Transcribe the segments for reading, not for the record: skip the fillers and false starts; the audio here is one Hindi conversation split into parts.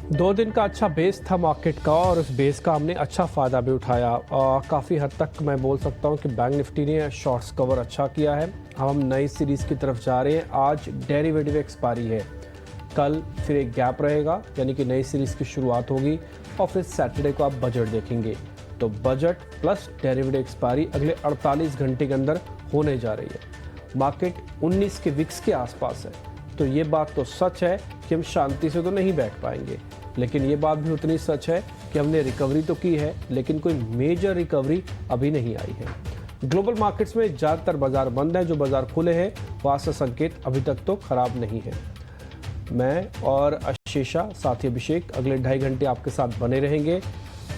दो दिन का अच्छा बेस था मार्केट का और उस बेस का हमने अच्छा फ़ायदा भी उठाया। काफ़ी हद तक मैं बोल सकता हूँ कि बैंक निफ्टी ने शॉर्ट्स कवर अच्छा किया है। हम नई सीरीज़ की तरफ जा रहे हैं। आज डेरिवेटिव एक्सपायरी है, कल फिर एक गैप रहेगा, यानी कि नई सीरीज़ की शुरुआत होगी और फिर सैटरडे को आप बजट देखेंगे। तो बजट प्लस डेरिवेटिव एक्सपायरी अगले 48 घंटे के अंदर होने जा रही है। मार्केट 19 के विक्स के आसपास है, तो ये बात तो सच है कि हम शांति से तो नहीं बैठ पाएंगे, लेकिन ये बात भी उतनी सच है कि हमने रिकवरी तो की है, लेकिन कोई मेजर रिकवरी अभी नहीं आई है। ग्लोबल मार्केट्स में ज़्यादातर बाजार बंद हैं, जो बाजार खुले हैं वहाँ से संकेत अभी तक तो खराब नहीं है। मैं और आशीषा साथी अभिषेक अगले 2.5 घंटे आपके साथ बने रहेंगे,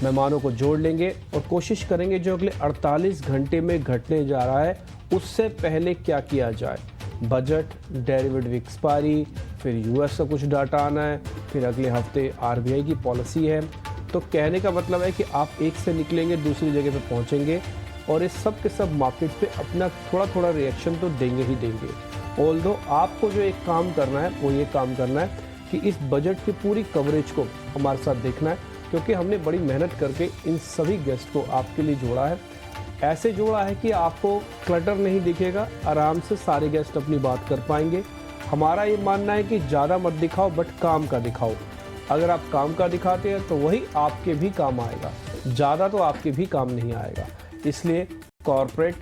मेहमानों को जोड़ लेंगे और कोशिश करेंगे जो अगले 48 घंटे में घटने जा रहा है उससे पहले क्या किया जाए। बजट, डेरिवेटिव एक्सपायरी, फिर यूएस का कुछ डाटा आना है, फिर अगले हफ्ते आरबीआई की पॉलिसी है। तो कहने का मतलब है कि आप एक से निकलेंगे दूसरी जगह पे पहुंचेंगे और इस सब के सब मार्केट पे अपना थोड़ा थोड़ा रिएक्शन तो देंगे ही देंगे। ऑल्दो आपको जो एक काम करना है वो ये काम करना है कि इस बजट की पूरी कवरेज को हमारे साथ देखना है, क्योंकि हमने बड़ी मेहनत करके इन सभी गेस्ट को आपके लिए जोड़ा है। ऐसे जोड़ा है कि आपको क्लटर नहीं दिखेगा, आराम से सारे गेस्ट अपनी बात कर पाएंगे। हमारा ये मानना है कि ज़्यादा मत दिखाओ बट काम का दिखाओ। अगर आप काम का दिखाते हैं तो वही आपके भी काम आएगा, ज़्यादा तो आपके भी काम नहीं आएगा। इसलिए कॉर्पोरेट,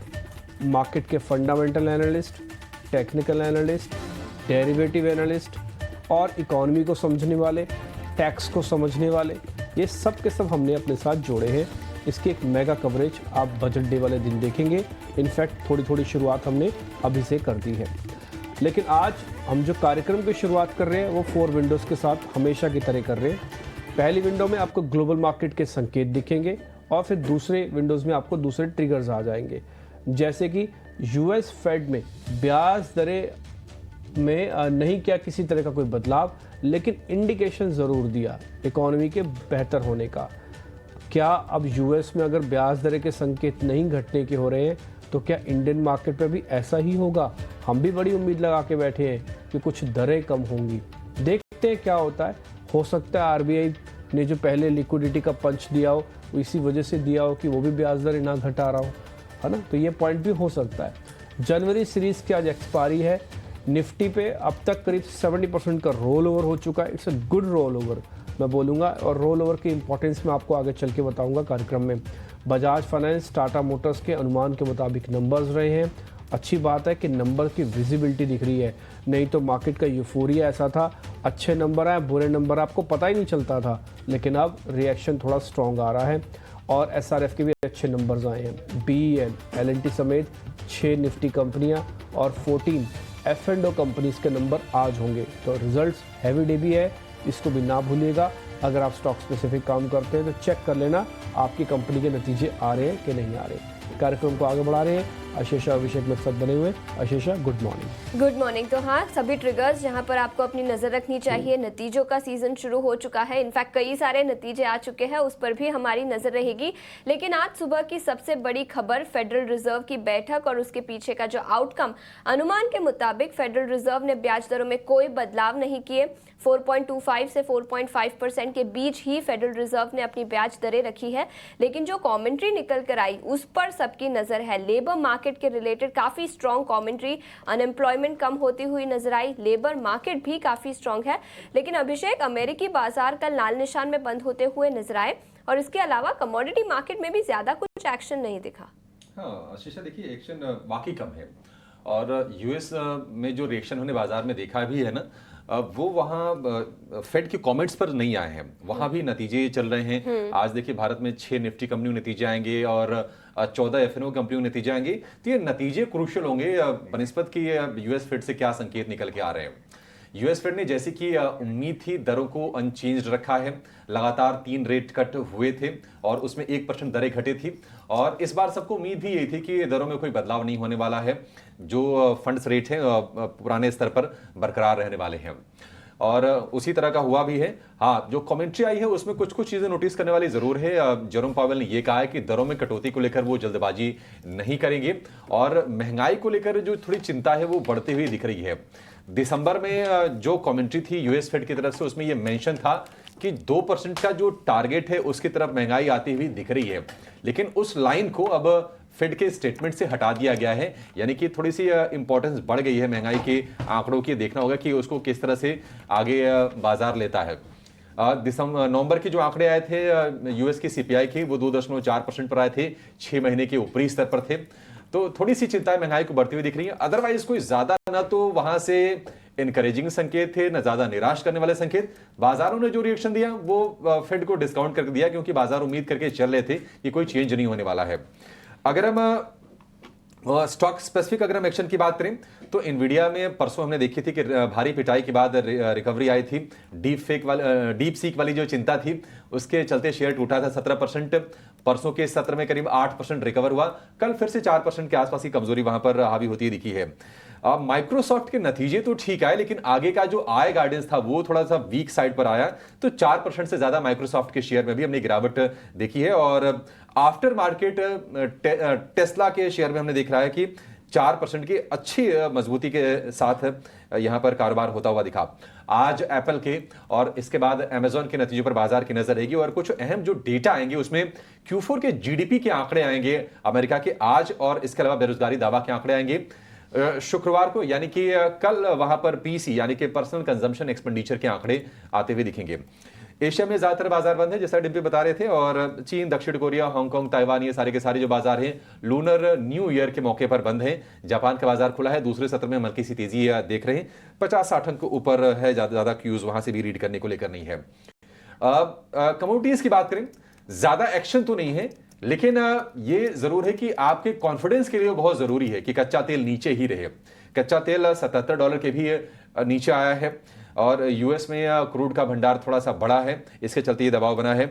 मार्केट के fundamental analyst, technical analyst, derivative analyst और इकोनॉमी को समझने वाले, टैक्स को समझने वाले, ये सब के सब हमने अपने साथ जोड़े हैं। इसकी एक मेगा कवरेज आप बजट डे वाले दिन देखेंगे। इनफैक्ट थोड़ी थोड़ी शुरुआत हमने अभी से कर दी है, लेकिन आज हम जो कार्यक्रम की शुरुआत कर रहे हैं वो 4 विंडोज़ के साथ हमेशा की तरह कर रहे हैं। पहली विंडो में आपको ग्लोबल मार्केट के संकेत दिखेंगे और फिर दूसरे विंडोज़ में आपको दूसरे ट्रिगर्स आ जाएंगे, जैसे कि यूएस फेड में ब्याज दरें में नहीं किया किसी तरह का कोई बदलाव, लेकिन इंडिकेशन ज़रूर दिया इकोनॉमी के बेहतर होने का। क्या अब यूएस में अगर ब्याज दरें के संकेत नहीं घटने के हो रहे हैं तो क्या इंडियन मार्केट पे भी ऐसा ही होगा? हम भी बड़ी उम्मीद लगा के बैठे हैं कि कुछ दरें कम होंगी। देखते हैं क्या होता है। हो सकता है आरबीआई ने जो पहले लिक्विडिटी का पंच दिया हो इसी वजह से दिया हो कि वो भी ब्याज दरें ना घटा रहा हो, है ना? तो ये पॉइंट भी हो सकता है। जनवरी सीरीज़ की आज एक्सपायरी है। निफ्टी पे अब तक करीब 70% का रोल ओवर हो चुका है। It's a good roll over मैं बोलूँगा, और रोल ओवर की इंपॉर्टेंस मैं आपको आगे चल के बताऊँगा कार्यक्रम में। बजाज फाइनेंस, टाटा मोटर्स के अनुमान के मुताबिक नंबर्स रहे हैं। अच्छी बात है कि नंबर की विजिबिलिटी दिख रही है, नहीं तो मार्केट का यूफोरिया ऐसा था, अच्छे नंबर आए बुरे नंबर आपको पता ही नहीं चलता था, लेकिन अब रिएक्शन थोड़ा स्ट्रॉन्ग आ रहा है और एसआरएफ के भी अच्छे नंबर्स आए हैं। बीईएल, एलएनटी समेत 6 निफ्टी कंपनियां और 14 एफ&ओ कंपनीज के नंबर आज होंगे। तो रिजल्ट्स हैवी डे भी है, इसको भी ना भूलिएगा। अगर आप स्टॉक स्पेसिफिक काम करते हैं तो चेक कर लेना आपकी कंपनी के नतीजे आ रहे हैं कि नहीं आ रहे। कार्यक्रम को आगे बढ़ा रहे हैं आशीषा अभिषेक मेरे साथ बने हुए। आशीषा, गुड मॉर्निंग। Good morning. तो हाँ, सभी ट्रिगर्स जहाँ पर आपको अपनी नज़र रखनी चाहिए। नतीजों का सीजन शुरू हो चुका है, इनफैक्ट कई सारे नतीजे आ चुके हैं, उस पर भी हमारी नज़र रहेगी। लेकिन आज सुबह की सबसे बड़ी खबर फेडरल रिजर्व की बैठक और उसके पीछे का जो आउटकम। अनुमान के मुताबिक फेडरल रिजर्व ने ब्याज दरों में कोई बदलाव नहीं किए। 4.25 से 4.5% के बीच ही फेडरल रिजर्व ने अपनी ब्याज दरें रखी है। लेकिन जो कमेंट्री निकल कर आई उस पर सबकी नज़र है। लेबर मार्केट के रिलेटेड काफ़ी स्ट्रॉन्ग कमेंट्री, अनएम्प्लॉयमेंट कम होती हुई नजर आई, लेबर मार्केट भी काफ़ी स्ट्रॉन्ग है। लेकिन अभिषेक, अमेरिकी बाजार कल लाल निशान में बंद होते हुए नजर आए और इसके अलावा कमोडिटी मार्केट में भी ज़्यादा कुछ एक्शन नहीं दिखा। हाँ आशीषा, देखिए एक्शन वाकई कम है और यूएस में जो रिएक्शन हमने बाजार में देखा भी है ना, वो वहाँ फेड के कमेंट्स पर नहीं आए हैं, वहाँ भी नतीजे चल रहे हैं। आज देखिए भारत में 6 निफ्टी कंपनियों के नतीजे आएंगे और 14 एफ&ओ कंपनियों के नतीजे आएंगे। तो ये नतीजे क्रूशियल होंगे बनिस्बत की यूएस फेड से क्या संकेत निकल के आ रहे हैं। यूएस फेड ने जैसी कि उम्मीद थी दरों को अनचेंज रखा है। लगातार 3 रेट कट हुए थे और उसमें 1% दरें घटे थी और इस बार सबको उम्मीद भी यही थी कि दरों में कोई बदलाव नहीं होने वाला है। जो फंड्स रेट हैं पुराने स्तर पर बरकरार रहने वाले हैं और उसी तरह का हुआ भी है। हाँ, जो कमेंट्री आई है उसमें कुछ कुछ चीजें नोटिस करने वाली जरूर है। जेरोम पावेल ने यह कहा है कि दरों में कटौती को लेकर वो जल्दबाजी नहीं करेंगे और महंगाई को लेकर जो थोड़ी चिंता है वो बढ़ती हुई दिख रही है। दिसंबर में जो कमेंट्री थी यूएस फेड की तरफ से उसमें यह मेंशन था कि 2% का जो टारगेट है उसकी तरफ महंगाई आती हुई दिख रही है, लेकिन उस लाइन को अब फेड के स्टेटमेंट से हटा दिया गया है, यानी कि थोड़ी सी इंपॉर्टेंस बढ़ गई है महंगाई के आंकड़ों की। देखना होगा कि उसको किस तरह से आगे बाजार लेता है। नवंबर के जो आंकड़े आए थे यूएस की सीपीआई की, वो 2.4% पर आए थे, 6 महीने के ऊपरी स्तर पर थे। तो थोड़ी सी चिंताएं महंगाई को बढ़ती हुई दिख रही है। अदरवाइज कोई ज्यादा ना तो वहां से इनकरेजिंग संकेत थे, ना ज्यादा निराश करने वाले संकेत। बाजारों ने जो रिएक्शन दिया वो फेड को डिस्काउंट करके दिया, क्योंकि बाजार उम्मीद करके चल रहे थे कि कोई चेंज नहीं होने वाला है। अगर हम स्टॉक स्पेसिफिक अगर हम एक्शन की बात करें तो इनवीडिया में परसों हमने देखी थी कि भारी पिटाई के बाद रिकवरी आई थी। डीप सीक वाली जो चिंता थी उसके चलते शेयर टूटा था 17%। परसों के सत्र में करीब 8% रिकवर हुआ। कल फिर से 4% के आसपास की कमजोरी वहां पर हावी होती दिखी है। माइक्रोसॉफ्ट के नतीजे तो ठीक आए, लेकिन आगे का जो आय गाइडेंस था वो थोड़ा सा वीक साइड पर आया। तो 4% से ज्यादा माइक्रोसॉफ्ट के शेयर में भी हमने गिरावट देखी है। और आफ्टर मार्केट टेस्ला के शेयर में हमने देख रहा है कि 4% की अच्छी मजबूती के साथ यहां पर कारोबार होता हुआ दिखा। आज एप्पल के और इसके बाद अमेजॉन के नतीजों पर बाजार की नजर रहेगी, और कुछ अहम जो डेटा आएंगे उसमें Q4 के जीडीपी के आंकड़े आएंगे अमेरिका के आज, और इसके अलावा बेरोजगारी दावा के आंकड़े आएंगे शुक्रवार को, यानी कि कल वहां पर पीसी यानी कि पर्सनल कंजम्पशन एक्सपेंडिचर के आंकड़े आते हुए दिखेंगे। एशिया में ज्यादातर बाजार बंद है जैसा डिम्पी बता रहे थे, और चीन, दक्षिण कोरिया, हांगकांग, ताइवान, ये सारे के सारे जो बाजार हैं लूनर न्यू ईयर के मौके पर बंद हैं। जापान का बाजार खुला है, दूसरे सत्र में हल्की सी तेजी देख रहे हैं, 50-60 अंक ऊपर है, ज्यादा क्यूज वहां से भी रीड करने को लेकर नहीं है। कमोडिटीज की बात करें, ज्यादा एक्शन तो नहीं है, लेकिन ये जरूर है कि आपके कॉन्फिडेंस के लिए बहुत जरूरी है कि कच्चा तेल नीचे ही रहे। कच्चा तेल $77 के भी नीचे आया है, और यूएस में क्रूड का भंडार थोड़ा सा बड़ा है, इसके चलते ये दबाव बना है।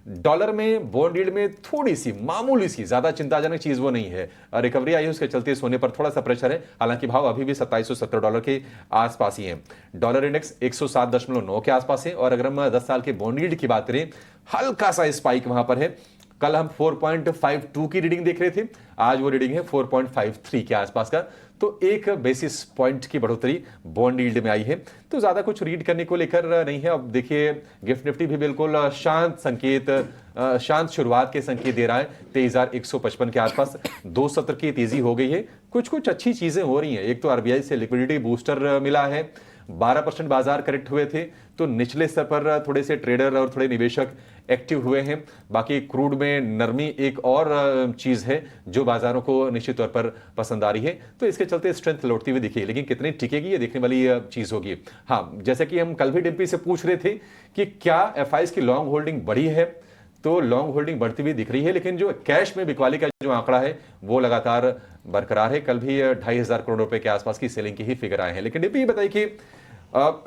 डॉलर में बॉन्ड यील्ड में थोड़ी सी मामूली सी, ज्यादा चिंताजनक चीज वो नहीं है, रिकवरी आई है, उसके चलते सोने पर थोड़ा सा प्रेशर है। हालांकि भाव अभी भी $2770 के आसपास ही है। डॉलर इंडेक्स 107.9 के आसपास है। और अगर हम 10 साल के बॉन्ड यील्ड की बात करें, हल्का सा स्पाइक वहां पर है। कल हम 4.52 की रीडिंग देख रहे थे, आज वो रीडिंग है 4.53 के आसपास का। तो 1 बेसिस पॉइंट की बढ़ोतरी बॉन्ड यील्ड में आई है। तो ज्यादा कुछ रीड करने को लेकर नहीं है। अब देखिए गिफ्ट निफ्टी भी बिल्कुल शांत शुरुआत के संकेत दे रहा है, 23,155 के आसपास। 2 सत्र की तेजी हो गई है, कुछ अच्छी चीजें हो रही हैं। एक तो आरबीआई से लिक्विडिटी बूस्टर मिला है, 12% बाजार करेक्ट हुए थे, तो निचले स्तर पर थोड़े से ट्रेडर और थोड़े निवेशक एक्टिव हुए हैं। बाकी क्रूड में नरमी एक और चीज है जो बाजारों को निश्चित तौर पर पसंद आ रही है, तो इसके चलते स्ट्रेंथ लौटती हुई दिखी, लेकिन कितनी टिकेगी ये देखने वाली चीज होगी। हाँ, जैसे कि हम कल भी डिम्पी से पूछ रहे थे कि क्या एफआईज की लॉन्ग होल्डिंग बढ़ी है, तो लॉन्ग होल्डिंग बढ़ती हुई दिख रही है, लेकिन जो कैश में बिकवाली का जो आंकड़ा है वो लगातार बरकरार है। कल भी 2,500 करोड़ रुपए के आसपास की सेलिंग की ही फिगर आए हैं। लेकिन डिम्पी ये बताइए कि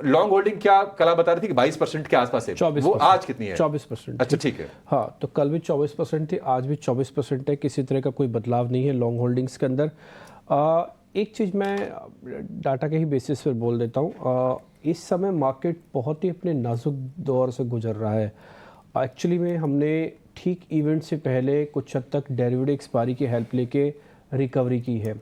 लॉन्ग होल्डिंग क्या कल आप बता रही थी कि 22% के आसपास है, 24%, वो आज कितनी है? 24%। अच्छा, ठीक है। हाँ, तो कल भी 24% थी, आज भी 24% है। किसी तरह का कोई बदलाव नहीं है लॉन्ग होल्डिंग्स के अंदर। एक चीज़ मैं डाटा के ही बेसिस पर बोल देता हूँ, इस समय मार्केट बहुत ही अपने नाजुक दौर से गुजर रहा है। एक्चुअली में हमने ठीक इवेंट से पहले कुछ हद तक डेरिवेटिव एक्सपायरी की हेल्प लेके रिकवरी की है।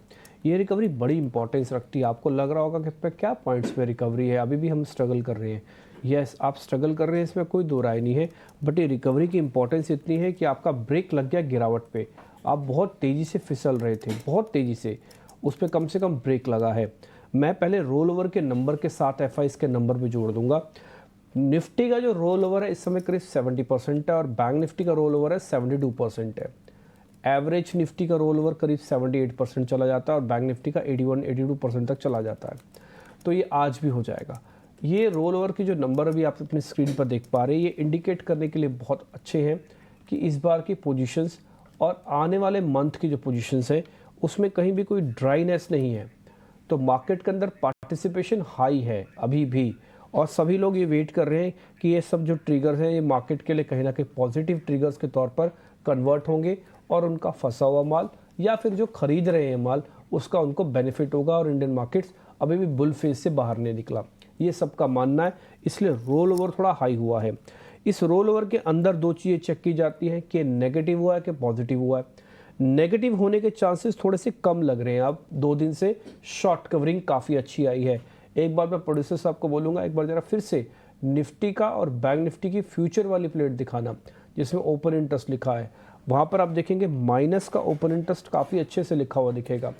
ये रिकवरी बड़ी इंपॉर्टेंस रखती है। आपको लग रहा होगा कि क्या पॉइंट्स पे रिकवरी है, अभी भी हम स्ट्रगल कर रहे हैं। यस, आप स्ट्रगल कर रहे हैं, इसमें कोई दो राय नहीं है, बट ये रिकवरी की इंपॉर्टेंस इतनी है कि आपका ब्रेक लग गया गिरावट पे। आप बहुत तेज़ी से फिसल रहे थे, बहुत तेज़ी से, उस पर कम से कम ब्रेक लगा है। मैं पहले रोल ओवर के नंबर के साथ एफआईज के नंबर पर जोड़ दूंगा। निफ्टी का जो रोल ओवर है इस समय करीब 70% है, और बैंक निफ्टी का रोल ओवर है 72% है। एवरेज निफ्टी का रोल ओवर करीब 78% चला जाता है, और बैंक निफ्टी का 81-82% तक चला जाता है। तो ये आज भी हो जाएगा। ये रोल ओवर की जो नंबर अभी आप अपनी स्क्रीन पर देख पा रहे हैं, ये इंडिकेट करने के लिए बहुत अच्छे हैं कि इस बार की पोजीशंस और आने वाले मंथ की जो पोजीशंस है उसमें कहीं भी कोई ड्राइनेस नहीं है। तो मार्केट के अंदर पार्टिसिपेशन हाई है अभी भी, और सभी लोग ये वेट कर रहे हैं कि ये सब जो ट्रिगर्स हैं ये मार्केट के लिए कहीं ना कहीं पॉजिटिव ट्रिगर्स के तौर पर कन्वर्ट होंगे, और उनका फंसा हुआ माल या फिर जो खरीद रहे हैं माल उसका उनको बेनिफिट होगा। और इंडियन मार्केट्स अभी भी बुल फेज से बाहर नहीं निकला, ये सबका मानना है। इसलिए रोल ओवर थोड़ा हाई हुआ है। इस रोल ओवर के अंदर दो चीज़ें चेक की जाती हैं कि नेगेटिव हुआ है कि पॉजिटिव हुआ है। नेगेटिव होने के चांसेस थोड़े से कम लग रहे हैं। अब 2 दिन से शॉर्ट कवरिंग काफ़ी अच्छी आई है। एक बार मैं प्रोड्यूसर साहब को बोलूँगा एक बार ज़रा फिर से निफ्टी का और बैंक निफ्टी की फ्यूचर वाली प्लेट दिखाना जिसमें ओपन इंटरेस्ट लिखा है, वहाँ पर आप देखेंगे माइनस का ओपन इंटरेस्ट काफ़ी अच्छे से लिखा हुआ दिखेगा।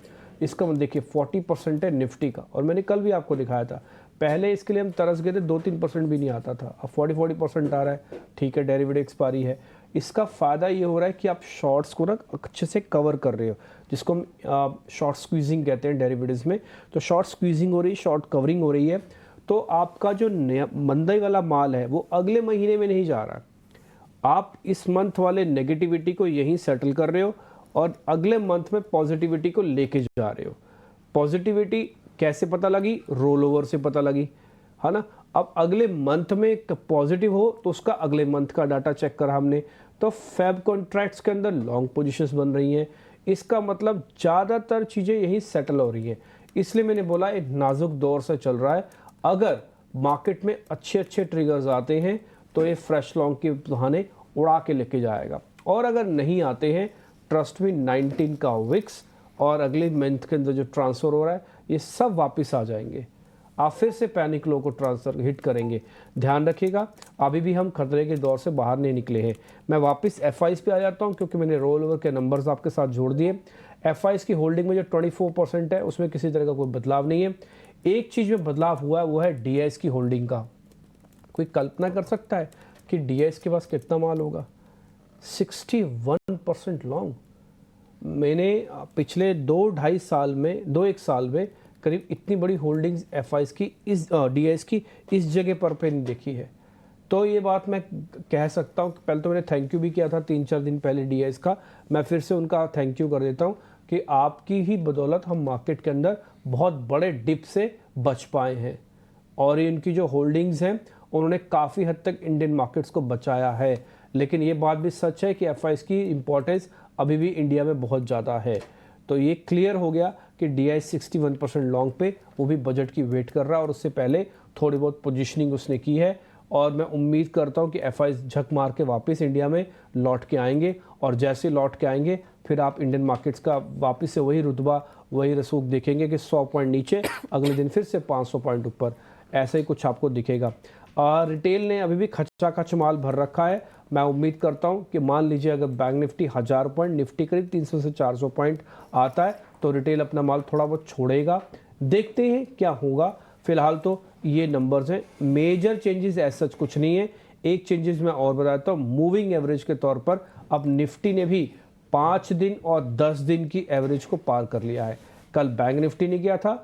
इसका मतलब देखिए 40% है निफ्टी का, और मैंने कल भी आपको दिखाया था। पहले इसके लिए हम तरस गए थे, 2-3% भी नहीं आता था, अब 40% आ रहा है। ठीक है, डेरिवेटिव एक्सपायरी है। इसका फ़ायदा ये हो रहा है कि आप शॉर्ट्स को ना अच्छे से कवर कर रहे हो, जिसको हम शॉर्ट स्क्वीजिंग कहते हैं डेरिवेटिव्स में। तो शॉर्ट स्क्वीजिंग हो रही है, शॉर्ट कवरिंग हो रही है, तो आपका जो मंदी वाला माल है वो अगले महीने में नहीं जा रहा। आप इस मंथ वाले नेगेटिविटी को यहीं सेटल कर रहे हो और अगले मंथ में पॉजिटिविटी को लेके जा रहे हो। पॉजिटिविटी कैसे पता लगी? रोल ओवर से पता लगी, है ना। अब अगले मंथ में पॉजिटिव हो तो उसका अगले मंथ का डाटा चेक करा हमने, तो फैब कॉन्ट्रैक्ट्स के अंदर लॉन्ग पोजीशंस बन रही हैं। इसका मतलब ज़्यादातर चीज़ें यहीं सेटल हो रही हैं। इसलिए मैंने बोला एक नाजुक दौर से चल रहा है। अगर मार्केट में अच्छे अच्छे ट्रिगर्स आते हैं तो ये फ्रेश लॉन्ग के बहाने उड़ा के लेके जाएगा, और अगर नहीं आते हैं, ट्रस्ट में 19 का विक्स और अगले मंथ के अंदर जो ट्रांसफ़र हो रहा है ये सब वापस आ जाएंगे। आप फिर से पैनिक लो को ट्रांसफर हिट करेंगे। ध्यान रखिएगा, अभी भी हम खतरे के दौर से बाहर नहीं निकले हैं। मैं वापस एफआईज पे आ जाता हूं क्योंकि मैंने रोल ओवर के नंबर्स आपके साथ जोड़ दिए। एफआईज की होल्डिंग में जो 24% है उसमें किसी तरह का कोई बदलाव नहीं है। एक चीज़ में बदलाव हुआ है वो है डीआईएस की होल्डिंग का। कोई कल्पना कर सकता है कि डीआईएस के पास कितना माल होगा? 61% लॉन्ग। मैंने पिछले 2-2.5 साल में 2-1 साल में करीब इतनी बड़ी होल्डिंग्स एफआईज की इस डीआईएस की इस जगह पर पे नहीं देखी है। तो ये बात मैं कह सकता हूँ कि पहले तो मैंने थैंक यू भी किया था 3-4 दिन पहले डीआईएस का, मैं फिर से उनका थैंक यू कर देता हूँ कि आपकी ही बदौलत हम मार्केट के अंदर बहुत बड़े डिप से बच पाए हैं, और इनकी जो होल्डिंग्स हैं उन्होंने काफ़ी हद तक इंडियन मार्केट्स को बचाया है। लेकिन ये बात भी सच है कि एफआईज की इम्पोर्टेंस अभी भी इंडिया में बहुत ज़्यादा है। तो ये क्लियर हो गया कि डीआईएस 61% लॉन्ग पे, वो भी बजट की वेट कर रहा है, और उससे पहले थोड़ी बहुत पोजीशनिंग उसने की है। और मैं उम्मीद करता हूँ कि एफआईज झक मार के वापस इंडिया में लौट के आएंगे, और जैसे लौट के आएंगे फिर आप इंडियन मार्केट्स का वापस से वही रुतबा, वही रसूख देखेंगे कि 100 पॉइंट नीचे, अगले दिन फिर से 500 पॉइंट ऊपर, ऐसा ही कुछ आपको दिखेगा। रिटेल ने अभी भी खचाखच माल भर रखा है। मैं उम्मीद करता हूं कि मान लीजिए अगर बैंक निफ्टी 1000 पॉइंट, निफ्टी करीब 300 से 400 पॉइंट आता है तो रिटेल अपना माल थोड़ा बहुत छोड़ेगा। देखते हैं क्या होगा। फिलहाल तो ये नंबर्स हैं, मेजर चेंजेस ऐसा कुछ नहीं है। एक चेंजेस मैं और बताता हूँ, मूविंग एवरेज के तौर पर अब निफ्टी ने भी 5 दिन और 10 दिन की एवरेज को पार कर लिया है। कल बैंक निफ्टी ने किया था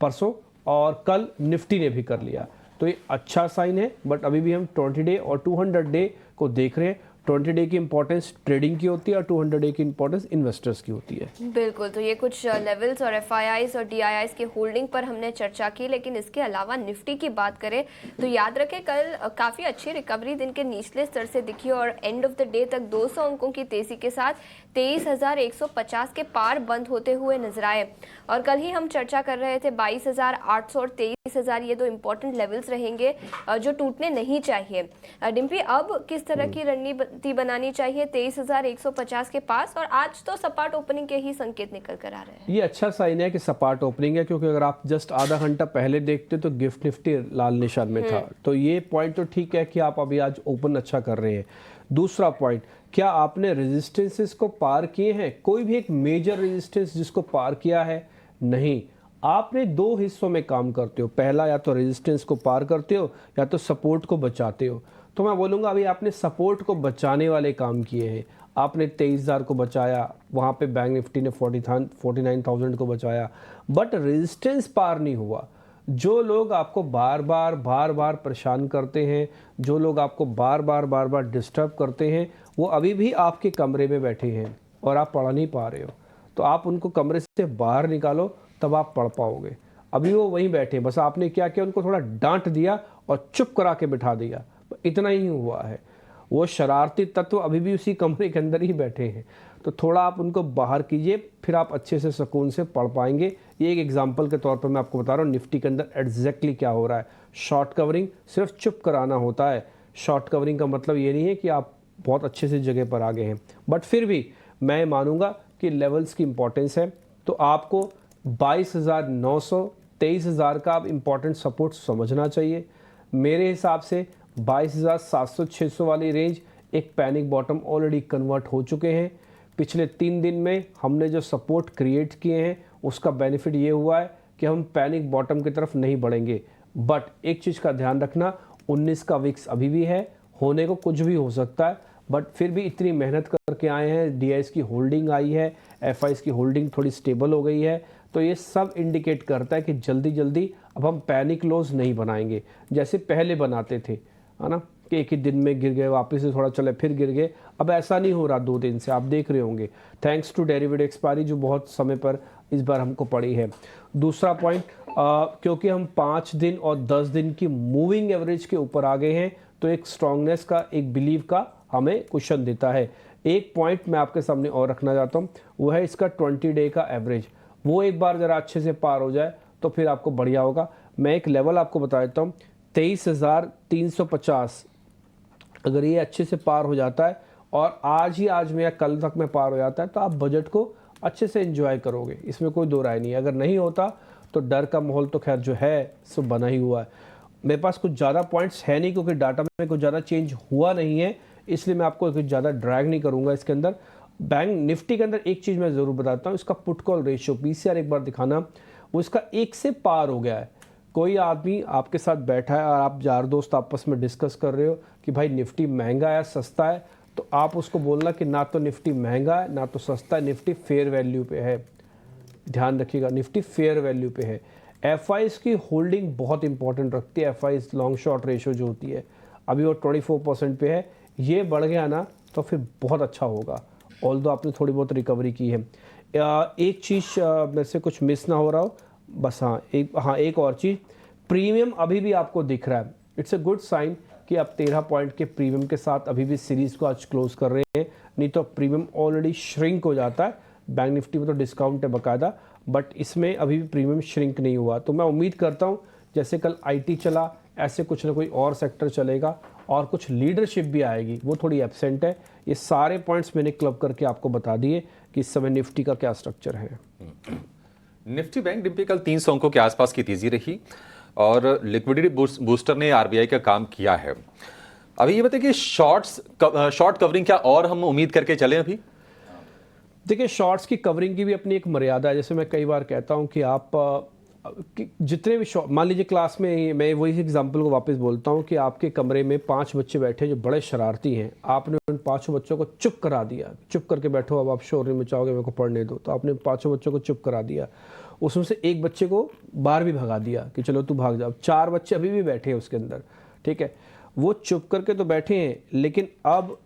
परसों, और कल निफ्टी ने भी कर लिया। तो ये अच्छा साइन है, बट अभी भी हम 20 डे और 200 डे को देख रहे हैं। 20 डे की इंपॉर्टेंस ट्रेडिंग की होती है और 200 डे की इंपॉर्टेंस इन्वेस्टर्स की होती है। बिल्कुल, तो ये कुछ लेवल्स और एफआईआईज और डीआईआईज की होल्डिंग पर हमने चर्चा की, लेकिन इसके अलावा निफ्टी की बात करें तो याद रखें कल काफ़ी अच्छी रिकवरी दिन के निचले स्तर से दिखी और एंड ऑफ द डे तक 200 अंकों की तेजी के साथ 23,150 के पार बंद होते हुए नजर आए। और कल ही हम चर्चा कर रहे थे 22,800 और 23,000, ये दो इंपॉर्टेंट लेवल्स रहेंगे जो टूटने नहीं चाहिए। डिम्पी, अब किस तरह की रणनीति बनानी चाहिए 23,150 के पास? और आज तो सपाट ओपनिंग के ही संकेत निकल कर आ रहे हैं। ये अच्छा साइन है कि सपाट ओपनिंग है, क्योंकि अगर आप जस्ट आधा घंटा पहले देखते तो गिफ्ट निफ्टी लाल निशान में था। तो ये पॉइंट तो ठीक है कि आप अभी आज ओपन अच्छा कर रहे हैं। दूसरा पॉइंट, क्या आपने रेजिस्टेंसेस को पार किए हैं? कोई भी एक मेजर रेजिस्टेंस जिसको पार किया है? नहीं। आपने 2 हिस्सों में काम करते हो, पहला या तो रेजिस्टेंस को पार करते हो या तो सपोर्ट को बचाते हो। तो मैं बोलूँगा अभी आपने सपोर्ट को बचाने वाले काम किए हैं। आपने 23,000 को बचाया, वहाँ पे बैंक निफ्टी ने 49,000 को बचाया, बट रेजिस्टेंस पार नहीं हुआ। जो लोग आपको बार बार परेशान करते हैं, जो लोग आपको बार बार डिस्टर्ब करते हैं, वो अभी भी आपके कमरे में बैठे हैं और आप पढ़ नहीं पा रहे हो। तो आप उनको कमरे से बाहर निकालो, तब आप पढ़ पाओगे। अभी वो वहीं बैठे, बस आपने क्या किया, उनको थोड़ा डांट दिया और चुप करा के बिठा दिया, इतना ही हुआ है। वो शरारती तत्व अभी भी उसी कमरे के अंदर ही बैठे हैं। तो थोड़ा आप उनको बाहर कीजिए, फिर आप अच्छे से सुकून से पढ़ पाएंगे। ये एक एग्जांपल के तौर पर मैं आपको बता रहा हूँ निफ्टी के अंदर एग्जैक्टली क्या हो रहा है। शॉर्ट कवरिंग सिर्फ चुप कराना होता है। शॉर्ट कवरिंग का मतलब ये नहीं है कि आप बहुत अच्छे से जगह पर आ गए हैं, बट फिर भी मैं मानूंगा कि लेवल्स की इंपॉर्टेंस है। तो आपको 22,900, 23,000 का आप इंपॉर्टेंट सपोर्ट समझना चाहिए। मेरे हिसाब से 22,700-600 वाली रेंज एक पैनिक बॉटम ऑलरेडी कन्वर्ट हो चुके हैं। पिछले 3 दिन में हमने जो सपोर्ट क्रिएट किए हैं उसका बेनिफिट ये हुआ है कि हम पैनिक बॉटम की तरफ नहीं बढ़ेंगे। बट एक चीज़ का ध्यान रखना, 19 का विक्स अभी भी है, होने को कुछ भी हो सकता है, बट फिर भी इतनी मेहनत करके आए हैं। DIs की होल्डिंग आई है, FIs की होल्डिंग थोड़ी स्टेबल हो गई है, तो ये सब इंडिकेट करता है कि जल्दी जल्दी अब हम पैनिक लोज नहीं बनाएंगे जैसे पहले बनाते थे, है ना, कि एक ही दिन में गिर गए, वापस से थोड़ा चले फिर गिर गए। अब ऐसा नहीं हो रहा 2 दिन से, आप देख रहे होंगे, थैंक्स टू डेरिवेटिव एक्सपायरी जो बहुत समय पर इस बार हमको पड़ी है। दूसरा पॉइंट, क्योंकि हम 5 दिन और 10 दिन की मूविंग एवरेज के ऊपर आ गए हैं, तो एक स्ट्रांगनेस का, एक बिलीव का हमें क्वेश्चन देता है। एक पॉइंट मैं आपके सामने और रखना चाहता हूँ, वो है इसका 20 डे का एवरेज। वो एक बार ज़रा अच्छे से पार हो जाए तो फिर आपको बढ़िया होगा। मैं एक लेवल आपको बता देता हूँ, 23,350 अगर ये अच्छे से पार हो जाता है और आज में या कल तक में पार हो जाता है, तो आप बजट को अच्छे से एंजॉय करोगे, इसमें कोई दो राय नहीं है। अगर नहीं होता तो डर का माहौल तो खैर जो है सो बना ही हुआ है। मेरे पास कुछ ज़्यादा पॉइंट्स है नहीं, क्योंकि डाटा में कुछ ज़्यादा चेंज हुआ नहीं है, इसलिए मैं आपको कुछ ज़्यादा ड्रैग नहीं करूँगा इसके अंदर। बैंक निफ्टी के अंदर एक चीज़ मैं ज़रूर बताता हूँ, इसका पुट कॉल रेशियो PCR एक बार दिखाना, वो इसका 1 से पार हो गया है। कोई आदमी आपके साथ बैठा है और आप यार दोस्त आपस में डिस्कस कर रहे हो कि भाई निफ्टी महंगा है सस्ता है, तो आप उसको बोलना कि ना तो निफ्टी महंगा है ना तो सस्ता है, निफ्टी फेयर वैल्यू पे है। ध्यान रखिएगा, निफ्टी फेयर वैल्यू पे है। FIs की होल्डिंग बहुत इंपॉर्टेंट रखती है। FIs लॉन्ग शॉर्ट रेशियो जो होती है अभी वो 24% पे है, ये बढ़ गया ना तो फिर बहुत अच्छा होगा, ऑल्दो आपने थोड़ी बहुत रिकवरी की है। एक चीज़ में से कुछ मिस ना हो रहा हो बस, एक और चीज़, प्रीमियम अभी भी आपको दिख रहा है, इट्स अ गुड साइन कि आप 13 पॉइंट के प्रीमियम के साथ अभी भी सीरीज़ को आज क्लोज कर रहे हैं, नहीं तो प्रीमियम ऑलरेडी श्रिंक हो जाता है। बैंक निफ्टी में तो डिस्काउंट है बाकायदा, बट इसमें अभी भी प्रीमियम श्रिंक नहीं हुआ। तो मैं उम्मीद करता हूँ जैसे कल IT चला, ऐसे कुछ ना कोई और सेक्टर चलेगा और कुछ लीडरशिप भी आएगी, वो थोड़ी एब्सेंट है। ये सारे पॉइंट्स मैंने क्लब करके आपको बता दिए कि इस समय निफ्टी का क्या स्ट्रक्चर है। निफ्टी बैंक निफ्टी कल 300 अंकों के आसपास की तेजी रही और लिक्विडिटी बूस्टर ने RBI का काम किया है। अभी ये बताइए कि शॉर्ट कवरिंग क्या और हम उम्मीद करके चलें अभी? देखिए, शॉर्ट्स की कवरिंग की भी अपनी एक मर्यादा है। जैसे मैं कई बार कहता हूं कि आप जितने भी शॉर्ट, मान लीजिए क्लास में, मैं वही एग्जांपल को वापस बोलता हूं कि आपके कमरे में 5 बच्चे बैठे जो बड़े शरारती हैं, आपने उन 5 बच्चों को चुप करा दिया, चुप करके बैठो, अब आप शोर नहीं मचाओगे, मेरे को पढ़ने दो, तो आपने 5 बच्चों को चुप करा दिया। उसमें से एक बच्चे को बाहर भी भगा दिया कि चलो तू भाग जा। 4 बच्चे अभी भी बैठे हैं उसके अंदर, ठीक है, वो चुप करके तो बैठे हैं, लेकिन अब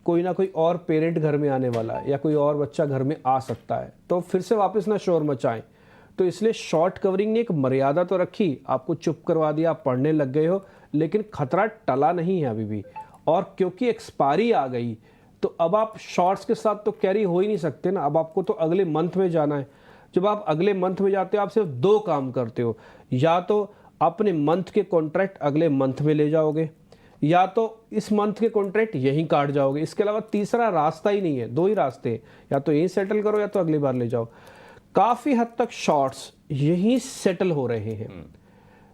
कोई ना कोई और पेरेंट घर में आने वाला है या कोई और बच्चा घर में आ सकता है, तो फिर से वापस ना शोर मचाएं। तो इसलिए शॉर्ट कवरिंग ने एक मर्यादा तो रखी, आपको चुप करवा दिया, आप पढ़ने लग गए हो, लेकिन खतरा टला नहीं है अभी भी। और क्योंकि एक्सपायरी आ गई तो अब आप शॉर्ट्स के साथ तो कैरी हो ही नहीं सकते ना, अब आपको तो अगले मंथ में जाना है। जब आप अगले मंथ में जाते हो, आप सिर्फ 2 काम करते हो, या तो अपने मंथ के कॉन्ट्रैक्ट अगले मंथ में ले जाओगे, या तो इस मंथ के कॉन्ट्रैक्ट यहीं काट जाओगे। इसके अलावा तीसरा रास्ता ही नहीं है, 2 ही रास्ते हैं, या तो यहीं सेटल करो या तो अगली बार ले जाओ। काफी हद तक शॉर्ट्स यहीं सेटल हो रहे हैं,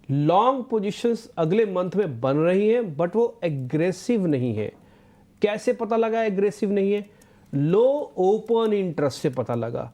लॉन्ग पोजीशंस अगले मंथ में बन रही हैं, बट वो एग्रेसिव नहीं है। कैसे पता लगा एग्रेसिव नहीं है? लो ओपन इंटरेस्ट से पता लगा।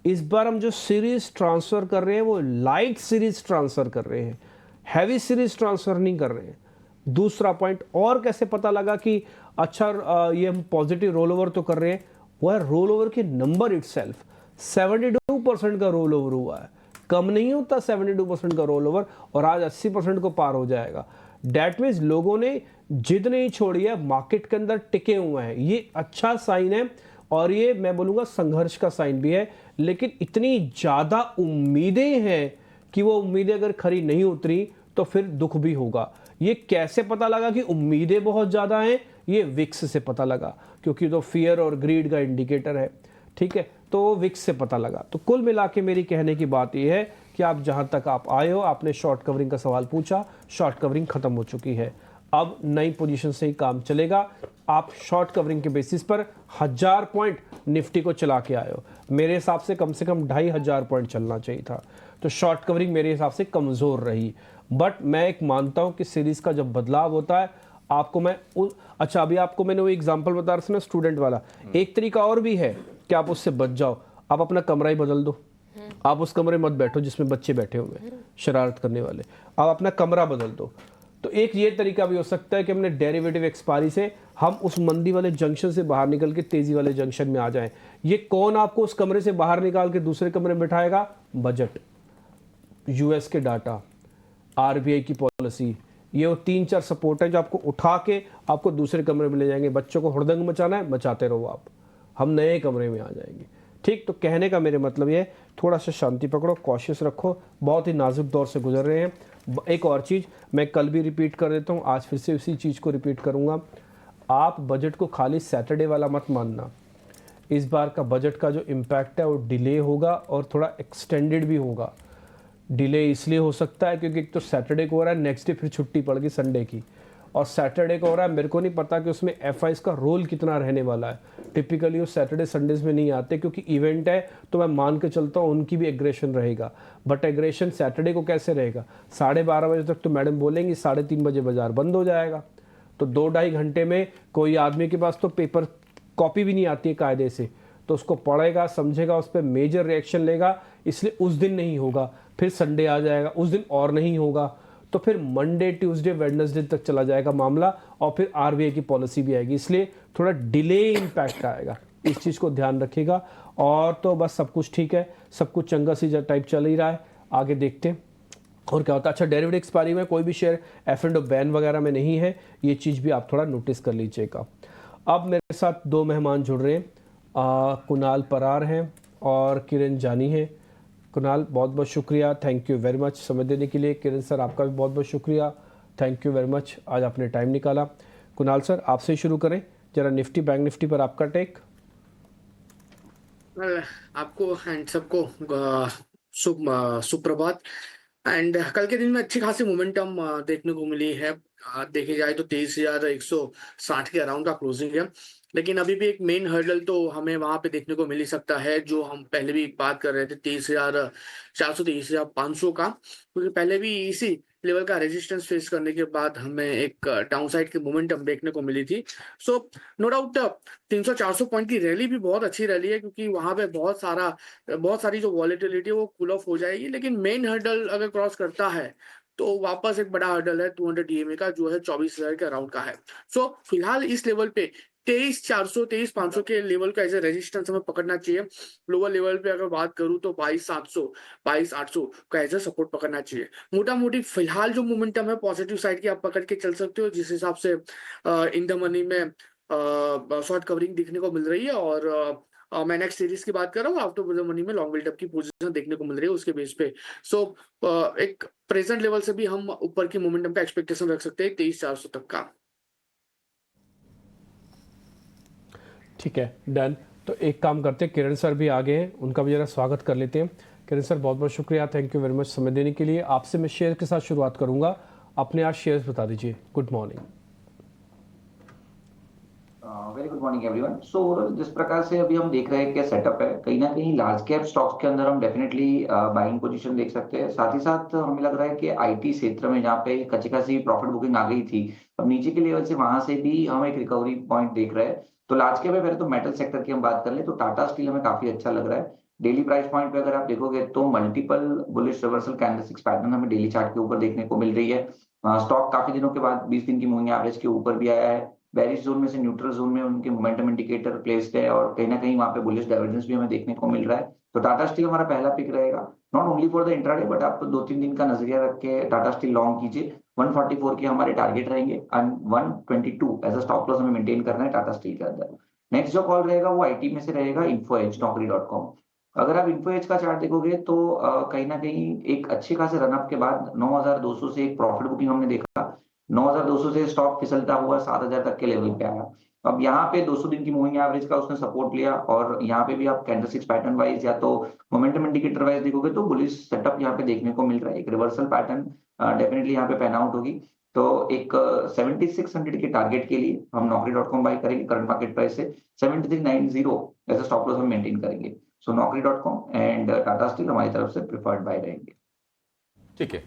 इस बार हम जो सीरीज ट्रांसफर कर रहे हैं वो लाइट सीरीज ट्रांसफर कर रहे हैं, हैवी सीरीज ट्रांसफर नहीं कर रहे हैं। दूसरा पॉइंट और कैसे पता लगा कि अच्छा ये हम पॉजिटिव रोल ओवर तो कर रहे हैं, वो है रोल ओवर के नंबर इटसेल्फ। 72% का रोल ओवर हुआ है, कम नहीं होता 72% का रोल ओवर, और आज 80% को पार हो जाएगा। डैट मीन्स लोगों ने जिद नहीं छोड़ी है, मार्केट के अंदर टिके हुए हैं, ये अच्छा साइन है। और ये मैं बोलूँगा संघर्ष का साइन भी है, लेकिन इतनी ज़्यादा उम्मीदें हैं कि वो उम्मीदें अगर खरी नहीं उतरी तो फिर दुख भी होगा। ये कैसे पता लगा कि उम्मीदें बहुत ज़्यादा हैं? ये विक्स से पता लगा, क्योंकि तो फियर और ग्रीड का इंडिकेटर है, ठीक है, तो विक्स से पता लगा। तो कुल मिला के मेरी कहने की बात यह है कि आप जहां तक आप आए हो, आपने शॉर्ट कवरिंग का सवाल पूछा, शॉर्ट कवरिंग खत्म हो चुकी है, अब नई पोजीशन से ही काम चलेगा। आप शॉर्ट कवरिंग के बेसिस पर 1000 पॉइंट निफ्टी को चला के आए हो, मेरे हिसाब से कम 2500 पॉइंट चलना चाहिए था, तो शॉर्ट कवरिंग मेरे हिसाब से कमज़ोर रही। बट मैं एक मानता हूं कि सीरीज का जब बदलाव होता है आपको मैं अच्छा अभी आपको मैंने वो एग्जांपल बता रहा था ना स्टूडेंट वाला, एक तरीका और भी है कि आप उससे बच जाओ, आप अपना कमरा ही बदल दो, आप उस कमरे में मत बैठो जिसमें बच्चे बैठे हुए हैं शरारत करने वाले, आप अपना कमरा बदल दो। तो एक ये तरीका भी हो सकता है कि हमने डेरिवेटिव एक्सपायरी से हम उस मंदी वाले जंक्शन से बाहर निकल के तेजी वाले जंक्शन में आ जाएं। ये कौन आपको उस कमरे से बाहर निकाल के दूसरे कमरे में बिठाएगा? बजट, यूएस के डाटा, आरबीआई की पॉलिसी, ये वो 3-4 सपोर्ट है जो आपको उठा के आपको दूसरे कमरे में ले जाएंगे। बच्चों को हुड़दंग मचाना है, मचाते रहो आप, हम नए कमरे में आ जाएंगे। ठीक, तो कहने का मेरे मतलब ये थोड़ा सा शांति पकड़ो, कॉशियस रखो, बहुत ही नाजुक दौर से गुजर रहे हैं। एक और चीज़ मैं कल भी रिपीट कर देता हूँ, आज फिर से उसी चीज़ को रिपीट करूँगा, आप बजट को खाली सैटरडे वाला मत मानना। इस बार का बजट का जो इम्पैक्ट है वो डिले होगा और थोड़ा एक्सटेंडेड भी होगा। डिले इसलिए हो सकता है क्योंकि एक तो सैटरडे को हो रहा है, नेक्स्ट डे फिर छुट्टी पड़ गई संडे की, और सैटरडे को हो रहा है, मेरे को नहीं पता कि उसमें एफआईज का रोल कितना रहने वाला है। टिपिकली वो सैटरडे संडेज में नहीं आते क्योंकि इवेंट है, तो मैं मान के चलता हूँ उनकी भी एग्रेशन रहेगा। बट एग्रेशन सैटरडे को कैसे रहेगा? 12:30 बजे तक तो मैडम बोलेंगी 3:30 बजे बाजार बंद हो जाएगा, तो 2-2.5 घंटे में कोई आदमी के पास तो पेपर कॉपी भी नहीं आती है कायदे से, तो उसको पढ़ेगा, समझेगा, उस पर मेजर रिएक्शन लेगा, इसलिए उस दिन नहीं होगा। फिर संडे आ जाएगा, उस दिन और नहीं होगा, तो फिर मंडे, ट्यूसडे, वेडनेसडे तक चला जाएगा मामला, और फिर आरबीआई की पॉलिसी भी आएगी, इसलिए थोड़ा डिले इम्पैक्ट आएगा। इस चीज़ को ध्यान रखिएगा। और तो बस सब कुछ ठीक है, सब कुछ चंगा सी टाइप चल ही रहा है, आगे देखते हैं और क्या होता है। अच्छा, डेरिवेटिव एक्सपायरी में कोई भी शेयर एफ एंड बैन वगैरह में नहीं है, ये चीज़ भी आप थोड़ा नोटिस कर लीजिएगा। अब मेरे साथ 2 मेहमान जुड़ रहे हैं, कुणाल परार हैं और किरण जानी हैं। कुणाल, बहुत बहुत शुक्रिया, थैंक यू वेरी मच समय देने के लिए। किरण सर, आपका भी बहुत बहुत शुक्रिया, थैंक यू वेरी मच, आज आपने टाइम निकाला। कुणाल सर, आपसे शुरू करें, जरा निफ्टी बैंक निफ्टी पर आपका टेक। आपको एंड सबको सुप्रभात। एंड कल के दिन में अच्छी खासी मोमेंटम देखने को मिली है। देखी जाए तो 23,160 के अराउंड का क्लोजिंग है, लेकिन अभी भी एक मेन हर्डल तो हमें वहां पे देखने को मिल ही सकता है, जो हम पहले भी बात कर रहे थे 23,400 23,500 का, क्योंकि पहले भी इसी लेवल का रेजिस्टेंस फेस करने के बाद हमें एक डाउनसाइड की मोमेंटम देखने को मिली थी। सो नो डाउट 300-400 पॉइंट की रैली भी बहुत अच्छी रैली है, क्योंकि वहां पे बहुत सारी जो वॉलेटिलिटी है वो कूल ऑफ हो जाएगी। लेकिन मेन हर्डल अगर क्रॉस करता है तो वापस एक बड़ा हर्डल है 200 डीएमए का, जो है 24,000 के अराउंड का है। सो फिलहाल इस लेवल पे 23,400 23,500 के लेवल का एज ए रेजिस्टेंस हमें पकड़ना चाहिए। लोअर लेवल पे अगर बात करूं तो 22,700 22,800 का एज ए सपोर्ट पकड़ना चाहिए। मोटा मोटी फिलहाल जो मोमेंटम है पॉजिटिव साइड की आप पकड़ के चल सकते हो, जिस हिसाब से इन द मनी में शॉर्ट कवरिंग दिखने को मिल रही है। और मैं नेक्स्ट सीरीज की बात कर रहा हूँ, आफ्टर द मनी में लॉन्ग बिल्डअप की पोजीशन देखने को मिल रही है उसके बेस पे। सो एक प्रेजेंट लेवल से भी हम ऊपर की मोमेंटम का एक्सपेक्टेशन रख सकते हैं 23,400 तक का। ठीक है, डन। तो एक काम करते हैं, किरण सर भी आगे हैं, उनका भी जरा स्वागत कर लेते हैं। किरण सर, बहुत बहुत शुक्रिया, थैंक यू वेरी मच समय देने के लिए। आपसे मैं शेयर के साथ शुरुआत करूंगा, अपने आज शेयर्स बता दीजिए। Good morning. Very good morning everyone. So जिस प्रकार से अभी हम देख रहे हैं क्या सेटअप है, कहीं ना कहीं लार्ज कैप स्टॉक्स के अंदर हम डेफिनेटली बाइंग पोजीशन देख सकते हैं। साथ ही साथ हमें लग रहा है कि आईटी क्षेत्र में जहाँ पे अच्छी खासी प्रॉफिट बुकिंग आ गई थी, अब नीचे के लेवल से वहां से भी हम एक रिकवरी पॉइंट देख रहे हैं। तो लार्ज कैप में पहले तो मेटल सेक्टर की हम बात कर ले तो टाटा स्टील हमें काफी अच्छा लग रहा है। डेली प्राइस पॉइंट पे अगर आप देखोगे तो multiple bullish reversal candlesticks pattern हमें डेली चार्ट के ऊपर देखने को मिल रही है। स्टॉक काफी दिनों के बाद 20 दिन की मूविंग एवरेज के ऊपर भी आया है। बेरिश जोन में से न्यूट्रल जोन में उनके मोमेंटम इंडिकेटर प्लेस्ड है और कहीं ना कहीं वहां पे बुलिश डाइवर्जेंस भी हमें देखने को मिल रहा है। तो टाटा स्टील हमारा पहला पिक रहेगा, not only for the intraday, but आप 2-3 दिन का नजरिया रख के टाटा स्टील लॉन्ग कीजिए। 144 के हमारे टारगेट रहेंगे and 122 as a stop loss हमें मेंटेन करना है टाटा स्टील के अंदर। नेक्स्ट जो कॉल रहेगा वो आईटी में से रहेगा इन्फो एज, naukri.com। अगर आप इन्फो एज का चार्ट देखोगे तो कहीं ना कहीं एक अच्छे खासे रनअप के बाद 9,200 से एक प्रॉफिट बुकिंग हमने देखा। 9,200 से स्टॉक फिसलता हुआ 7,000 तक के लेवल पे आया। अब यहाँ पे 200 दिन की मूविंग एवरेज का उसने सपोर्ट लिया और यहाँ पे भी आप कैंडलस्टिक्स पैटर्न वाइज या तो मोमेंटम इंडिकेटर वाइज देखोगे तो बुलिश सेटअप यहाँ पे देखने को मिल रहा है। एक रिवर्सल पैटर्न डेफिनेटली यहाँ पे पैन आउट होगी। तो एक 7600 के टारगेट के लिए हम naukri.com बाय करेंगे करंट मार्केट प्राइस से। 7390 एज स्टॉप लॉस हम मेंटेन करेंगे। सो naukri.com एंड टाटा स्टील हमारी तरफ से प्रिफर्ड बाय रहेंगे। ठीक है,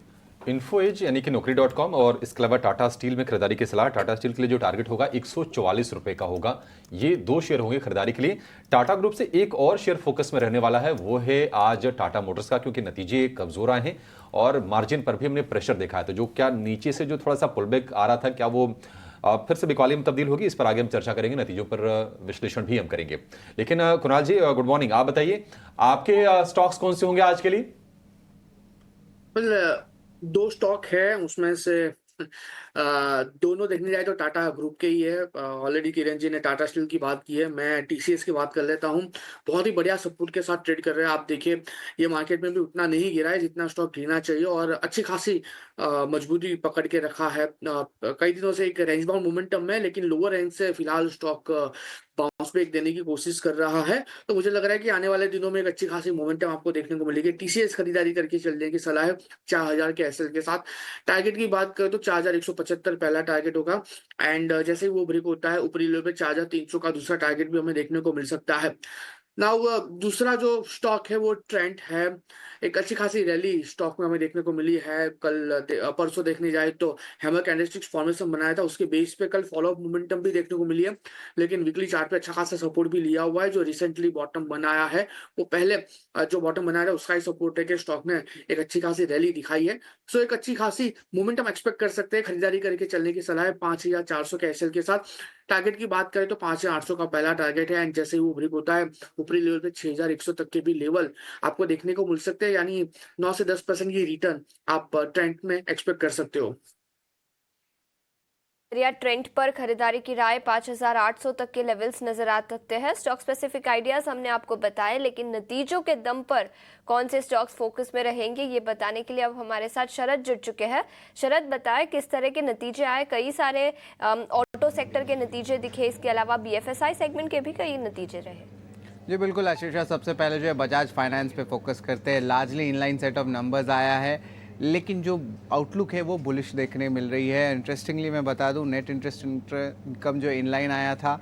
इन्फो एज यानी कि नौकरी.com और इसके अलावा टाटा स्टील में खरीदारी की सलाह। टाटा स्टील के लिए जो टारगेट होगा 144 रुपए का होगा। ये 2 शेयर होंगे खरीदारी के लिए। टाटा ग्रुप से एक और शेयर फोकस में रहने वाला है, वो है आज टाटा मोटर्स का, क्योंकि नतीजे कमजोर आए हैं और मार्जिन पर भी हमने प्रेशर देखा है। तो जो क्या नीचे से जो थोड़ा सा पुलबैक आ रहा था, क्या वो फिर से बिकवाली में तब्दील होगी, इस पर आगे हम चर्चा करेंगे, नतीजों पर विश्लेषण भी हम करेंगे। लेकिन कुणाल जी, गुड मॉर्निंग। आप बताइए आपके स्टॉक्स कौन से होंगे आज के लिए? दो स्टॉक है, उसमें से दोनों देखने जाए तो टाटा ग्रुप के ही है। ऑलरेडी किरण जी ने टाटा स्टील की बात की है, मैं टीसीएस की बात कर लेता हूँ। बहुत ही बढ़िया सपोर्ट के साथ ट्रेड कर रहे हैं। आप देखिए ये मार्केट में भी उतना नहीं गिरा है जितना स्टॉक गिरना चाहिए और अच्छी खासी मजबूती पकड़ के रखा है। कई दिनों से एक रेंज बाउंड मोमेंटम है, लेकिन लोअर रेंज से फिलहाल स्टॉक बाउंस बैक देने की कोशिश कर रहा है। तो मुझे लग रहा है कि आने वाले दिनों में एक अच्छी खासी मोमेंटम आपको देखने को मिलेगी। टीसीएस खरीदारी करके चलने की सलाह है 4000 के एसएल के साथ। टारगेट की बात करें तो 4175 पहला टारगेट होगा एंड जैसे ही वो ब्रेक होता है ऊपरी लेवल पे 4300 का दूसरा टारगेट भी हमें देखने को मिल सकता है। नाउ दूसरा जो स्टॉक है वो ट्रेंट है। एक अच्छी खासी रैली स्टॉक में हमें देखने को मिली है। परसों देखने जाए तो हैमर कैंडलस्टिक्स फॉर्मेशन बनाया था, उसके बेस पे कल फॉलोअप मोमेंटम भी देखने को मिली है, लेकिन वीकली चार्ट पे अच्छा खासा सपोर्ट भी लिया हुआ है। जो रिसेंटली बॉटम बनाया है वो पहले जो बॉटम बनाया है उसका ही सपोर्ट है कि स्टॉक ने एक अच्छी खासी रैली दिखाई है। सो एक अच्छी खासी मोमेंटम एक्सपेक्ट कर सकते हैं। खरीदारी करके चलने की सलाह है 5400 के एसएल के साथ। टारगेट की बात करें तो 5800 का पहला टारगेट है एंड जैसे ही वो ब्रेक होता है ऊपरी लेवल पे 6100 तक के भी लेवल आपको देखने को मिल सकते हैं, यानी 9 से 10% की रिटर्न आप ट्रेंड में एक्सपेक्ट कर सकते हो। या ट्रेंड पर खरीदारी की राय 5800 तक के लेवल्स नजर आ सकते हैं। स्टॉक स्पेसिफिक आइडियाज हमने आपको बताए, लेकिन नतीजों के दम पर कौन से स्टॉक्स फोकस में रहेंगे ये बताने के लिए अब हमारे साथ शरद जुड़ चुके हैं। शरद, बताएं किस तरह के नतीजे आए। कई सारे ऑटो सेक्टर के नतीजे दिखे, इसके अलावा बीएफएसआई सेगमेंट के भी कई नतीजे रहे। जी बिल्कुल आशीषा, सबसे पहले जो है बजाज फाइनेंस पे फोकस करते हैं। Largely inline set of numbers आया है, लेकिन जो आउटलुक है वो बुलिश देखने मिल रही है। इंटरेस्टिंगली मैं बता दूं, नेट इंटरेस्ट इनकम जो इनलाइन आया था,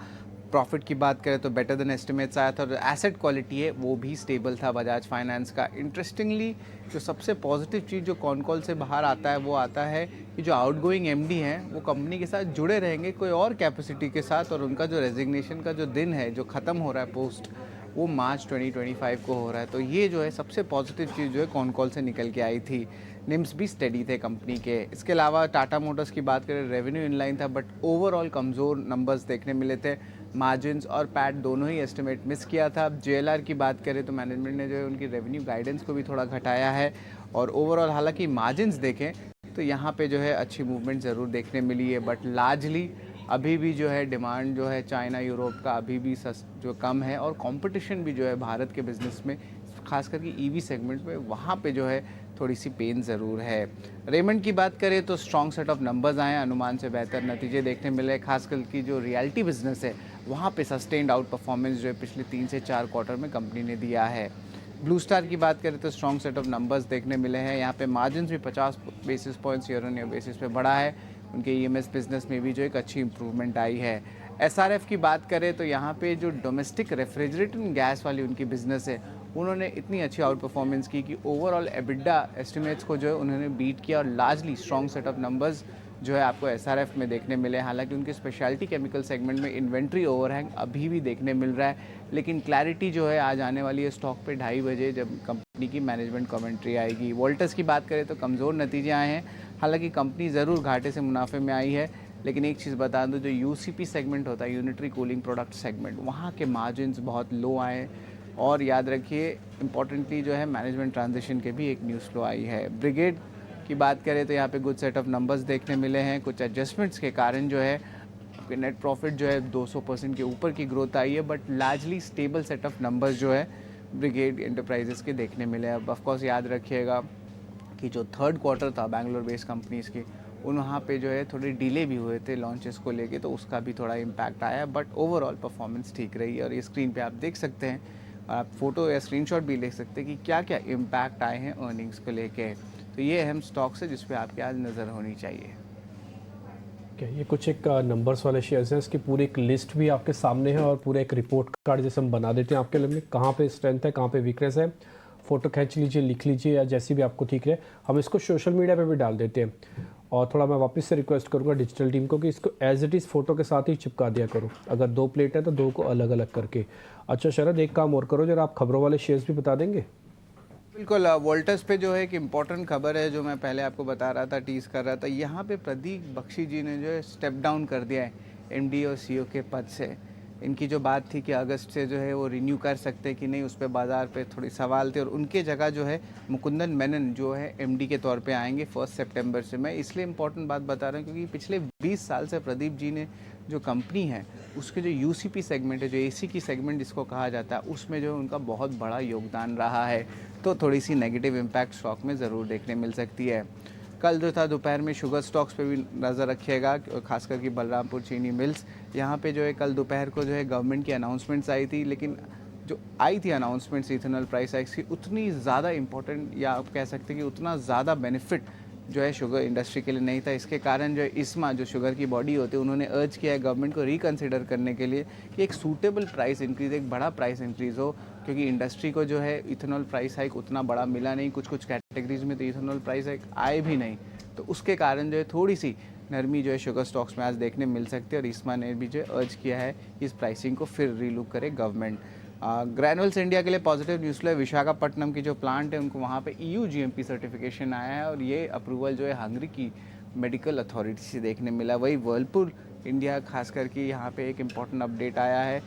प्रॉफिट की बात करें तो बेटर देन एस्टिमेट्स आया था, और एसेट क्वालिटी है वो भी स्टेबल था बजाज फाइनेंस का। इंटरेस्टिंगली जो सबसे पॉजिटिव चीज़ जो कॉन कॉल से बाहर आता है वो आता है कि जो आउटगोइंग एमडी हैं वो कंपनी के साथ जुड़े रहेंगे कोई और कैपेसिटी के साथ, और उनका जो रेजिग्नेशन का जो दिन है जो ख़त्म हो रहा है पोस्ट, वो मार्च 2025 को हो रहा है। तो ये जो है सबसे पॉजिटिव चीज़ जो है कॉन कॉल से निकल के आई थी। निम्स भी स्टेडी थे कंपनी के। इसके अलावा टाटा मोटर्स की बात करें, रेवेन्यू इनलाइन था बट ओवरऑल कमज़ोर नंबर्स देखने मिले थे। मार्जिन्स और पैट दोनों ही एस्टिमेट मिस किया था। जेएलआर की बात करें तो मैनेजमेंट ने जो है उनकी रेवेन्यू गाइडेंस को भी थोड़ा घटाया है, और ओवरऑल हालांकि मार्जिन्स देखें तो यहाँ पे जो है अच्छी मूवमेंट ज़रूर देखने मिली है, बट लार्जली अभी भी जो है डिमांड जो है चाइना यूरोप का अभी भी जो कम है, और कंपटीशन भी जो है भारत के बिज़नेस में खास करके ईवी सेगमेंट में वहाँ पे जो है थोड़ी सी पेन ज़रूर है। रेमंड की बात करें तो स्ट्रॉन्ग सेट ऑफ नंबर्स आए, अनुमान से बेहतर नतीजे देखने मिले। खास करके जो रियल्टी बिजनेस है वहाँ पे सस्टेन्ड आउट परफॉर्मेंस जो है पिछले 3 से 4 क्वार्टर में कंपनी ने दिया है। ब्लू स्टार की बात करें तो स्ट्रॉन्ग सेट ऑफ नंबर्स देखने मिले हैं। यहाँ पे मार्जिन्स भी 50 basis points year on year basis पे बढ़ा है। उनके ईएमएस बिजनेस में भी जो एक अच्छी इंप्रूवमेंट आई है। एसआरएफ की बात करें तो यहाँ पे जो डोमेस्टिक रेफ्रिजरेटर गैस वाली उनकी बिजनेस है, उन्होंने इतनी अच्छी आउट परफॉर्मेंस की कि ओवरऑल एबिडा एस्टिमेट्स को जो है उन्होंने बीट किया, और largely strong set of numbers जो है आपको एसआरएफ में देखने मिले। हालांकि उनके स्पेशलिटी केमिकल सेगमेंट में इन्वेंट्री ओवरहैंग अभी भी देखने मिल रहा है, लेकिन क्लैरिटी जो है आज आने वाली है स्टॉक पे 2:30 बजे जब कंपनी की मैनेजमेंट कमेंट्री आएगी। वोल्टस की बात करें तो कमज़ोर नतीजे आए हैं। हालांकि कंपनी ज़रूर घाटे से मुनाफे में आई है, लेकिन एक चीज़ बता दूं, जो यूसीपी सेगमेंट होता है, यूनिटरी कूलिंग प्रोडक्ट सेगमेंट, वहाँ के मार्जिन्स बहुत लो आए। और याद रखिए इंपॉर्टेंटली जो है मैनेजमेंट ट्रांजिशन के भी एक न्यूज़ फ्लो आई है। ब्रिगेड की बात करें तो यहाँ पे गुड सेट ऑफ नंबर्स देखने मिले हैं। कुछ एडजस्टमेंट्स के कारण जो है नेट प्रॉफिट जो है 200% के ऊपर की ग्रोथ आई है, but largely stable set of numbers जो है ब्रिगेड एंटरप्राइजेस के देखने मिले। अब ऑफकोर्स याद रखिएगा कि जो 3rd क्वार्टर था बैंगलोर बेस्ड कंपनीज़ की, उन वहाँ पे जो है थोड़े डिले भी हुए थे लॉन्चेस को लेके, तो उसका भी थोड़ा इम्पैक्ट आया, बट ओवरऑल परफॉर्मेंस ठीक रही है। और ये स्क्रीन पे आप देख सकते हैं, और आप फोटो या स्क्रीनशॉट भी ले सकते हैं कि क्या क्या इम्पैक्ट आए हैं अर्निंग्स को लेके। तो ये अहम स्टॉक्स है जिस पे आपकी आज नज़र होनी चाहिए। ये कुछ एक नंबर्स वाले शेयर्स हैं, इसकी पूरी एक लिस्ट भी आपके सामने है और पूरे एक रिपोर्ट कार्ड जैसे हम बना देते हैं आपके लिए, कहाँ पे स्ट्रेंथ है, कहाँ पे वीकनेस है, फ़ोटो खींच लीजिए, लिख लीजिए या जैसी भी आपको ठीक रहे। हम इसको सोशल मीडिया पे भी डाल देते हैं। और थोड़ा मैं वापस से रिक्वेस्ट करूँगा डिजिटल टीम को कि इसको एज इट इज़ फ़ोटो के साथ ही चिपका दिया करो। अगर 2 प्लेट है तो 2 को अलग अलग करके। अच्छा शरद, एक काम और करो, जरा आप खबरों वाले शेयर्स भी बता देंगे। बिल्कुल, वोल्टस पे जो है एक इम्पॉर्टेंट खबर है जो मैं पहले आपको बता रहा था, टीज कर रहा था। यहाँ पे प्रदीप बख्शी जी ने जो है स्टेप डाउन कर दिया है एमडी और सीईओ के पद से। इनकी जो बात थी कि अगस्त से जो है वो रिन्यू कर सकते कि नहीं, उस पर बाज़ार पे थोड़ी सवाल थे, और उनके जगह जो है मुकुंदन मेनन जो है एमडी के तौर पे आएंगे 1 सितंबर से। मैं इसलिए इम्पोर्टेंट बात बता रहा हूँ क्योंकि पिछले 20 साल से प्रदीप जी ने जो कंपनी है उसके जो यूसीपी सेगमेंट है, जो एसी की सेगमेंट जिसको कहा जाता है, उसमें जो है उनका बहुत बड़ा योगदान रहा है। तो थोड़ी सी नेगेटिव इम्पैक्ट स्टॉक में ज़रूर देखने मिल सकती है। कल जो था दोपहर में शुगर स्टॉक्स पे भी नज़र रखिएगा, खासकर कि बलरामपुर चीनी मिल्स। यहाँ पे जो है कल दोपहर को जो है गवर्नमेंट की अनाउंसमेंट्स आई थी, लेकिन जो आई थी अनाउंसमेंट्स इथेनॉल प्राइस हाइक्स की, उतनी ज़्यादा इंपॉर्टेंट या आप कह सकते हैं कि उतना ज़्यादा बेनिफिट जो है शुगर इंडस्ट्री के लिए नहीं था। इसके कारण जो है इस्मा, जो शुगर की बॉडी होती है, उन्होंने अर्ज किया है गवर्नमेंट को रिकन्सिडर करने के लिए कि एक सूटेबल प्राइस इंक्रीज़, एक बड़ा प्राइस इंक्रीज़ हो, क्योंकि इंडस्ट्री को जो है इथेनॉल प्राइस हाइक उतना बड़ा मिला नहीं। कुछ कुछ कैटेगरीज में तो इथेनॉल प्राइस हाइक आए भी नहीं, तो उसके कारण जो है थोड़ी सी नरमी जो है शुगर स्टॉक्स में आज देखने मिल सकती है। और इस्मा ने भी जो है अर्ज किया है कि इस प्राइसिंग को फिर रीलुक करे गवर्नमेंट। ग्रैनुअल्स इंडिया के लिए पॉजिटिव न्यूज़ है। विशाखापट्टनम की जो प्लांट है उनको वहाँ पे EU GMP सर्टिफिकेशन आया है, और ये अप्रूवल जो है हंगरी की मेडिकल अथॉरिटी से देखने मिला। वही वर्लपुल इंडिया खास करके यहाँ पे एक इम्पॉर्टेंट अपडेट आया है।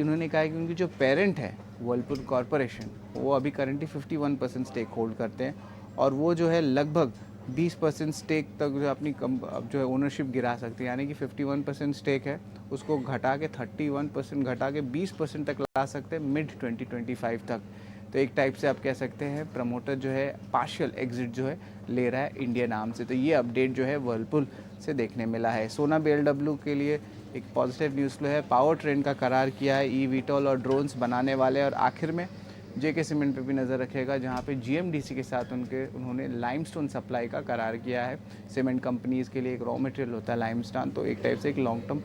इन्होंने कहा है कि उनकी जो पेरेंट है वर्लपुल कॉरपोरेशन, वो अभी करंटली 51% स्टेक होल्ड करते हैं, और वो जो है लगभग 20% स्टेक तक जो अपनी जो है ओनरशिप गिरा सकती है। यानी कि 51% स्टेक है, उसको घटा के 31% घटा के 20% तक ला सकते हैं मिड 2025 तक। तो एक टाइप से आप कह सकते हैं प्रमोटर जो है पार्शियल एग्जिट जो है ले रहा है इंडिया नाम से। तो ये अपडेट जो है वर्लपुल से देखने मिला है। सोना BLW के लिए एक पॉजिटिव न्यूज़ है। पावर ट्रेंड का करार किया है, ईवीटॉल और ड्रोन्स बनाने वाले। और आखिर में JK सीमेंट पे भी नज़र रखेगा, जहाँ पे GMDC के साथ उन्होंने लाइमस्टोन सप्लाई का करार किया है। सीमेंट कंपनीज़ के लिए एक रॉ मटेरियल होता है लाइमस्टोन, तो एक टाइप से एक लॉन्ग टर्म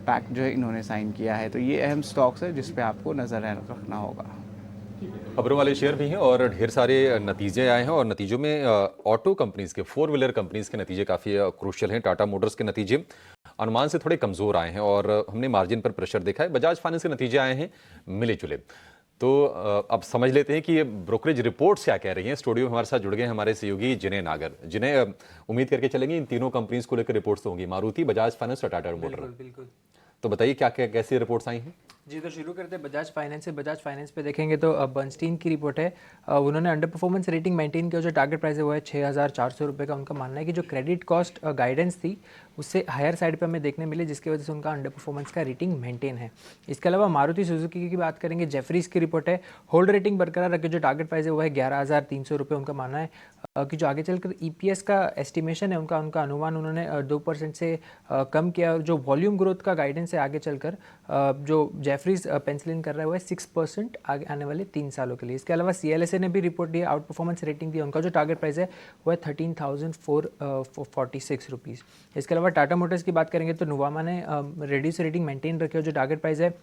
पैक्ट जो है इन्होंने साइन किया है। तो ये अहम स्टॉक्स है जिस पे आपको नज़र रखना होगा। खबरों वाले शेयर भी हैं और ढेर सारे नतीजे आए हैं, और नतीजों में ऑटो कंपनीज के, 4 व्हीलर कंपनीज के नतीजे काफ़ी क्रूशियल हैं। टाटा मोटर्स के नतीजे अनुमान से थोड़े कमज़ोर आए हैं और हमने मार्जिन पर प्रेशर देखा है। बजाज फाइनेंस के नतीजे आए हैं मिले जुले। तो अब समझ लेते हैं कि ये ब्रोकरेज रिपोर्ट्स क्या कह रही हैं। स्टूडियो में हमारे साथ जुड़ गए हमारे सहयोगी जिन्हें नागर। जिन्हें उम्मीद करके चलेंगे इन तीनों कंपनीज को लेकर रिपोर्ट्स तो होंगी, मारुति, बजाज फाइनेंस और टाटा मोटर। बिल्कुल। तो बताइए क्या क्या कैसी रिपोर्ट्स आई हैं। जी, तो शुरू करते हैं बजाज फाइनेंस से। बजाज फाइनेंस पे देखेंगे तो बर्नस्टीन की रिपोर्ट है। उन्होंने अंडर परफॉर्मेंस रेटिंग मेंटेन किया। जो टारगेट प्राइस है वो है 6,400 रुपये का। उनका मानना है कि जो क्रेडिट कॉस्ट गाइडेंस थी उससे हायर साइड पे हमें देखने मिले, जिसकी वजह से उनका अंडर परफॉर्मेंस का रेटिंग मेंटेन है। इसके अलावा मारुति सुजुकी की बात करेंगे, जेफरीज की रिपोर्ट है। होल्ड रेटिंग बरकरार रखे। जो टारगेट प्राइस है वो है 11,300 रुपये। उनका मानना है कि जो आगे चलकर EPS का एस्टिमेशन है उनका अनुमान उन्होंने 2% से कम किया। जो वॉल्यूम ग्रोथ का गाइडेंस है आगे चलकर जो जेफरीज पेंसिलिन कर रहा है वो है 6% आगे आने वाले 3 सालों के लिए। इसके अलावा CLSA ने भी रिपोर्ट दी, आउट परफॉर्मेंस रेटिंग दी। उनका जो टारगेट प्राइस है वो है 13,446 रुपीज़। इसके अलावा टाटा मोटर्स की बात करेंगे तो नुवामा ने रेड्यूस रेटिंग मेंटेन रखी और जो टारगेट प्राइस है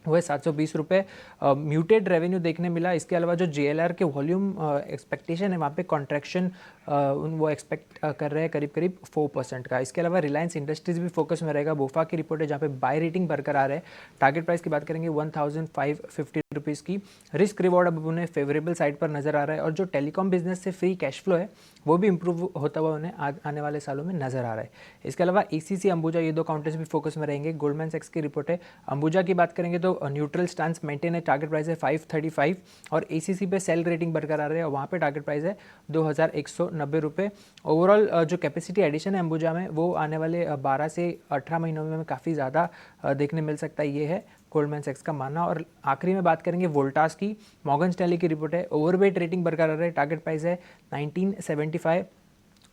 वो है 720 रुपये। म्यूटेड रेवेन्यू देखने मिला। इसके अलावा जो JLR के वॉल्यूम एक्सपेक्टेशन है वहाँ पे कॉन्ट्रैक्शन वो एक्सपेक्ट कर रहे हैं करीब 4% का। इसके अलावा रिलायंस इंडस्ट्रीज भी फोकस में रहेगा। बोफा की रिपोर्ट है जहाँ पे बाय रेटिंग बरकरार है। टारगेट प्राइस की बात करेंगे 1550 रुपीज़ की। रिस्क रिवॉर्ड अब उन्हें फेवरेबल साइड पर नजर आ रहा है। और जो टेलीकॉम बिजनेस से फ्री कैश फ्लो है वो भी इंप्रूव होता हुआ उन्हें आने वाले सालों में नजर आ रहा है। इसके अलावा ACC अंबुजा, ये 2 काउंटर्स भी फोकस में रहेंगे। गोल्डमैन सैक्स की रिपोर्ट है। अंबुजा की बात करेंगे तो न्यूट्रल स्टांस मेंटेन है। टारगेट प्राइस है 535 और ACC पे सेल रेटिंग बरकरार है और वहाँ पे टारगेट प्राइस है 2,190 रुपये। ओवरऑल जो कैपेसिटी एडिशन है अंबुजा में वो आने वाले 12 से 18 महीनों में काफ़ी ज़्यादा देखने मिल सकता है। ये है गोल्डमैन सैक्स का मानना। और आखिरी में बात करेंगे वोल्टास की। मॉर्गन स्टैनली की रिपोर्ट है। ओवरवेट रेटिंग बरकरार है। टारगेट प्राइस है 1975।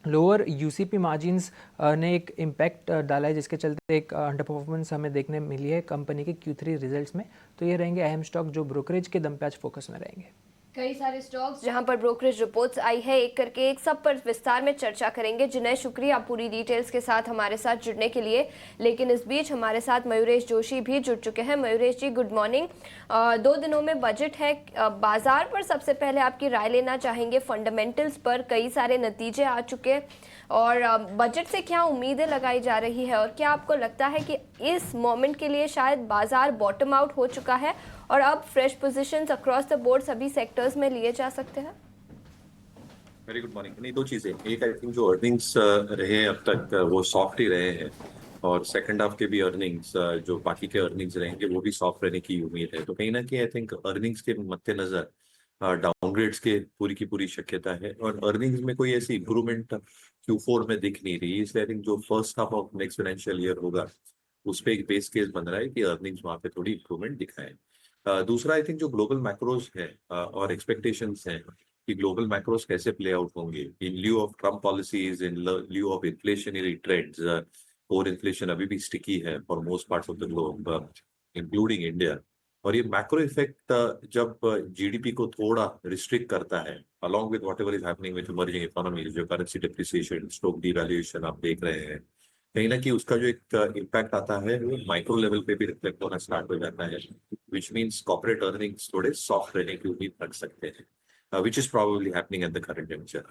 लोअर UCP मार्जिन्स ने एक इम्पैक्ट डाला है, जिसके चलते एक अंडर परफॉर्मेंस हमें देखने मिली है कंपनी के Q3 रिजल्ट्स में। तो ये रहेंगे अहम स्टॉक जो ब्रोकरेज के दम पे आज फोकस में रहेंगे। कई सारे स्टॉक्स जहां पर ब्रोकरेज रिपोर्ट्स आई है, एक करके एक सब पर विस्तार में चर्चा करेंगे। जिन्हें शुक्रिया पूरी डिटेल्स के साथ हमारे साथ जुड़ने के लिए। लेकिन इस बीच हमारे साथ मयूरेश जोशी भी जुड़ चुके हैं। मयूरेश जी, गुड मॉर्निंग। 2 दिनों में बजट है, बाजार पर सबसे पहले आपकी राय लेना चाहेंगे फंडामेंटल्स पर। कई सारे नतीजे आ चुके और बजट से क्या उम्मीदें लगाई जा रही है, और क्या आपको लगता है कि इस मोमेंट के लिए शायद बाजार बॉटम आउट हो चुका है और अब fresh positions across the board सभी सेक्टर्स में लिए जा सकते हैं? Very good morning. नहीं, दो चीजें। एक, आई थिंक जो अर्निंग्स रहे हैं अब तक वो सॉफ्ट ही रहे हैं, और सेकंड हाफ के भी अर्निंग्स जो बाकी के अर्निंग्स रहेंगे वो भी सॉफ्ट रहने की उम्मीद है। तो कहीं ना कहीं आई थिंक अर्निंग्स के मद्देनजर डाउनग्रेड्स के पूरी की पूरी शक्यता है, और अर्निंग्स में कोई ऐसी इंप्रूवमेंट Q4 में दिख नहीं रही। इसलिए आई थिंक जो first half of next financial year होगा उस पर एक बेस केस बन रहा है कि अर्निंग्स वहां पे थोड़ी इंप्रूवमेंट दिखाए। दूसरा, आई थिंक जो ग्लोबल मैक्रोज है और एक्सपेक्टेशंस हैं कि ग्लोबल मैक्रोज कैसे प्ले आउट होंगे in lieu of Trump policies, in lieu of inflationary trends. और इन्फ्लेशन अभी भी स्टिकी है for most parts of the globe including India. और ये मैक्रो इफेक्ट जब जीडीपी को थोड़ा रिस्ट्रिक्ट करता है, along with whatever is happening with emerging economies, जो करेंसी डिप्रिसिएशन स्ट्रोक डिवैल्यूएशन आप देख रहे हैं, कहीं ना कहीं उसका जो एक इम्पैक्ट आता है वो माइक्रो लेवल पे भी रिफ्लेक्ट होना स्टार्ट हो जाता है, विच मीन्स कॉर्पोरेट अर्निंग्स थोड़े सॉफ्ट रहने की उम्मीद रख सकते हैं, which is probably happening at the current juncture.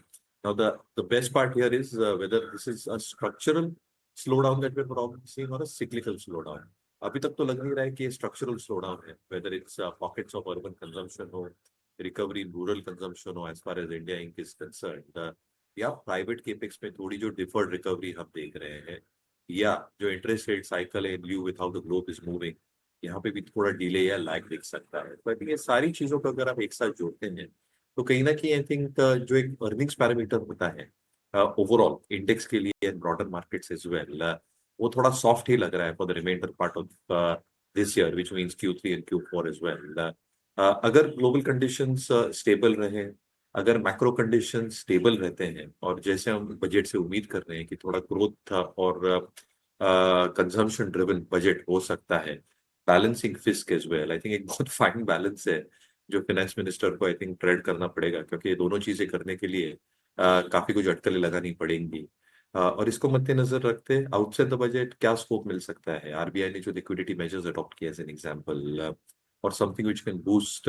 Now the best part here is whether this is a structural slowdown that we're probably seeing or a cyclical slowdown. अभी तक तो लग नहीं रहा है कि ये स्ट्रक्चरल स्लोडाउन है, whether it's pockets of urban consumption हो, रिकवरी इन रूरल कंजम्पशन हो as far as India Inc is concerned, या प्राइवेट केपेक्स में थोड़ी जो डिफर्ड रिकवरी हम देख रहे हैं, या जो इंटरेस्ट रेट साइकिल है in lieu with how the globe is moving, यहाँ पे भी थोड़ा डिले या लैग दिख सकता है। तो आई थिंक ये सारी चीजों को अगर आप एक साथ जोड़ते हैं तो कहीं ना कहीं आई थिंक जो एक अर्निंग्स पैरामीटर होता है ओवरऑल इंडेक्स के लिए and broader markets as well, वो थोड़ा सॉफ्ट ही लग रहा है for the reminder part of this year, which means Q3 and Q4 as well. अगर ग्लोबल कंडीशंस स्टेबल रहे, अगर मैक्रो कंडीशन स्टेबल रहते हैं, और जैसे हम बजट से उम्मीद कर रहे हैं कि थोड़ा ग्रोथ और कंजम्पशन ड्रिवन बजट हो सकता है, balancing fisc as well, I think एक बहुत फाइन बैलेंस है जो फाइनेंस मिनिस्टर को आई थिंक ट्रेड करना पड़ेगा, क्योंकि ये दोनों चीजें करने के लिए काफी कुछ अटकलें लगानी पड़ेंगी। और इसको मद्देनजर रखते आउटसाइड द बजट क्या स्कोप मिल सकता है। आरबीआई ने जो लिक्विडिटी मेजर्स अडॉप्ट किए एज एन एग्जांपल, और something which can boost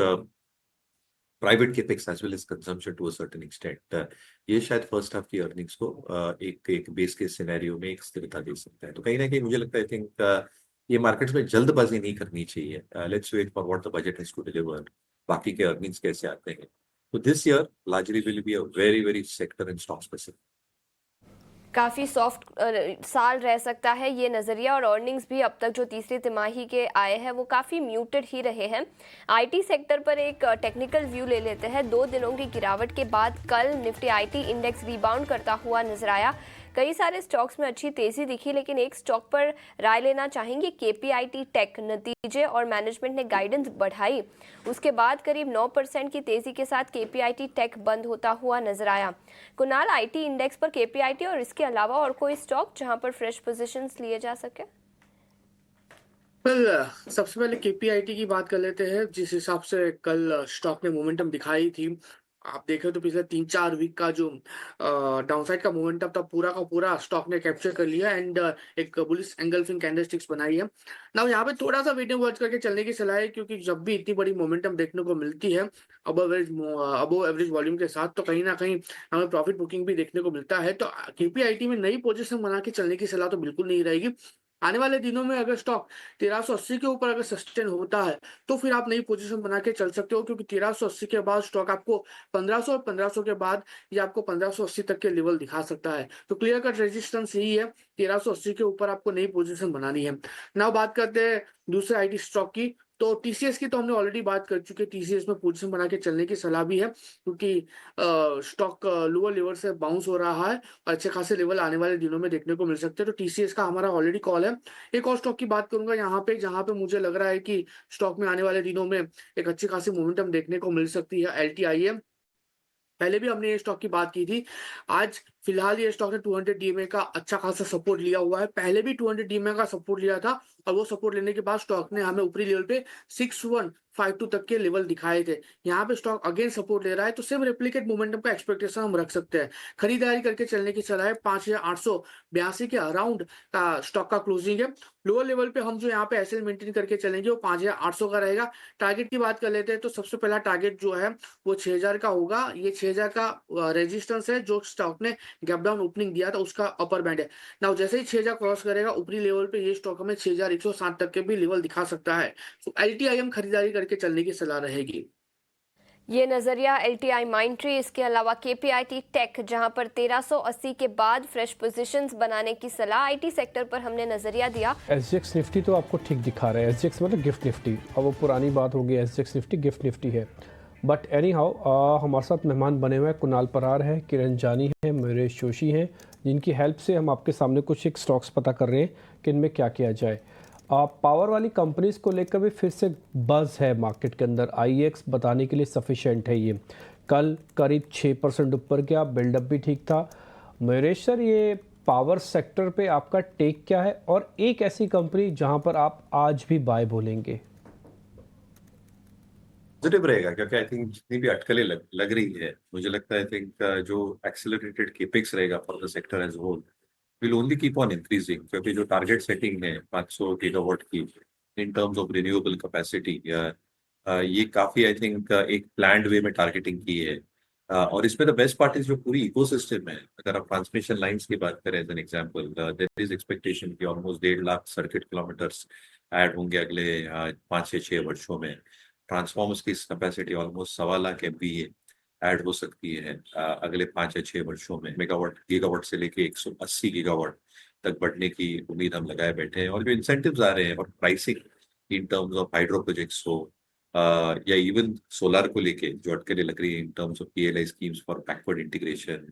private capex as well as consumption to a certain extent, ये शायद फर्स्ट हाफ की अर्निंग्स को एक बेस केस सिनेरियो में एक स्थिरता दे सकता है। तो कहीं ना कहीं मुझे लगता है आई थिंक ये मार्केट्स में जल्दबाजी नहीं करनी चाहिए। Let's wait for what the budget has to deliver, बाकी के अर्निंग्स कैसे आते हैं। तो this year largely will be a very very sector and stock specific. काफ़ी सॉफ्ट साल रह सकता है ये नज़रिया, और अर्निंग्स भी अब तक जो तीसरी तिमाही के आए हैं वो काफ़ी म्यूटेड ही रहे हैं। आईटी सेक्टर पर एक टेक्निकल व्यू ले लेते हैं। 2 दिनों की गिरावट के बाद कल निफ्टी आईटी इंडेक्स रिबाउंड करता हुआ नजर आया। कई सारे स्टॉक्स में अच्छी तेजी दिखी, लेकिन एक स्टॉक पर राय लेना चाहेंगे। केपीआईटी टेक, नतीजे और मैनेजमेंट ने गाइडेंस बढ़ाई, उसके बाद करीब 9% की तेजी के साथ केपीआईटी टेक बंद होता हुआ नजर आया। कुणाल, आईटी इंडेक्स पर केपीआईटी और इसके अलावा और कोई स्टॉक जहां पर फ्रेश पोजीशंस लिए जा सके? सबसे पहले केपीआईटी की बात कर लेते हैं। जिस हिसाब से कल स्टॉक ने मोमेंटम दिखाई थी, आप देखें तो पिछले 3-4 वीक का जो डाउनसाइड का मोमेंटम था पूरा का पूरा स्टॉक ने कैप्चर कर लिया, एंड एक बुलिश एंगल्फिंग कैंडलस्टिक्स बनाई है ना। यहाँ पे थोड़ा सा वेट एंड वॉच करके चलने की सलाह है, क्योंकि जब भी इतनी बड़ी मोमेंटम देखने को मिलती है अबव एवरेज वॉल्यूम के साथ, तो कहीं ना कहीं हमें प्रॉफिट बुकिंग भी देखने को मिलता है। तो केपीआईटी में नई पोजीशन बना के चलने की सलाह तो बिल्कुल नहीं रहेगी। आने वाले दिनों में अगर स्टॉक 1380 के ऊपर अगर सस्टेन होता है तो फिर आप नई पोजीशन बना के चल सकते हो, क्योंकि 1380 के बाद स्टॉक आपको 1500 और 1500 के बाद ये आपको 1580 तक के लेवल दिखा सकता है। तो क्लियर कट रेजिस्टेंस यही है, 1380 के ऊपर आपको नई पोजीशन बनानी है। नाउ बात करते हैं दूसरे आईटी स्टॉक की। तो टीसीएस की तो हमने ऑलरेडी बात कर चुके हैं। टीसीएस में पोजीशन बना के चलने की सलाह भी है, क्योंकि स्टॉक लोअर लेवल से बाउंस हो रहा है और अच्छे खासे लेवल आने वाले दिनों में देखने को मिल सकते हैं। तो टीसीएस का हमारा ऑलरेडी कॉल है। एक और स्टॉक की बात करूंगा यहाँ पे, जहां पे मुझे लग रहा है कि स्टॉक में आने वाले दिनों में एक अच्छी खासी मोमेंटम देखने को मिल सकती है, एलटीआईएम। पहले भी हमने ये स्टॉक की बात की थी। आज फिलहाल ये स्टॉक ने 200 डीएमए का अच्छा खासा सपोर्ट लिया हुआ है। पहले भी 200 डीएमए का सपोर्ट लिया था, और वो सपोर्ट लेने के बाद स्टॉक ने हमें ऊपरी लेवल पे 752 तक के लेवल दिखाए थे। यहाँ पे स्टॉक अगेन सपोर्ट ले रहा है, तो सेम रेप्लिकेट मोमेंटम का एक्सपेक्टेशन हम रख सकते हैं। खरीदारी करके चलने की सलाह है। 5882 के अराउंड का स्टॉक का क्लोजिंग है। लोअर लेवल पे हम जो यहाँ पे एसएल मेंटेन करके चलेंगे वो 5800 का रहेगा। टारगेट की बात कर लेते हैं तो सबसे पहला टारगेट जो है वो 6000 का होगा। ये 6000 का रेजिस्टेंस है जो स्टॉक ने गैप डाउन ओपनिंग दिया था, उसका अपर बैंड है। नाउ जैसे ही 6000 क्रॉस करेगा ऊपरी लेवल पे ये स्टॉक हमें 6160 तक के भी लेवल दिखा सकता है। तो एलटीआईएम खरीदारी करके चलने की सलाह रहेगी। ये नजरिया LTI माइंट्री, इसके अलावा KPIT टेक जहां पर 1380 के बाद फ्रेश पोजीशंस बनाने की सलाह। IT सेक्टर पर हमने नजरिया दिया। SGX निफ्टी तो आपको ठीक दिखा रहा है, SGX मतलब गिफ्ट निफ्टी, अब वो पुरानी बात होगी, SGX निफ्टी गिफ्ट निफ्टी है। बट एनी हाउ हमारे साथ मेहमान बने हुए हैं, कुणाल परार है, किरण जानी है, मयूरेश जोशी हैं, जिनकी हेल्प से हम आपके सामने कुछ एक स्टॉक्स पता कर रहे हैं कि इनमें क्या किया जाए। पावर वाली कंपनीज को लेकर भी फिर से बज़ है मार्केट के अंदर। IEX बताने के लिए सफिशेंट है। ये कल करीब 6% ऊपर गया, बिल्डअप भी ठीक था। मयूरेश सर, ये पावर सेक्टर पे आपका टेक क्या है, और एक ऐसी कंपनी जहां पर आप आज भी बाय बोलेंगे? पॉजिटिव रहेगा क्योंकि आई थिंक जितनी भी अटकलें लग रही है, मुझे लगता है आई थिंक जो एक्सेलरेटेड केपेक्स रहेगा for the sector as whole will only keep on increasing, क्योंकि जो टारगेट सेटिंग है 500 गीगावाट की in terms of renewable capacity, ये काफी आई थिंक एक प्लान्ड वे में टारगेटिंग की है। और इसमें द बेस्ट पार्ट इज जो पूरी इकोसिस्टम है। अगर आप ट्रांसमिशन लाइंस की बात करें as an example, there is expectation कि almost 1.5 lakh circuit kilometres add होंगे अगले 5 से 6 वर्षों में। ट्रांसफॉर्मर्स की capacity almost 1.25 lakh MVA add हो सकती है अगले 5 या 6 वर्षों में। गीगावाट से लेके 180 गीगावाट तक बढ़ने की उम्मीद हम लगाए बैठे हैं। और जो इंसेंटिव्स आ रहे हैं और pricing in terms of hydro projects हो या इवन सोलर को लेके जो अटकलें लग रही है in terms of PLI schemes for backward integration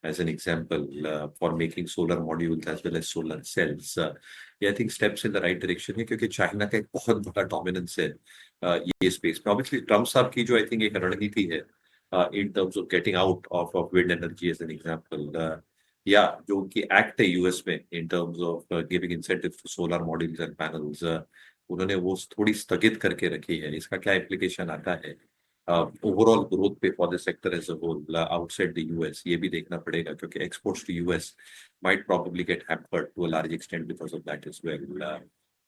as an example for making solar modules as well as solar cells, I think steps in the right direction है, क्योंकि चाइना का एक बहुत बड़ा डोमिनेंस है ये स्पेस में। ऑब्वियसली ट्रम्प साहब की जो आई थिंक एक रणनीति है in terms of getting out of wind energy as an example, या जो उनकी एक्ट है US में in terms of giving incentives to solar modules and panels, उन्होंने वो थोड़ी स्थगित करके रखी है। इसका क्या implication आता है ओवरऑल ग्रोथ पे for the sector as a whole outside the US, ये भी देखना पड़ेगा, क्योंकि exports to US might probably get hampered to a large extent because of that as well.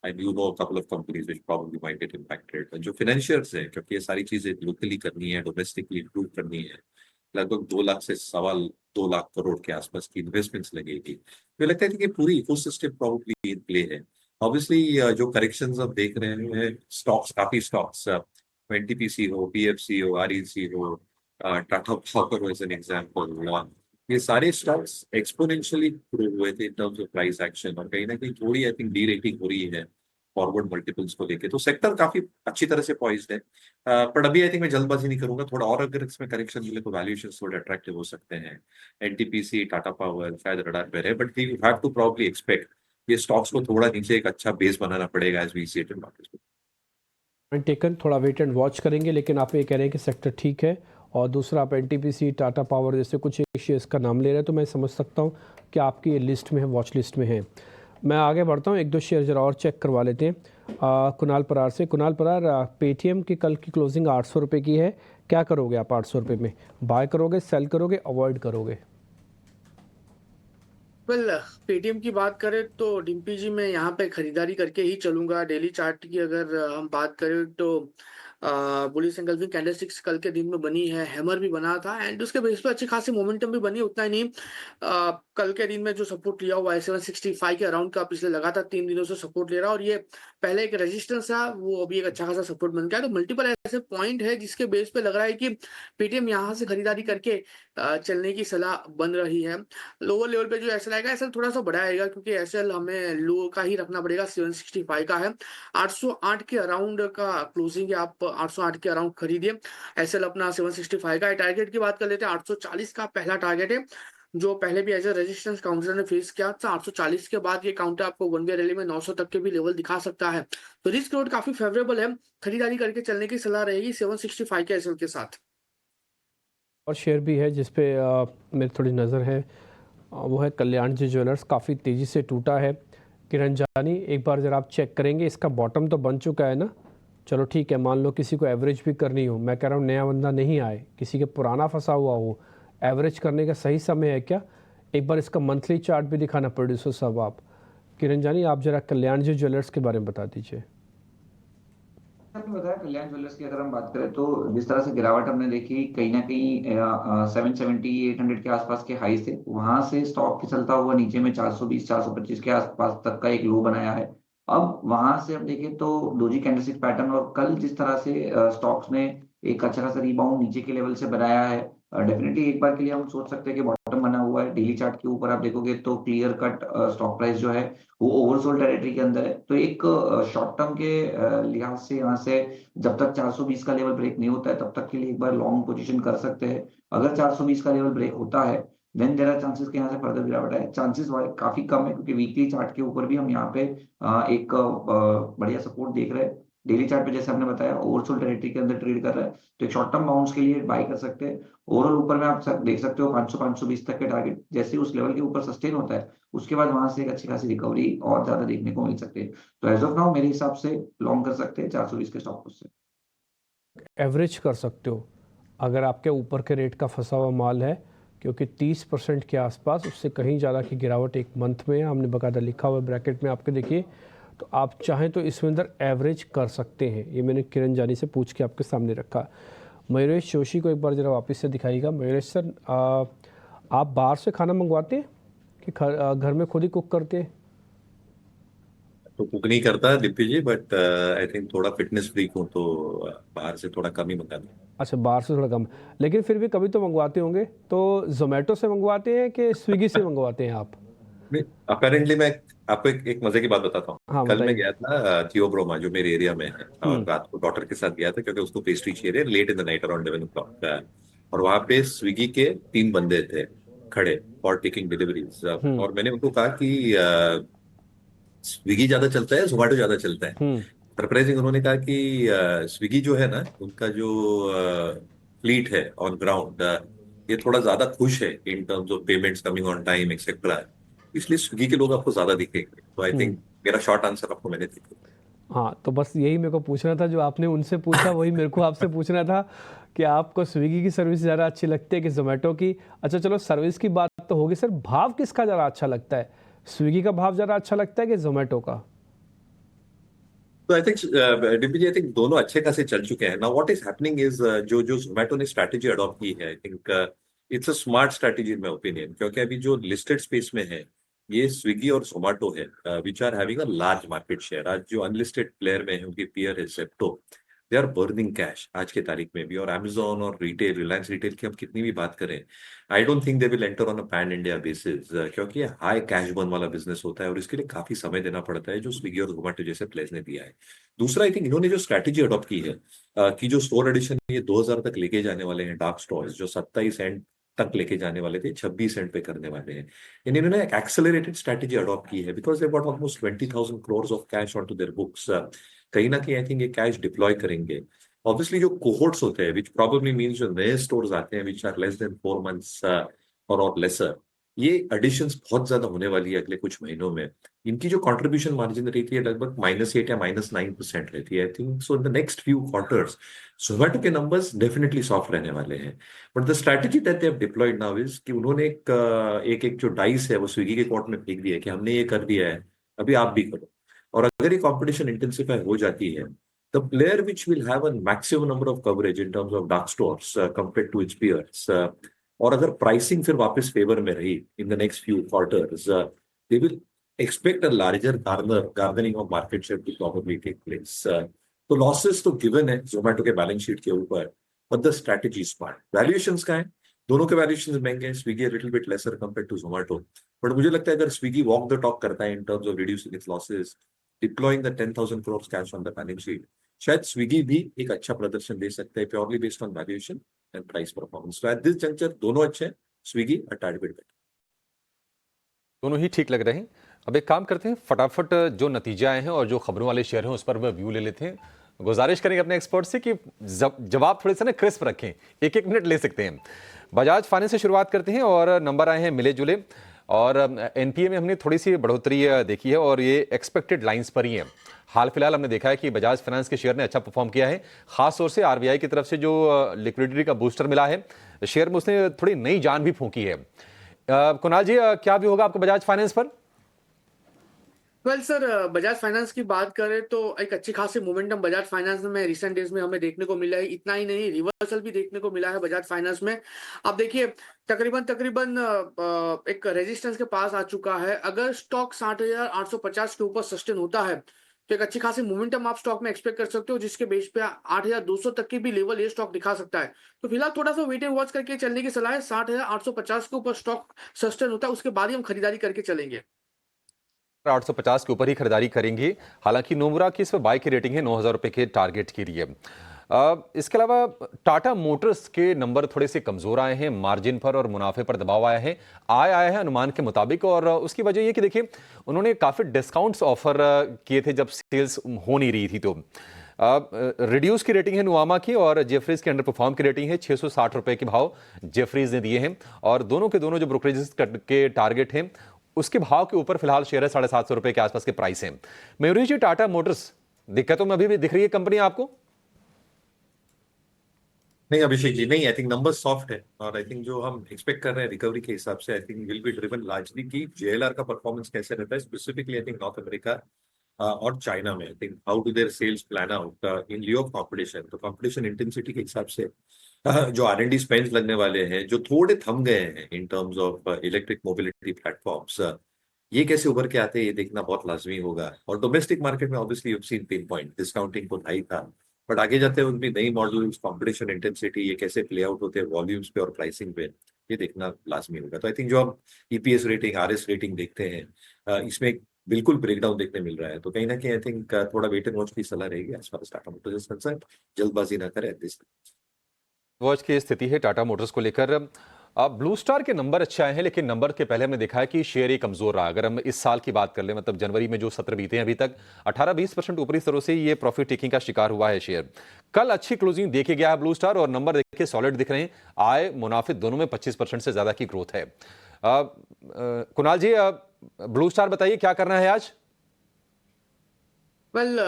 And you know a couple of companies which probably might get impacted. जो financiers है, क्योंकि ये सारी चीजें locally करनी है, domestically improve करनी है, लगभग 2 लाख से 2.25 लाख करोड़ के आसपास की इन्वेस्टमेंट्स लगेगी। तो लगता है कि पूरी इकोसिस्टम probably in play है। Obviously जो करेक्शंस आप देख रहे हैं स्टॉक्स, काफी स्टॉक्स NTPC हो, PFC हो, REC हो, Tata power as an example, ये सारे स्टॉक्स एक्सपोनेंशियली ग्रो हुए थे in terms of price action, और कहीं ना कहीं थोड़ी आई थिंक डी रेटिंग हो रही है फॉरवर्ड मल्टीपल्स को लेके। तो सेक्टर काफी अच्छी तरह से पॉइज्ड है, पर अभी आई थिंक मैं जल्दबाजी नहीं करूंगा। थोड़ा और अगर इसमें करेक्शन मिले तो वैल्यूएशन थोड़े अट्रैक्टिव हो सकते हैं। NTPC, टाटा पावर शायद रडार पे है, but you have to probably expect ये स्टॉक्स को थोड़ा नीचे एक अच्छा बेस बनाना पड़ेगा as we see it in market. टेकन, थोड़ा वेट एंड वॉच करेंगे, लेकिन आप ये कह रहे हैं कि सेक्टर ठीक है, और दूसरा आप NTPC, टाटा पावर जैसे कुछ शेयर्स का नाम ले रहे हैं, तो मैं समझ सकता हूँ कि आपकी ये लिस्ट में है, वॉच लिस्ट में है। मैं आगे बढ़ता हूँ, एक दो शेयर जरा और चेक करवा लेते हैं कुणाल परार से। कुणाल परार, पेटीएम की कल की क्लोजिंग 800 रुपये की है, क्या करोगे आप 800 रुपये में? बाय करोगे, सेल करोगे, अवॉइड करोगे? वेल, पेटीएम की बात करें तो डिम्पी जी मैं यहाँ पे खरीदारी करके ही चलूंगा। डेली चार्ट की अगर हम बात करें तो बुलिश एंगल्फिंग कैंडलस्टिक्स कल के दिन में बनी है, हैमर भी बना था एंड उसके बेस पे अच्छी खासी मोमेंटम भी बनी। उतना ही नहीं, कल के दिन में जो सपोर्ट लिया हुआ है 765 के अराउंड का, पिछले लगातार 3 दिनों से सपोर्ट ले रहा है, और ये पहले एक रेजिस्टेंस था, वो अभी एक अच्छा खासा सपोर्ट बन गया। तो मल्टीपल ऐसे पॉइंट है जिसके बेस पे लग रहा है कि पेटीएम यहाँ से खरीदारी करके चलने की सलाह बन रही है। लोअर लेवल पे जो एसएल आएगा, एसएल थोड़ा सा बड़ा आएगा, क्योंकि एसएल हमें लो का ही रखना पड़ेगा। 765 का है, 808 के अराउंड का क्लोजिंग है, आप 808 के अराउंड खरीदिए। एसएल अपना 765 का है। टारगेट की बात कर लेते हैं, 840 का पहला टारगेट है, जो पहले भी एज ए रेजिस्टेंस काउंटर ने फेस किया था। 840 के बाद ये काउंटर आपको वन वे रैली में 900 तक के भी लेवल दिखा सकता है। तो रिस्क रोड काफी फेवरेबल है, खरीदारी करके चलने की सलाह रहेगी 765 के एसएल के साथ। और शेयर भी है जिसपे मेरी थोड़ी नज़र है, वो है कल्याण जी ज्वेलर्स, काफ़ी तेज़ी से टूटा है। किरण जानी, एक बार ज़रा आप चेक करेंगे, इसका बॉटम तो बन चुका है ना? चलो ठीक है, मान लो किसी को एवरेज भी करनी हो, मैं कह रहा हूँ नया बंदा नहीं आए, किसी के पुराना फंसा हुआ हो, एवरेज करने का सही समय है क्या? एक बार इसका मंथली चार्ट भी दिखाना प्रोड्यूसर साहब आप। किरण जानी, आप जरा कल्याण जी ज्वेलर्स के बारे में बता दीजिए। आपने बताया कल्याण ज्वेलर्स की अगर हम बात करें तो जिस तरह से गिरावट हमने देखी कहीं ना कहीं 770 800 के आसपास के हाई से वहां से स्टॉक फिसलता हुआ नीचे में 420 425 के आसपास तक का एक लो बनाया है। अब वहां से हम देखें तो डोजी कैंडलस्टिक पैटर्न और कल जिस तरह से स्टॉक्स ने एक अच्छा खासा रिबाउंड नीचे के लेवल से बनाया है, डेफिनेटली एक बार के लिए हम सोच सकते हैं कि बॉटम बना हुआ है। डेली चार्ट के ऊपर आप देखोगे तो क्लियर कट स्टॉक प्राइस जो है वो ओवरसोल्ड टेरिटरी के अंदर है। तो एक शॉर्ट टर्म के लिहाज से यहाँ से जब तक 420 का लेवल ब्रेक नहीं होता है तब तक के लिए एक बार लॉन्ग पोजीशन कर सकते हैं। अगर 420 का लेवल ब्रेक होता है देन देयर आर चांसेस कि यहाँ से फर्दर गिरावट आए। चांसेस काफी कम है क्योंकि वीकली चार्ट के ऊपर भी हम यहाँ पे एक बढ़िया सपोर्ट देख रहे हैं। डेली चार्ट पे जैसे हमने बताया ओवरसोल्ड टेरिटरी के अंदर ट्रेड कर रहा है, तो एक शॉर्ट टर्म बाउंस के लिए बाई कर सकते हैं। ओवरऑल ऊपर में आप देख सकते हो 500 520 तक के टारगेट जैसे उस लेवल के ऊपर सस्टेन होता है उसके बाद वहां से एक अच्छी खासी रिकवरी और ज्यादा देखने को मिल सकती है। तो एज ऑफ नाउ मेरे हिसाब से लॉन्ग कर सकते हैं 420 के स्टॉक से। एवरेज कर सकते हो अगर आपके ऊपर के रेट का फंसा हुआ माल है, क्योंकि 30% के आसपास, उससे कहीं ज़्यादा की गिरावट एक मंथ में है, हमने बाकायदा लिखा हुआ है ब्रैकेट में आपके, देखिए। तो आप चाहें तो इसमें अंदर एवरेज कर सकते हैं। ये मैंने किरण जानी से पूछ के आपके सामने रखा। मयूरेश जोशी को एक बार ज़रा वापस से दिखाइएगा। मयूरेश सर, आप बाहर से खाना मंगवाते हैं कि घर में खुद ही कुक करते हैं? तो कुक नहीं करता दिप्पी जी, बट आई थिंक थोड़ा फिटनेस फ्रीक हूँ तो बाहर से थोड़ा कम ही मंगाता हूँ। अच्छा, बाहर से थोड़ा कम, लेकिन फिर भी कभी तो मंगवाते होंगे। तो जोमेटो से मंगवाते हैं कि स्विगी से मंगवाते हैं आप? अपेरेंटली मैं आपको एक मजे की बात बताता हूँ। हाँ, कल मैं बताइए। गया था थियोब्रोमा जो मेरे एरिया में है, और रात को डॉटर के साथ गया था क्योंकि उसको पेस्ट्री चाहिए late in the night around 11 o'clock। और वहां पे स्विगी के 3 बंदे थे खड़े फॉर टेकिंग डिलीवरीज। और मैंने उनको कहा कि स्विगी ज्यादा चलता है जोमेटो ज्यादा चलता है। सरप्राइजिंग उन्होंने कहा कि स्विगी जो है ना उनका जो फ्लीट है ऑन ग्राउंड ये थोड़ा ज्यादा खुश है in terms of payments coming on time etcetera, इसलिए स्विगी के लोग आपको ज्यादा दिखेंगे। तो आई थिंक मेरा शॉर्ट आंसर आपको मैंने दिया। हाँ, तो बस यही मेरे को पूछना था, जो आपने उनसे पूछा वही मेरे को आपसे पूछना था कि आपको स्विगी की सर्विस ज़्यादा अच्छी लगती है कि जोमेटो की? अच्छा चलो, सर्विस की बात तो होगी सर, भाव किसका ज़्यादा अच्छा लगता है? स्विगी का भाव ज़्यादा अच्छा लगता है कि जोमेटो का? तो I think Dimpy ji, I think दोनों अच्छे खासे चल चुके हैं। Now what is happening is जो जो जोमेटो ने स्ट्रैटेजी अडॉप्ट की है, I think it's a smart strategy in my opinion, क्योंकि अभी जो लिस्टेड स्पेस में है ये स्विगी और जोमेटो है which are having a large market share. आज जो अनलिस्टेड प्लेयर में है उनकी पीयर है Zepto, they are burning cash आज के तारीख में भी। और अमेजोन और रिटेल, रिलायंस रिटेल की हम कितनी भी बात करें, I don't think they will enter on a pan India basis, क्योंकि ये हाई कैश बर्न वाला बिजनेस होता है और इसके लिए काफी समय देना पड़ता है जो स्विगी और जोमेटो जैसे प्लेयर्स ने दिया है। दूसरा, आई थिंक इन्होंने जो स्ट्रैटेजी अडॉप्ट की है कि जो स्टोर एडिशन ये 2000 तक लेके जाने वाले हैं, डार्क स्टोर्स जो 27 एंड तक लेके जाने वाले थे 26 एंड पे करने वाले हैं, इन्होंने एक एक्सेलरेटेड स्ट्रैटेजी अडॉप्ट की है because they got almost 20,000 crores of cash on to their books. कहीं ना कहीं आई थिंक ये कैश डिप्लॉय करेंगे। ऑब्वियसली जो कोहोर्ट्स होते हैं विच प्रोबेबली मींस जो नए स्टोर्स आते हैं which are less than 4 months और लेसर, ये एडिशंस बहुत ज्यादा होने वाली है अगले कुछ महीनों में। इनकी जो कंट्रीब्यूशन मार्जिन रहती है लगभग -8 या -9% रहती है। I think so in the next few quarters Zomato के नंबर्स डेफिनेटली सॉफ्ट रहने वाले हैं। But the strategy that they have deployed now is कि उन्होंने एक जो डाइस है वो स्विगी के कोर्ट में फेंक दिया है कि हमने ये कर दिया है, अभी आप भी करो। और अगर ये कंपटीशन इंटेंसिफाई हो जाती है, the player which will have a maximum number of coverage in terms of dark stores compared to its peers, और अगर प्राइसिंग फिर वापस फेवर में रही in the next few quarters, they will expect a larger gardening of market share to probably take place. तो लॉसेस तो गिवन है जोमेटो के बैलेंस शीट के ऊपर, but the strategy smart. Valuations का है, दोनों के वैल्यूएशंस महंगे हैं, Swiggy little bit lesser compare to Zomato. But मुझे लगता है अगर स्विगी वॉक द टॉक करता है in terms of reducing it's losses, deploying the 10,000 crores cash on the balance sheet, शायद स्विगी भी एक अच्छा प्रदर्शन दे सकता है purely based on valuation and price performance. तो एट दिस जंक्चर दोनों अच्छे हैं, स्विगी अ टैड बिट बेटर। दोनों ही ठीक लग रहे हैं। अब एक काम करते हैं, फटाफट जो नतीजे आए हैं और जो खबरों वाले शेयर हैं उस पर वह व्यू ले लेते हैं। गुजारिश करेंगे अपने एक्सपर्ट से कि जवाब थोड़े से ना क्रिस्प रखें, 1-1 मिनट ले सकते हैं। बजाज फाइनेंस से शुरुआत करते हैं और नंबर आए हैं मिले जुले, और एनपीए में हमने थोड़ी सी बढ़ोतरी देखी है और ये एक्सपेक्टेड लाइंस पर ही है। हाल फिलहाल हमने देखा है कि बजाज फाइनेंस के शेयर ने अच्छा परफॉर्म किया है, खास तौर से आरबीआई की तरफ से जो लिक्विडिटी का बूस्टर मिला है शेयर में, उसने थोड़ी नई जान भी फूंकी है। कुणाल जी, क्या भी होगा आपको बजाज फाइनेंस पर? वेल सर, बजाज फाइनेंस की बात करें तो एक अच्छी खासी मोमेंटम बजाज फाइनेंस में रिसेंट डेज में हमें देखने को मिला है। इतना ही नहीं, रिवर्सल भी देखने को मिला है बजाज फाइनेंस में। आप देखिए, तकरीबन तकरीबन एक रेजिस्टेंस के पास आ चुका है। अगर स्टॉक 60,850 के ऊपर सस्टेन होता है तो एक अच्छी खासी मोमेंटम आप स्टॉक में एक्सपेक्ट कर सकते हो, जिसके बेस पे 8,200 तक की भी लेवल ये स्टॉक दिखा सकता है। तो फिलहाल थोड़ा सा वेट एंड वॉच करके चलने की सलाह है। 60,850 के ऊपर स्टॉक सस्टेन होता है, उसके बाद ही हम खरीदारी करके चलेंगे। 850 के ऊपर ही खरीदारी करेंगे। हालांकि नोमुरा की इस पर बाय की रेटिंग है 9,000 रुपए के टारगेट के लिए। इसके अलावा टाटा मोटर्स के नंबर थोड़े से कमजोर आए हैं, मार्जिन पर और मुनाफे पर दबाव आया है, आया है अनुमान के मुताबिक। और उसकी वजह ये कि देखिए, उन्होंने काफी डिस्काउंट्स ऑफर किए थे जब सेल्स हो नहीं रही थी। तो रिड्यूस की रेटिंग है नुआमा की और जेफरीज की अंडर परफॉर्म की रेटिंग है। 660 रुपए के भाव जेफरीज ने दिए हैं और दोनों के दोनों जो ब्रोकरेज के टारगेट हैं उसके भाव के ऊपर फिलहाल शेयर है 750 रुपए के आसपास के प्राइस हैं। मयूरी जी, टाटा मोटर्स दिक्कतों में अभी भी दिख रही है कंपनी आपको? नहीं अभिषेक जी, नहीं, आई थिंक नंबर सॉफ्ट है और आई थिंक जो हम एक्सपेक्ट कर रहे हैं रिकवरी के हिसाब से, I think will be driven largely की जेएलआर का परफॉर्मेंस कैसे रहता है, specifically I think North America और चाइना में। I think how do their sales plan out in lieu of competition. तो कॉम्पिटिशन इंटेंसिटी के हिसाब से जो R&D स्पेंड्स लगने वाले हैं, जो थोड़े थम गए हैं इन terms of electric mobility platforms, ये कैसे उभर के आते हैं ये देखना बहुत लाजमी होगा। और डोमेस्टिक मार्केट में obviously you have seen pain point, discounting तो हाई था, बट आगे जाते हैं उनकी नई मॉडल्स, कंपटीशन इंटेंसिटी, ये कैसे प्ले आउट होते हैं वॉल्यूम्स पे और प्राइसिंग पे, ये देखना लाजमी होगा। तो आई थिंक जो हम ईपीएस रेटिंग, आरएस रेटिंग देखते हैं, इसमें एक बिल्कुल ब्रेकडाउन देखने मिल रहा है। तो कहीं ना कहीं आई थिंक थोड़ा वेट एंड वॉच की सलाह रहेगी as far as Tata motors is concern. जल्दबाजी ना करें एट दिस। वॉच की स्थिति है टाटा मोटर्स को लेकर। ब्लू स्टार के नंबर अच्छे आए हैं, लेकिन नंबर के पहले हमने देखा है कि शेयर ही कमजोर रहा। अगर हम इस साल की बात कर लें, मतलब जनवरी में जो सत्र बीते हैं, अभी तक 18-20% ऊपरी स्तरों से ये प्रॉफिट टेकिंग का शिकार हुआ है शेयर। कल अच्छी क्लोजिंग देके गया है ब्लू स्टार और नंबर देखिए सॉलिड दिख रहे हैं। आय मुनाफे दोनों में 25% से ज्यादा की ग्रोथ है। कुणाल जी, ब्लू स्टार बताइए क्या करना है आज? वेल,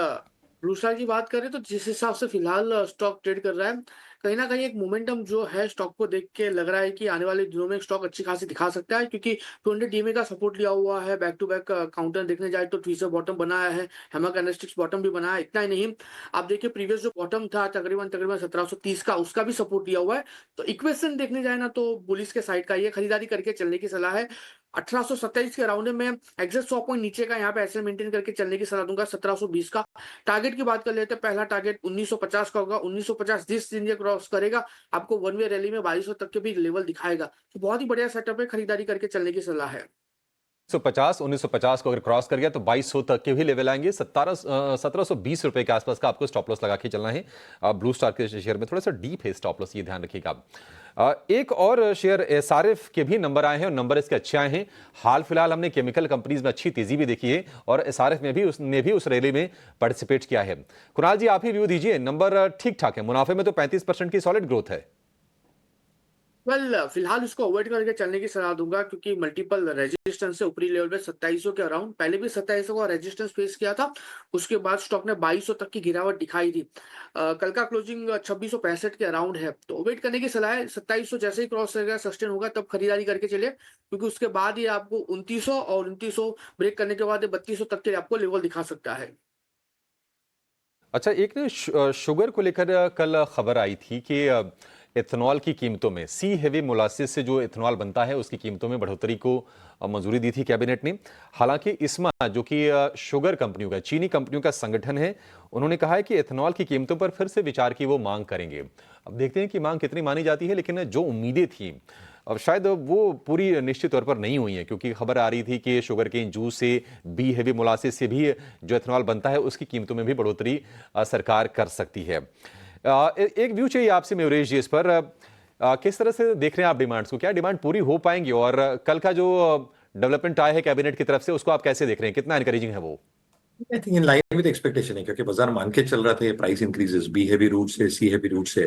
ब्लू स्टार की बात करें तो जिस हिसाब से फिलहाल स्टॉक ट्रेड कर रहा है, कहीं ना कहीं एक मोमेंटम जो है स्टॉक को देख के लग रहा है कि आने वाले दिनों में स्टॉक अच्छी खासी दिखा सकता है, क्योंकि 200 डीएमए का सपोर्ट लिया हुआ है। बैक टू बैक काउंटर देखने जाए तो ट्विजर बॉटम बनाया है, हेमा कैंडलस्टिक्स बॉटम भी बनाया है। इतना ही नहीं, आप देखिए प्रीवियस जो बॉटम था तकरीबन तकरीबन 1730 का, उसका भी सपोर्ट लिया हुआ है। तो इक्वेशन देखने जाए ना तो बुलिस के साइड का ये खरीदारी करके चलने की सलाह है। 1827 के राउंड में एग्जैक्ट 100 पॉइंट नीचे का यहाँ पे ऐसे मेंटेन करके चलने की सलाह दूंगा। 1720 का टारगेट की बात कर लेते हैं। पहला टारगेट 1950 का होगा। 1950 जिस दिन ये क्रॉस करेगा, आपको वन वे रैली में 2200 तक के भी लेवल दिखाएगा। तो बहुत ही बढ़िया सेटअप है, खरीदारी करके चलने की सलाह है। 1950 को अगर क्रॉस कर गया तो 2200 तक के भी लेवल आएंगे। 1720 रुपए के आसपास का आपको स्टॉप लॉस लगा के चलना है। ब्लू स्टार के शेयर में थोड़ा सा डीप है स्टॉप लॉस, ये ध्यान रखिएगा। एक और शेयर एसआरएफ के भी नंबर आए हैं और नंबर इसके अच्छे आए हैं। हाल फिलहाल हमने केमिकल कंपनीज में अच्छी तेजी भी देखी है और एसआरएफ में भी उसने भी उस रैली में पार्टिसिपेट किया है। कुणाल जी, आप ही व्यू दीजिए। नंबर ठीक ठाक है, मुनाफे में तो 35% की सॉलिड ग्रोथ है। वेल, फिलहाल इसको अवॉइड करके चलने की सलाह दूंगा, क्योंकि मल्टीपल रेजिस्टेंस से ऊपरी लेवल पे 2700 के अराउंड पहले भी 2700 का रेजिस्टेंस फेस किया था। उसके बाद स्टॉक ने 2200 तक की गिरावट दिखाई थी। कल का क्लोजिंग 2665 के अराउंड है, तो वेट करने की सलाह है। 2700 जैसे ही क्रॉस करेगा, सस्टेन होगा, तब खरीदारी करके चलिए, क्योंकि उसके बाद ये आपको 2900 और 2900 ब्रेक करने के बाद 3200 तक के आपको लेवल दिखा सकता है। अच्छा, एक ने शुगर को लेकर कल खबर आई थी कि इथेनॉल की कीमतों में, सी हेवी मोलासिस से जो इथेनॉल बनता है उसकी कीमतों में बढ़ोतरी को मंजूरी दी थी कैबिनेट ने। हालांकि इस्मा, जो कि शुगर कंपनियों का, चीनी कंपनियों का संगठन है, उन्होंने कहा है कि इथेनॉल की कीमतों पर फिर से विचार की वो मांग करेंगे। अब देखते हैं कि मांग कितनी मानी जाती है, लेकिन जो उम्मीदें थी अब शायद वो पूरी निश्चित तौर पर नहीं हुई है, क्योंकि खबर आ रही थी कि शुगर केन जूस से, बी हेवी मोलासिस से भी जो इथेनॉल बनता है उसकी कीमतों में भी बढ़ोतरी सरकार कर सकती है। एक व्यू चाहिए आपसे मयूरेश जी इस पर। किस तरह से देख रहे हैं आप डिमांड्स को? क्या डिमांड पूरी हो पाएंगी? और कल का जो डेवलपमेंट आया है कैबिनेट की तरफ से, उसको आप कैसे देख रहे हैं? कितना एनकरेजिंग है वो? I think in line with expectation है, क्योंकि बाजार मान के चल रहा था price increases B heavy route से, सी हैवी रूट से।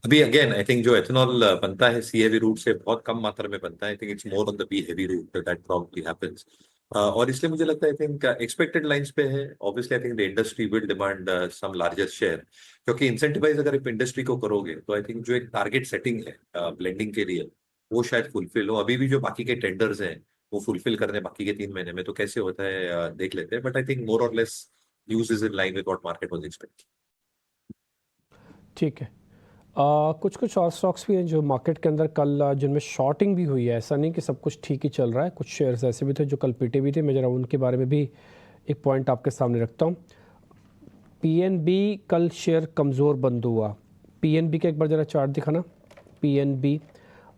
अभी अगेन आई थिंक जो एथेनॉल बनता है सी हैवी रूट से बहुत कम मात्रा में बनता है। I think it's more on the B heavy route that probably happens. और इसलिए मुझे लगता है आई थिंक एक्सपेक्टेड लाइंस पे है। Obviously I think the industry will demand some larger share, क्योंकि इंसेंटिवाइज अगर आप इंडस्ट्री को करोगे तो आई थिंक जो एक टारगेट सेटिंग है ब्लेंडिंग के लिए वो शायद फुलफिल हो। अभी भी जो बाकी के टेंडर्स हैं वो फुलफिल करने बाकी के 3 महीने में, तो कैसे होता है देख लेते हैं। बट आई थिंक मोर और less use is in line with what market was expecting. ठीक है। कुछ कुछ और स्टॉक्स भी हैं जो मार्केट के अंदर कल जिनमें शॉर्टिंग भी हुई है। ऐसा नहीं कि सब कुछ ठीक ही चल रहा है, कुछ शेयर्स ऐसे भी थे जो कल पीटे भी थे। मैं जरा उनके बारे में भी एक पॉइंट आपके सामने रखता हूँ। पीएनबी कल शेयर कमज़ोर बंद हुआ। पीएनबी का एक बार जरा चार्ट दिखाना। पीएनबी,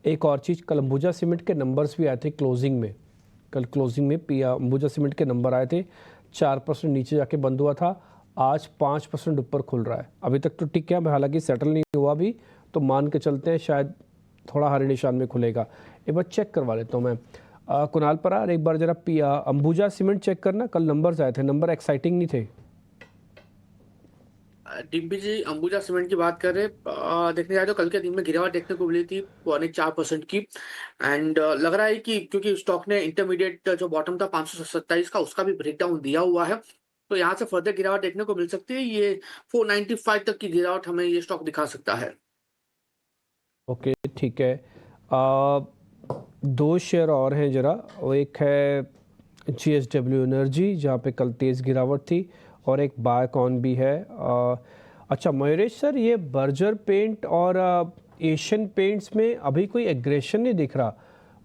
एक और चीज़, कल अंबुजा सीमेंट के नंबर्स भी आए थे क्लोजिंग में। कल क्लोजिंग में अंबुजा सीमेंट के नंबर आए थे। 4% नीचे जाके बंद हुआ था, आज 5% ऊपर खुल रहा है। अभी तक तो ठीक है, हालांकि सेटल नहीं हुआ भी, तो मान के चलते हैं शायद थोड़ा हरे निशान में खुलेगा। एक बार चेक करवा लेता हूँ मैं। कुणाल परार, एक बार जरा अंबुजा सीमेंट चेक करना। कल नंबर्स आए थे, नंबर एक्साइटिंग नहीं थे। टीपी जी, अंबुजा सीमेंट की बात करें, देखने जाए तो कल के दिन में गिरावट देखने को मिली थी 4% की। एंड लग रहा है कि क्योंकि स्टॉक ने इंटरमीडिएट जो बॉटम था 527 का, उसका भी ब्रेकडाउन दिया हुआ है, तो यहाँ से फर्दर गिरावट देखने को मिल सकती है। ये 495 तक की गिरावट हमें ये स्टॉक दिखा सकता है। ओके, ठीक है। दो शेयर और हैं जरा, वो एक है JSW एनर्जी जहाँ पे कल तेज़ गिरावट थी, और एक बायकॉन भी है। अच्छा मयूरेश सर, ये बर्जर पेंट और एशियन पेंट्स में अभी कोई एग्रेशन नहीं दिख रहा,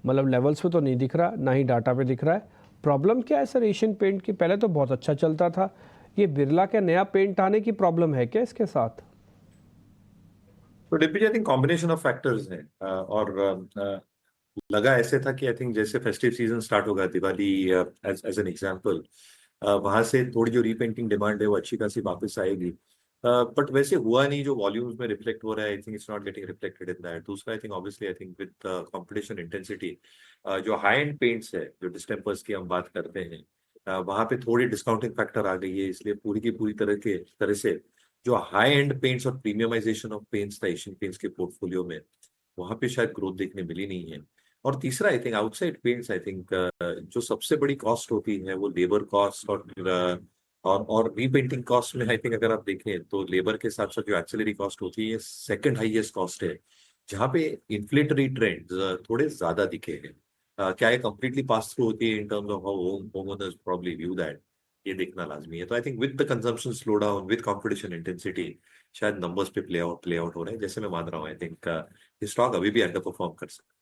मतलब लेवल्स पे तो नहीं दिख रहा, ना ही डाटा पे दिख रहा है। प्रॉब्लम क्या है सर एशियन पेंट की? पहले तो बहुत अच्छा चलता था। ये बिरला के नया पेंट आने की प्रॉब्लम है क्या इसके साथ? तो DP I think combination of factors है। और लगा ऐसे था कि आई थिंक जैसे फेस्टिव सीजन स्टार्ट होगा, दिवाली एज एन एग्जांपल, वहां से थोड़ी जो रीपेंटिंग डिमांड है वो अच्छी खासी वापस आएगी। बट वैसे हुआ नहीं, जो वॉल्यूम्स में रिफ्लेक्ट हो रहा है I think it's not getting reflected in that. दूसरा I think obviously I think with competition intensity जो हाई एंड पेंट्स है, जो डिस्टेंपर्स की हम बात करते हैं, वहां पे थोड़ी डिस्काउंटिंग फैक्टर आ गई है। इसलिए पूरी की पूरी तरह से जो हाई एंड पेंट्स और प्रीमियमाइजेशन ऑफ पेंट्स था एशियन पेंट्स के पोर्टफोलियो में, वहां पे शायद ग्रोथ देखने मिली नहीं है। और तीसरा I think outside paints, I think जो सबसे बड़ी कॉस्ट होती है वो लेबर कॉस्ट और रीपेंटिंग कॉस्ट में आई थिंक अगर आप देखें तो लेबर के साथ साथ जो एक्सेलरी कॉस्ट होती है सेकंड हाईएस्ट कॉस्ट है, जहाँ पे इन्फ्लेटरी ट्रेंड्स थोड़े ज्यादा दिखे हैं। क्या ये कंप्लीटली पास थ्रू होती है in terms of how home owners probably view that, ये देखना लाजमी है। तो I think with the consumption slow down with competition intensity शायद नंबर्स पे प्ले आउट हो रहे हैं, जैसे मैं मान रहा हूँ। आई थिंक स्टॉक अभी भी अंडर परफॉर्म कर सकता है।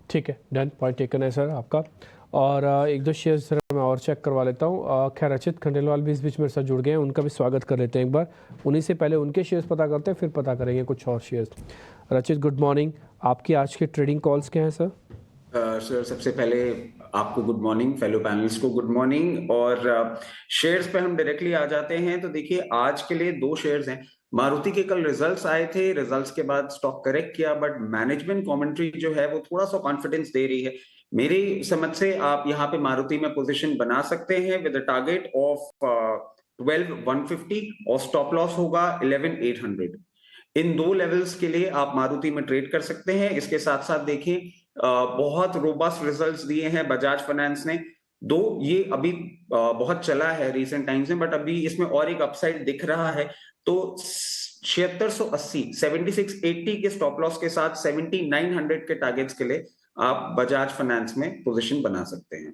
ठीक है, डन, पॉइंट टेकन है सर आपका। और एक दो शेयर्स सर मैं और चेक करवा लेता हूँ। खैर रचित खंडेलवाल भी इस बीच मेरे साथ जुड़ गए हैं, उनका भी स्वागत कर लेते हैं एक बार। उन्हीं से पहले उनके शेयर्स पता करते हैं, फिर पता करेंगे कुछ और शेयर्स। रचित गुड मॉर्निंग, आपकी आज के ट्रेडिंग कॉल्स क्या हैं सर? सर सबसे पहले आपको गुड मॉर्निंग, फेलो पैनलिस्ट को गुड मॉर्निंग। और शेयर्स पे हम डायरेक्टली आ जाते हैं। तो देखिए आज के लिए दो शेयर्स हैं। मारुति के कल रिजल्ट्स आए थे, रिजल्ट्स के बाद स्टॉक करेक्ट किया, बट मैनेजमेंट कमेंट्री जो है वो थोड़ा सा कॉन्फिडेंस दे रही है। मेरी समझ से आप यहाँ पे मारुति में पोजीशन बना सकते हैं विद टारगेट ऑफ 12,150 और स्टॉप लॉस होगा 11,800। इन दो लेवल्स के लिए आप मारुति में ट्रेड कर सकते हैं। इसके साथ साथ देखिए बहुत रोबस्ट रिजल्ट्स दिए हैं बजाज फाइनेंस ने। दो ये अभी बहुत चला है रीसेंट टाइम्स में, बट अभी इसमें और एक अपसाइड दिख रहा है। तो 7680 7680 के स्टॉप लॉस के साथ 7900 के टारगेट्स के लिए आप बजाज फाइनेंस में पोजीशन बना सकते हैं।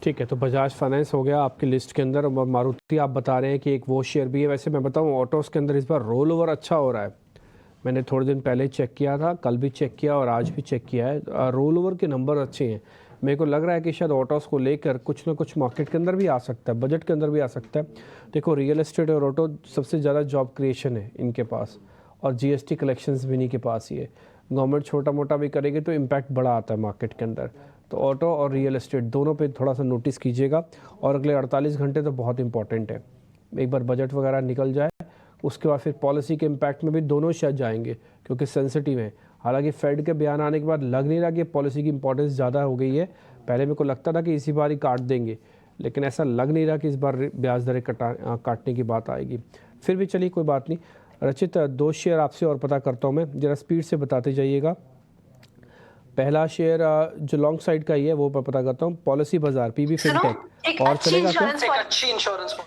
ठीक है, तो बजाज फाइनेंस हो गया आपकी लिस्ट के अंदर, और मारुति आप बता रहे हैं कि एक वो शेयर भी है। वैसे मैं बताऊं ऑटोज़ के अंदर इस बार रोल ओवर अच्छा हो रहा है। मैंने थोड़े दिन पहले चेक किया था, कल भी चेक किया और आज भी चेक किया है, रोल ओवर के नंबर अच्छे हैं। मेरे को लग रहा है कि शायद ऑटोज़ को लेकर कुछ ना कुछ मार्केट के अंदर भी आ सकता है, बजट के अंदर भी आ सकता है। देखो रियल एस्टेट और ऑटो सबसे ज़्यादा जॉब क्रिएशन है इनके पास, और GST कलेक्शंस भी इन्हीं के पास ही है। गवर्नमेंट छोटा मोटा भी करेगी तो इम्पैक्ट बड़ा आता है मार्केट के अंदर। तो ऑटो और रियल एस्टेट दोनों पे थोड़ा सा नोटिस कीजिएगा, और अगले 48 घंटे तो बहुत इंपॉर्टेंट है। एक बार बजट वगैरह निकल जाए, उसके बाद फिर पॉलिसी के इम्पैक्ट में भी दोनों शायद जाएंगे, क्योंकि सेंसिटिव है। हालांकि फेड के बयान आने के बाद लग नहीं रहा कि पॉलिसी की इंपॉर्टेंस ज़्यादा हो गई है, पहले मेरे को लगता था कि इसी बार ही काट देंगे, लेकिन ऐसा लग नहीं रहा कि इस बार ब्याज दरें काटने की बात आएगी। फिर भी चलिए कोई बात नहीं। रचित, 2 शेयर आपसे और पता करता हूँ मैं, ज़रा स्पीड से बताते जाइएगा। पहला शेयर जो लॉन्ग साइड का ही है वो मैं पता करता हूँ, पॉलिसी बाजार, पीबी फिनटेक। और चलेगा क्या? अच्छी insurance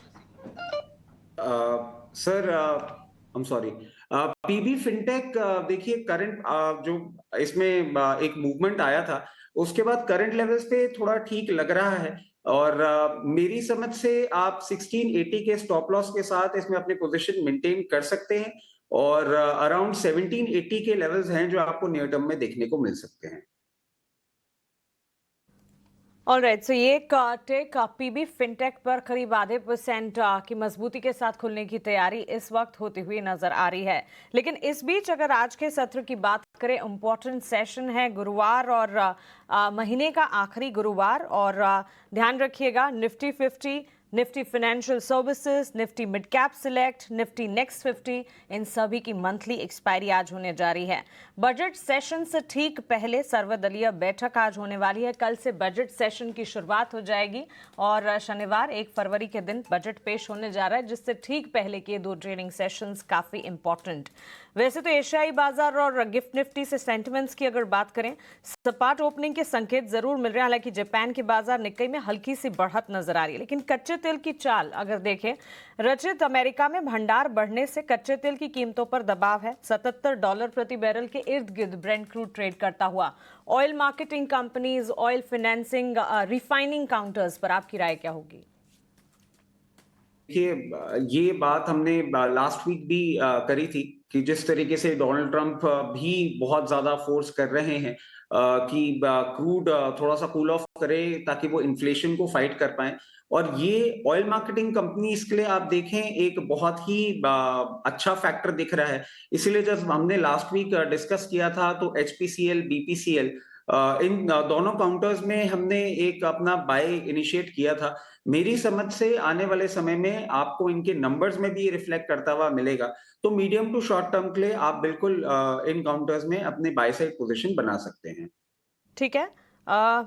sir I am sorry, PB fintech देखिए करंट जो इसमें एक मूवमेंट आया था, उसके बाद करंट लेवल्स पे थोड़ा ठीक लग रहा है और मेरी समझ से आप 1680 के स्टॉप लॉस के साथ इसमें अपनी पोजीशन मेंटेन कर सकते हैं और अराउंड 1780 के लेवल्स हैं जो आपको नियर टर्म में देखने को मिल सकते हैं। ऑलराइट, सो ये टेक पीबी फिनटेक पर करीब आधे % की मजबूती के साथ खुलने की तैयारी इस वक्त होती हुई नजर आ रही है। लेकिन इस बीच अगर आज के सत्र की बात करें, इम्पोर्टेंट सेशन है गुरुवार और महीने का आखिरी गुरुवार, और ध्यान रखिएगा Nifty 50, Nifty financial services, Nifty mid cap select, Nifty next 50, इन सभी की मंथली एक्सपायरी आज होने जा रही है। बजट सेशन से ठीक पहले सर्वदलीय बैठक आज होने वाली है। कल से बजट सेशन की शुरुआत हो जाएगी और शनिवार 1 फरवरी के दिन बजट पेश होने जा रहा है, जिससे ठीक पहले के 2 ट्रेडिंग सेशंस काफी इंपॉर्टेंट। वैसे तो एशियाई बाजार और गिफ्ट निफ्टी से सेंटिमेंट्स की अगर बात करें, सपाट ओपनिंग के संकेत जरूर मिल रहे हैं। हालांकि जापान के बाजार निक्केई में हल्की सी बढ़त नजर आ रही है, लेकिन कच्चे तेल की चाल अगर देखें, रचित, अमेरिका में भंडार बढ़ने से कच्चे तेल की कीमतों पर दबाव है। $77 प्रति बैरल के इर्द गिर्द ब्रेंट क्रूड ट्रेड करता हुआ। Oil marketing companies, oil financing, refining counters पर आपकी राय क्या होगी? देखिए, ये बात हमने लास्ट वीक भी करी थी कि जिस तरीके से डोनाल्ड ट्रंप भी बहुत ज्यादा फोर्स कर रहे हैं कि क्रूड थोड़ा सा कूल ऑफ करे ताकि वो इन्फ्लेशन को फाइट कर पाए, और ये ऑयल मार्केटिंग कंपनीज के लिए आप देखें एक बहुत ही अच्छा फैक्टर दिख रहा है। इसीलिए जब हमने लास्ट वीक डिस्कस किया था तो एचपीसीएल, बीपीसीएल, इन दोनों काउंटर्स में हमने एक अपना बाय इनिशिएट किया था। मेरी समझ से आने वाले समय में आपको इनके नंबर्स में भी रिफ्लेक्ट करता हुआ मिलेगा, तो मीडियम टू शॉर्ट टर्म के लिए आप बिल्कुल इन काउंटर्स में अपने बाय साइड पोजीशन बना सकते हैं। ठीक है,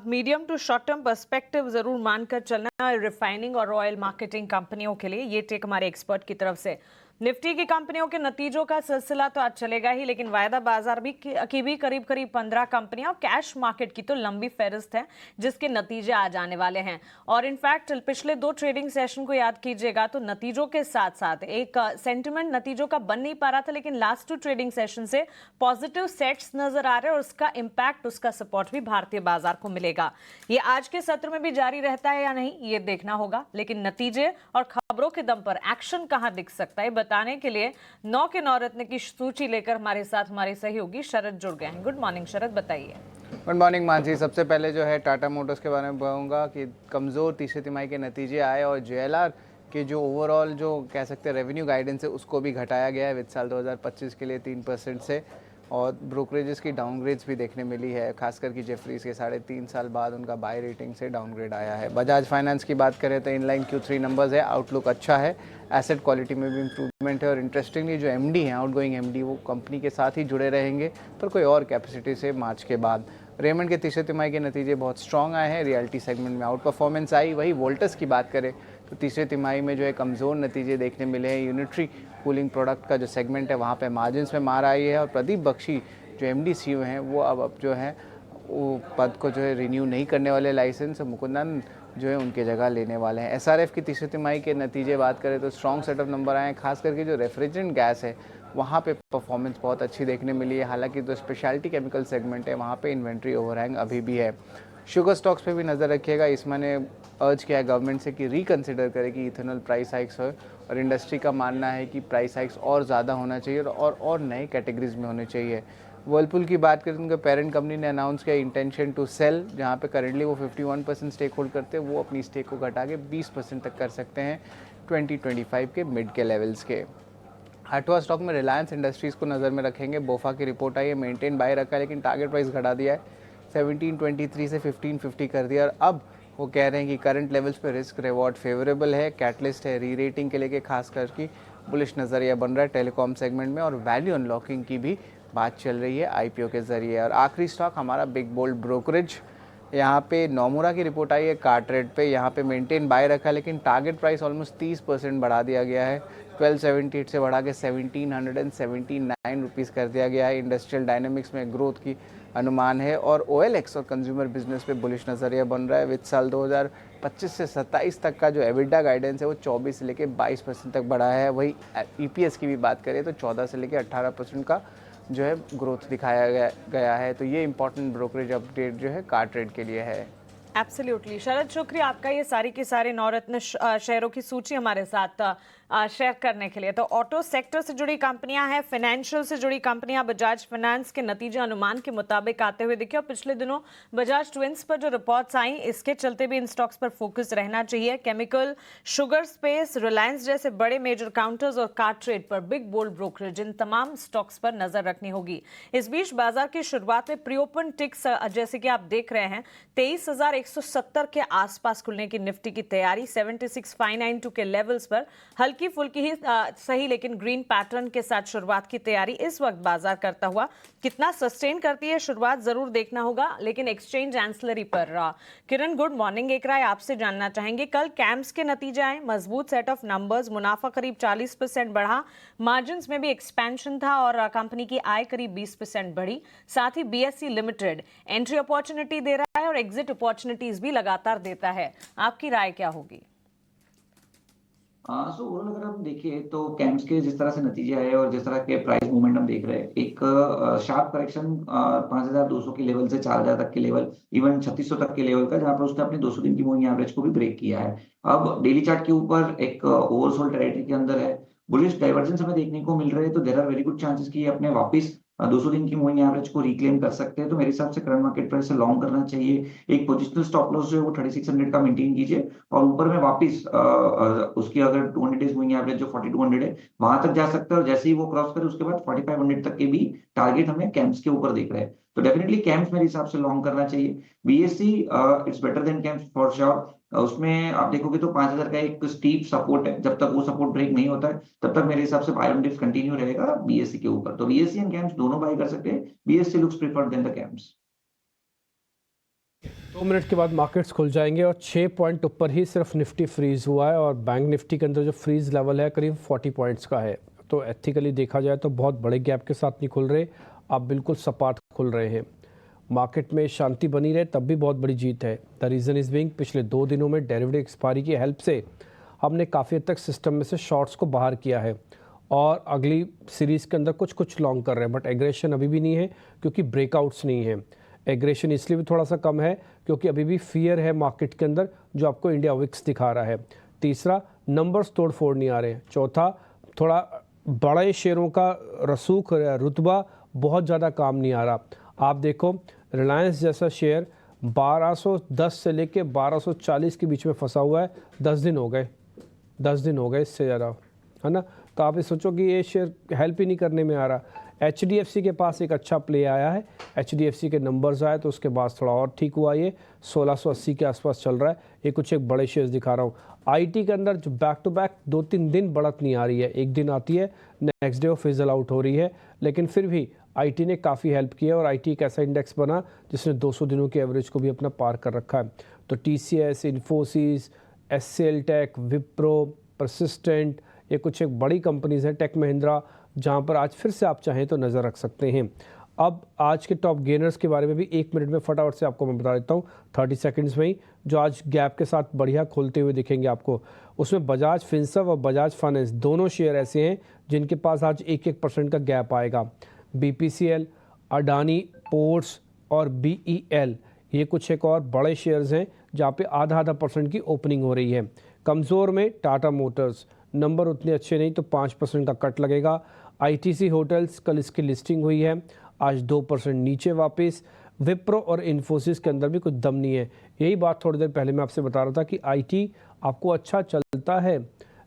medium to short term perspective जरूर मानकर चलना है रिफाइनिंग और ऑयल मार्केटिंग कंपनियों के लिए। ये टेक हमारे एक्सपर्ट की तरफ से। निफ्टी की कंपनियों के नतीजों का सिलसिला तो आज चलेगा ही, लेकिन वायदा बाजार की भी करीब 15 कंपनियां और कैश मार्केट की तो लंबी फहरिस्त है जिसके नतीजे आज आने वाले हैं। और इनफैक्ट पिछले 2 ट्रेडिंग सेशन को याद कीजिएगा तो नतीजों के साथ साथ एक सेंटिमेंट नतीजों का बन नहीं पा रहा था, लेकिन लास्ट 2 ट्रेडिंग सेशन से पॉजिटिव सेट्स नजर आ रहे हैं और उसका इम्पैक्ट, उसका सपोर्ट भी भारतीय बाजार को मिलेगा। ये आज के सत्र में भी जारी रहता है या नहीं, ये देखना होगा, लेकिन नतीजे और खबरों के दम पर एक्शन कहां दिख सकता है बताने के लिए 9 के 9 रत्न की सूची लेकर हमारे साथ हमारे सहयोगी शरद जुड़ गए हैं। गुड मॉर्निंग शरद, बताइए। Good morning Mansi. सबसे पहले जो है टाटा मोटर्स के बारे में कहूँगा कि कमज़ोर तीसरी तिमाही के नतीजे आए और जेएलआर के जो ओवरऑल जो कह सकते हैं रेवेन्यू गाइडेंस है उसको भी घटाया गया है वित्त साल 2025 के लिए 3% से, और ब्रोकरेजेस की डाउनग्रेड्स भी देखने मिली है, खासकर कि जेफरीज के 3.5 साल बाद उनका बाय रेटिंग से डाउनग्रेड आया है। बजाज फाइनेंस की बात करें तो इनलाइन Q3 नंबर्स है, आउटलुक अच्छा है, एसेट क्वालिटी में भी इंप्रूवमेंट है, और इंटरेस्टिंगली जो एमडी हैं, आउटगोइंग एमडी, वो कंपनी के साथ ही जुड़े रहेंगे पर कोई और कैपेसिटी से मार्च के बाद। रेमंड के तीसरे तिमाही के नतीजे बहुत स्ट्रॉन्ग आए हैं, रियल्टी सेगमेंट में आउट परफॉर्मेंस आई। वही वोल्टस की बात करें तो तीसरे तिमाही में जो है कमज़ोर नतीजे देखने मिले हैं। यूनिटरी कूलिंग प्रोडक्ट का जो सेगमेंट है वहाँ पे मार्जिन्स में मार आई है, और प्रदीप बख्शी जो एमडी सीईओ हैं वो अब जो है वो पद को जो है रिन्यू नहीं करने वाले, लाइसेंस मुकुंदन जो है उनके जगह लेने वाले हैं। एसआरएफ की तीसरी तिमाही के नतीजे बात करें तो स्ट्रॉन्ग सेट ऑफ नंबर आए हैं, खास करके जो रेफ्रिजरेंट गैस है वहाँ पे परफॉर्मेंस बहुत अच्छी देखने मिली है। हालांकि जो स्पेशलिटी केमिकल सेगमेंट है वहाँ पे इन्वेंट्री ओवरहैंग अभी भी है। शुगर स्टॉक्स पे भी नज़र रखिएगा। इसमें ने अर्ज किया है गवर्नमेंट से कि रिकन्सिडर करे कि इथेनॉल प्राइस हाइक्स हो, और इंडस्ट्री का मानना है कि प्राइस हाइक्स और ज़्यादा होना चाहिए और नए कैटेगरीज में होने चाहिए। वर्लपूल की बात करें तो उनके पेरेंट कंपनी ने अनाउंस किया इंटेंशन टू सेल, जहाँ पे करेंटली वो 51% स्टेक होल्ड करते हैं, वो अपनी स्टेक को घटा के 20% तक कर सकते हैं 2025 के मिड के लेवल्स के। 8वां स्टॉक में रिलायंस इंडस्ट्रीज़ को नज़र में रखेंगे। बोफा की रिपोर्ट आई है, मेंटेन बाय रखा है, लेकिन टारगेट प्राइस घटा दिया है, 1723 से 1550 कर दिया, और अब वो कह रहे हैं कि करंट लेवल्स पे रिस्क रिवॉर्ड फेवरेबल है, कैटलिस्ट है री रेटिंग के लेके, खास करके बुलिश नज़रिया बन रहा है टेलीकॉम सेगमेंट में, और वैल्यू अनलॉकिंग की भी बात चल रही है आईपीओ के जरिए। और आखिरी स्टॉक हमारा बिग बोल्ड ब्रोकरेज यहाँ पे नोमुरा की रिपोर्ट आई है कार्टरेट पे, यहाँ पे मेंटेन बाय रखा है, लेकिन टारगेट प्राइस ऑलमोस्ट 30% बढ़ा दिया गया है। 1278 से बढ़ा के 1779 रुपीज़ कर दिया गया है। इंडस्ट्रियल डायनेमिक्स में ग्रोथ की अनुमान है और OLX और कंज्यूमर बिजनेस पे बुलिश नज़रिया बन रहा है। वित्त साल 2025 से 27 तक का जो एबिटा गाइडेंस है वो 24 से लेके 22% तक बढ़ा है। वही EPS की भी बात करें तो 14 से लेके 18% का जो है ग्रोथ दिखाया गया है। तो ये इंपॉर्टेंट ब्रोकरेज अपडेट जो है कार्टरेट के लिए है। एब्सोल्युटली शरद, शुक्रिया आपका ये सारी की सारे नवरत्न शेयरों की सूची हमारे साथ शेयर करने के लिए। तो ऑटो सेक्टर से जुड़ी कंपनियां हैं, फाइनेंशियल से जुड़ी कंपनियां बजाज फाइनेंस के नतीजे अनुमान के मुताबिक आते हुए दिखे और पिछले दिनों बजाज ट्विंस पर जो रिपोर्ट्स आई इसके चलते भी इन स्टॉक्स पर फोकस रहना चाहिए। केमिकल, शुगर स्पेस, रिलायंस जैसे बड़े मेजर काउंटर्स और कार्टरेट पर बिग बोल्ड ब्रोकरेज, इन तमाम स्टॉक्स पर नजर रखनी होगी। इस बीच बाजार की शुरुआत में प्री ओपन टिक्स जैसे कि आप देख रहे हैं 23,170 के आसपास खुलने की निफ्टी की तैयारी, 76,592 के लेवल्स पर हल्की फुल्की ही सही लेकिन ग्रीन पैटर्न के साथ शुरुआत की तैयारी इस वक्त बाजार करता हुआ कितना सस्टेन करती है शुरुआत जरूर देखना होगा। लेकिन एक्सचेंज एंसलरी पर किरण, गुड मॉर्निंग। एक राय आपसे जानना चाहेंगे, कल कैम्स के नतीजे आए, मजबूत सेट ऑफ नंबर्स, मुनाफा करीब 40% बढ़ा, मार्जिन्स में भी एक्सपेंशन था और कंपनी की आय करीब 20% बढ़ी। साथ ही BSE लिमिटेड एंट्री अपॉर्चुनिटी दे रहा है और एग्जिट अपॉर्चुनिटीज भी लगातार देता है। आपकी राय क्या होगी? सो ओवरऑल अगर हम देखें तो कैम्स के जिस तरह से नतीजे आए और जिस तरह के प्राइस मूवमेंट हम देख रहे हैं, एक शार्प करेक्शन 5,200 के लेवल से 4,000 तक के लेवल, इवन 3,600 तक के लेवल का, जहां पर उसने अपने 200 दिन की मूविंग एवरेज को भी ब्रेक किया है। अब डेली चार्ट के ऊपर एक ओवरसोल्ड टेरिटरी के अंदर है, बुलिश डाइवर्जेंस हमें देखने को मिल रहे हैं, तो there are very good chances कि अपने वापस 200 दिन की मूविंग एवरेज को रिक्लेम कर सकते हैं। तो मेरे हिसाब से करंट मार्केट प्राइस से लॉन्ग करना चाहिए। एक पोजिशनल स्टॉप लॉस जो है वो 3600 का मेंटेन कीजिए और ऊपर में वापस उसकी अगर 200 डेज मूविंग एवरेज जो 4200 है वहां तक जा सकता है और जैसे ही वो क्रॉस करे उसके बाद 4500 तक के भी टारगेट हमें कैम्प्स के ऊपर देख रहे हैं। तो डेफिनेटली कैम्प्स मेरे हिसाब से लॉन्ग करना चाहिए। BSE it's better than camps for sure. उसमें आप देखोगे तो 5,000 का एक स्टीप सपोर्ट है, जब तक वो सपोर्ट ब्रेक नहीं होता है तब तक मेरे हिसाब से बाय ऑन डिप्स कंटिन्यू रहेगा BSE के ऊपर। तो BSE एंड कैम्प्स दोनों बाय कर सकते हैं। BSE looks preferred than the CAMS. 2 minute के बाद मार्केट्स खुल जाएंगे और 6 पॉइंट ऊपर ही सिर्फ निफ्टी फ्रीज हुआ है और बैंक निफ्टी के अंदर जो फ्रीज लेवल है करीब 40 पॉइंट्स का है। तो एथिकली देखा जाए तो बहुत बड़े गैप के साथ नहीं खुल रहे, आप बिल्कुल सपाट खुल रहे हैं। मार्केट में शांति बनी रहे तब भी बहुत बड़ी जीत है। द रीज़न इज़ बीइंग पिछले 2 दिनों में डेरिवेटिव एक्सपायरी की हेल्प से हमने काफ़ी हद तक सिस्टम में से शॉर्ट्स को बाहर किया है और अगली सीरीज़ के अंदर कुछ लॉन्ग कर रहे हैं, बट एग्रेशन अभी भी नहीं है क्योंकि ब्रेकआउट्स नहीं है। एग्रेशन इसलिए भी थोड़ा सा कम है क्योंकि अभी भी फियर है मार्केट के अंदर, जो आपको इंडिया विक्स दिखा रहा है। तीसरा, नंबर्स तोड़ फोड़ नहीं आ रहे। चौथा, थोड़ा बड़े शेयरों का रसूख रुतबा बहुत ज़्यादा काम नहीं आ रहा। आप देखो रिलायंस जैसा शेयर 1210 से लेके 1240 के बीच में फंसा हुआ है, 10 दिन हो गए इससे ज़्यादा, है ना। तो आप ये सोचो कि ये शेयर हेल्प ही नहीं करने में आ रहा। HDFC के पास एक अच्छा प्ले आया है, HDFC के नंबर्स आए तो उसके बाद थोड़ा और ठीक हुआ, ये 1680 के आसपास चल रहा है। ये कुछ एक बड़े शेयर्स दिखा रहा हूँ। IT के अंदर जो बैक टू बैक 2-3 दिन बढ़त नहीं आ रही है, एक दिन आती है नेक्स्ट डे वो फिजल आउट हो रही है, लेकिन फिर भी IT ने काफ़ी हेल्प किया और IT एक ऐसा इंडेक्स बना जिसने 200 दिनों के एवरेज को भी अपना पार कर रखा है। तो TCS, Infosys, SCL tech, Wipro, Persistent, ये कुछ एक बड़ी कंपनीज हैं, टेक महिंद्रा, जहां पर आज फिर से आप चाहें तो नज़र रख सकते हैं। अब आज के टॉप गेनर्स के बारे में भी 1 मिनट में फटाफट से आपको मैं बता देता हूँ, 30 सेकंड्स में ही, जो आज गैप के साथ बढ़िया खोलते हुए दिखेंगे आपको। उसमें बजाज फिनसर्व और बजाज फाइनेंस दोनों शेयर ऐसे हैं जिनके पास आज 1% का गैप आएगा। BPCL, अडानी पोर्ट्स और BEL, ये कुछ एक और बड़े शेयर्स हैं जहाँ पे आधा % की ओपनिंग हो रही है। कमज़ोर में टाटा मोटर्स, नंबर उतने अच्छे नहीं तो 5% का कट लगेगा। ITC होटल्स, कल इसकी लिस्टिंग हुई है, आज 2% नीचे वापस। विप्रो और इन्फोसिस के अंदर भी कुछ दम नहीं है। यही बात थोड़ी देर पहले मैं आपसे बता रहा था कि IT आपको अच्छा चलता है